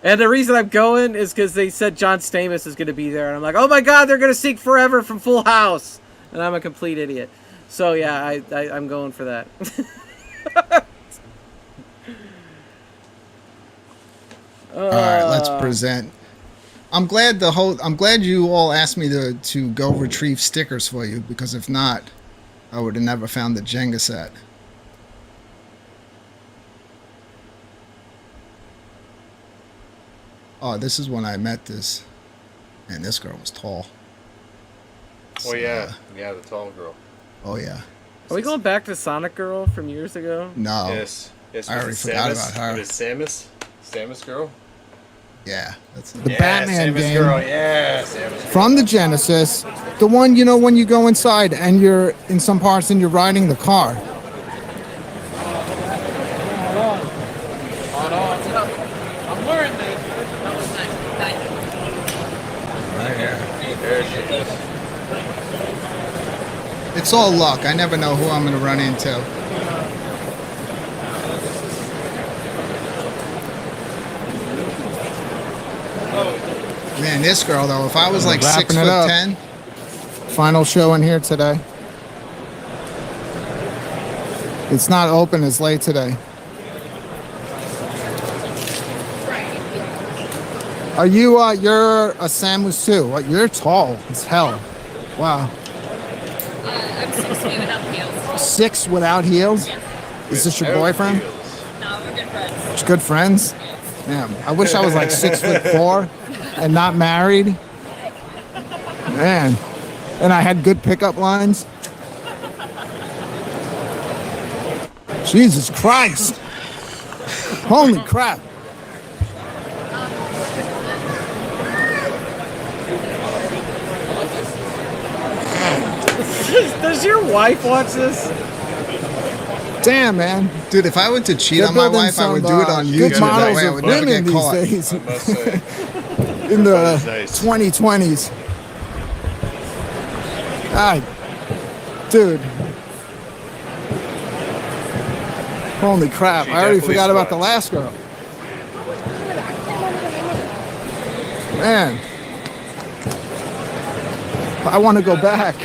Speaker 6: And the reason I'm going is because they said John Stamos is going to be there. And I'm like, oh my God, they're going to sing Forever from Full House. And I'm a complete idiot. So yeah, I'm going for that.
Speaker 3: All right, let's present. I'm glad you all asked me to go retrieve stickers for you, because if not, I would have never found the Jenga set. Oh, this is when I met this, and this girl was tall.
Speaker 5: Oh yeah, yeah, the tall girl.
Speaker 3: Oh yeah.
Speaker 6: Are we going back to Sonic Girl from years ago?
Speaker 3: No.
Speaker 5: Yes.
Speaker 3: I already forgot about her.
Speaker 5: Is Samus? Samus girl?
Speaker 3: Yeah, that's
Speaker 8: The Batman
Speaker 5: Samus
Speaker 8: game
Speaker 5: girl. Yeah, Samus girl.
Speaker 8: from the Genesis. The one, you know, when you go inside and you're in some parts and you're riding the car.
Speaker 6: I'm learning this.
Speaker 3: right here.
Speaker 5: There she is.
Speaker 3: It's all luck. I never know who I'm going to run into. Man, this girl though, if I was like
Speaker 8: Wrapping it up.
Speaker 3: 6'10",
Speaker 8: Final show in here today. It's not open. It's late today. Are you? You're a Samus too. What? You're tall as hell. Wow.
Speaker 9: I'm 6 feet without heels.
Speaker 8: 6 without heels. Is this your boyfriend?
Speaker 9: No, we're good friends.
Speaker 8: Just good friends. Damn. I wish I was like 6'4" and not married. Man. And I had good pickup lines. Jesus Christ. Holy crap.
Speaker 6: Does your wife watch this?
Speaker 8: Damn, man.
Speaker 3: dude, if I were to cheat
Speaker 8: They're
Speaker 3: on my
Speaker 8: building
Speaker 3: wife, I would
Speaker 8: some,
Speaker 3: do it on
Speaker 8: good
Speaker 3: YouTube. That
Speaker 8: models
Speaker 3: way I
Speaker 8: of
Speaker 3: would never
Speaker 8: women
Speaker 3: get caught.
Speaker 8: these days
Speaker 5: I must say.
Speaker 8: in the
Speaker 5: Nice.
Speaker 8: 2020s. Ah, dude. Holy crap.
Speaker 5: She
Speaker 8: I already
Speaker 5: definitely
Speaker 8: forgot about the
Speaker 5: squats.
Speaker 8: last girl. Man. I want to go back.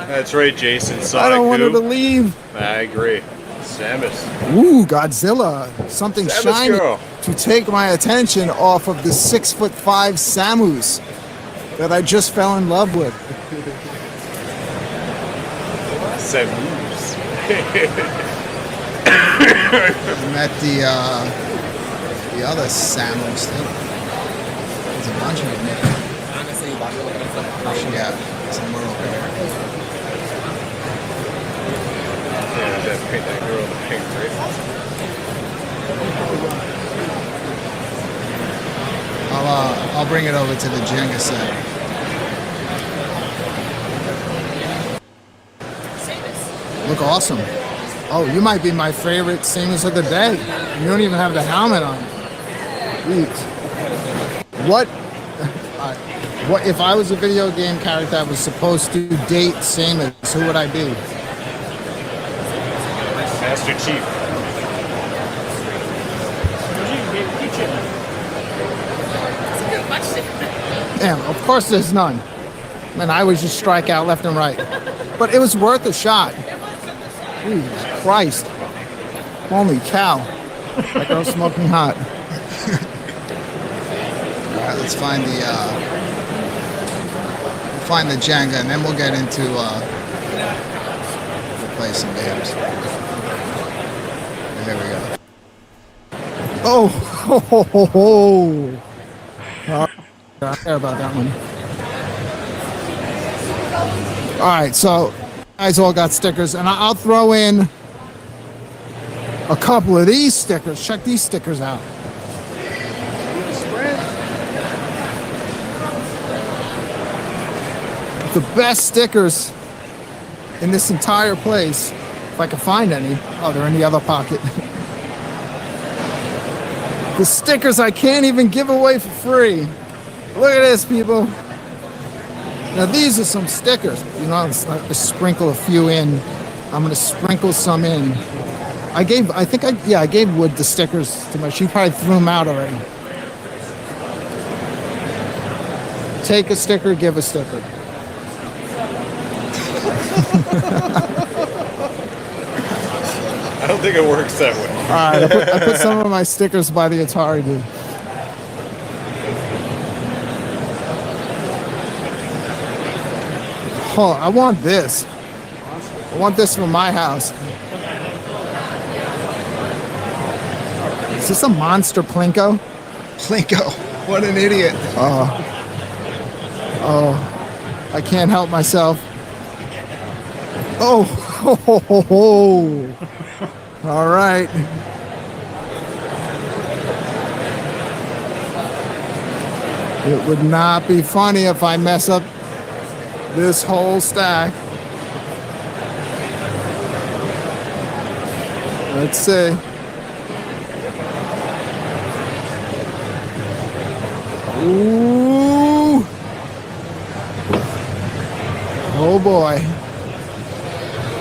Speaker 5: That's right, Jason. Sonic
Speaker 8: I don't want her to
Speaker 5: who?
Speaker 8: leave.
Speaker 5: I agree. Samus.
Speaker 8: Ooh, Godzilla. Something
Speaker 5: Samus
Speaker 8: shiny
Speaker 5: girl.
Speaker 8: to take my attention off of the 6'5" Samus that I just fell in love with.
Speaker 5: Samus.
Speaker 3: Met the other Samus too. There's a bunch of them. Yeah, somewhere over here.
Speaker 5: Yeah, that paint that girl in the pink, right?
Speaker 3: I'll bring it over to the Jenga set. Look awesome.
Speaker 8: Oh, you might be my favorite Samus of the day. You don't even have the helmet on. Jeez. What if I was a video game character that was supposed to date Samus, who would I be?
Speaker 5: Master Chief.
Speaker 8: Damn, of course there's none. Man, I would just strike out left and right. But it was worth a shot. Jesus Christ. Holy cow. That girl's smoking hot.
Speaker 3: All right, let's find the Jenga, and then we'll get into we'll play some games. There we go.
Speaker 8: Oh, ho, ho, ho, ho. Oh, I care about that one. All right, so you guys all got stickers, and I'll throw in a couple of these stickers. Check these stickers out. The best stickers in this entire place, if I can find any. Oh, they're in the other pocket. The stickers I can't even give away for free. Look at this, people. Now these are some stickers. You know, it's like to sprinkle a few in. I'm gonna sprinkle some in. I gave Wood the stickers to my. She probably threw them out already. Take a sticker, give a sticker.
Speaker 5: I don't think it works that way.
Speaker 8: All right, I put some of my stickers by the Atari, dude. Oh, I want this. I want this for my house. Is this a monster Plinko?
Speaker 3: Plinko, what an idiot.
Speaker 8: Oh, I can't help myself. Oh, all right. It would not be funny if I mess up this whole stack. Let's see. Ooh. Oh boy.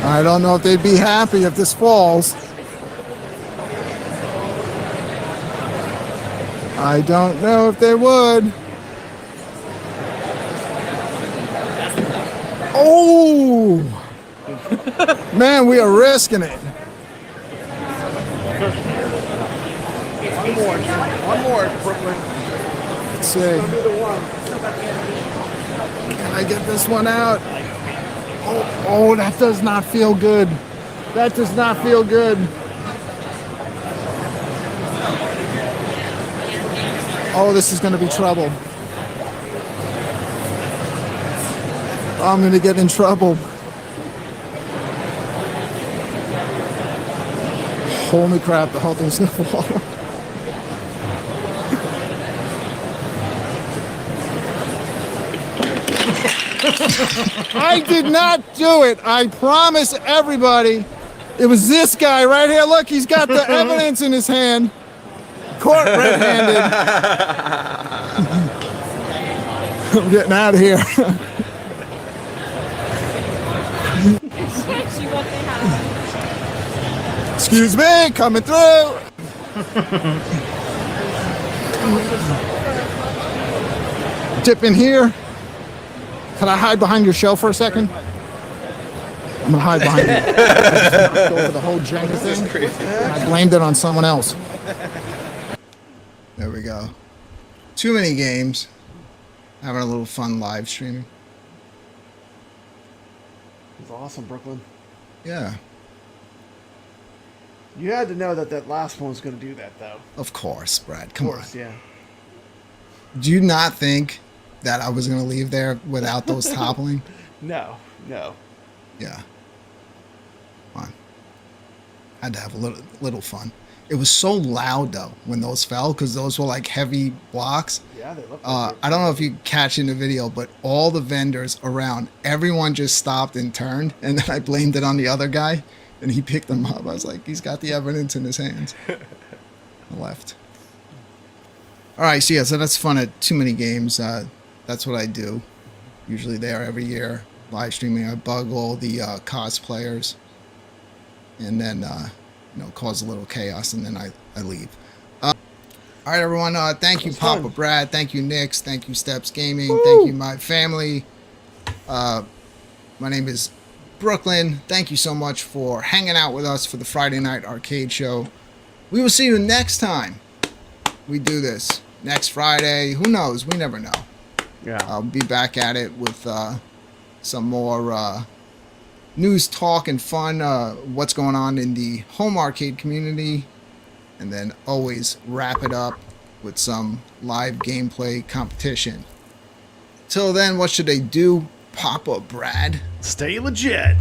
Speaker 8: I don't know if they'd be happy if this falls. I don't know if they would. Oh! Man, we are risking it.
Speaker 4: One more, Brooklyn.
Speaker 8: Let's see. Can I get this one out? Oh, that does not feel good. That does not feel good. Oh, this is going to be trouble. I'm going to get in trouble. Holy crap, the whole thing's going to fall. I did not do it. I promise everybody. It was this guy right here. Look, he's got the evidence in his hand. Caught red-handed. I'm getting out of here. Excuse me, coming through. Dip in here. Can I hide behind your shelf for a second? I'm gonna hide behind you. I just knocked over the whole Jenga thing. And I blamed it on someone else.
Speaker 3: There we go. Too many games. Having a little fun live streaming.
Speaker 4: It's awesome, Brooklyn.
Speaker 3: Yeah,
Speaker 4: You had to know that that last one was going to do that, though.
Speaker 3: of course, Brad. Come
Speaker 4: Of course,
Speaker 3: on.
Speaker 4: yeah.
Speaker 3: Do you not think that I was going to leave there without those toppling?
Speaker 4: No, no.
Speaker 3: Yeah. Come on. Had to have a little fun. It was so loud, though, when those fell, because those were like heavy blocks.
Speaker 4: Yeah, they look
Speaker 3: I don't know if you catch in the video, but all the vendors around, everyone just stopped and turned, and then I blamed it on the other guy, and he picked them up. I was like, he's got the evidence in his hands. I left. All right, so yeah, so that's fun at Too Many Games. That's what I do. Usually there every year, live streaming. I bug all the cosplayers, and then cause a little chaos, and then I leave. All right, everyone. Thank you, Papa Brad. Thank you, Nix. Thank you, Steps Gaming. Woo! Thank you, my family. My name is Brooklyn. Thank you so much for hanging out with us for the Friday night arcade show. We will see you next time we do this. Next Friday. Who knows? We never know.
Speaker 4: Yeah.
Speaker 3: I'll be back at it with some more news, talk, and fun. What's going on in the home arcade community. And then always wrap it up with some live gameplay competition. Till then, what should they do? Papa Brad.
Speaker 4: Stay legit.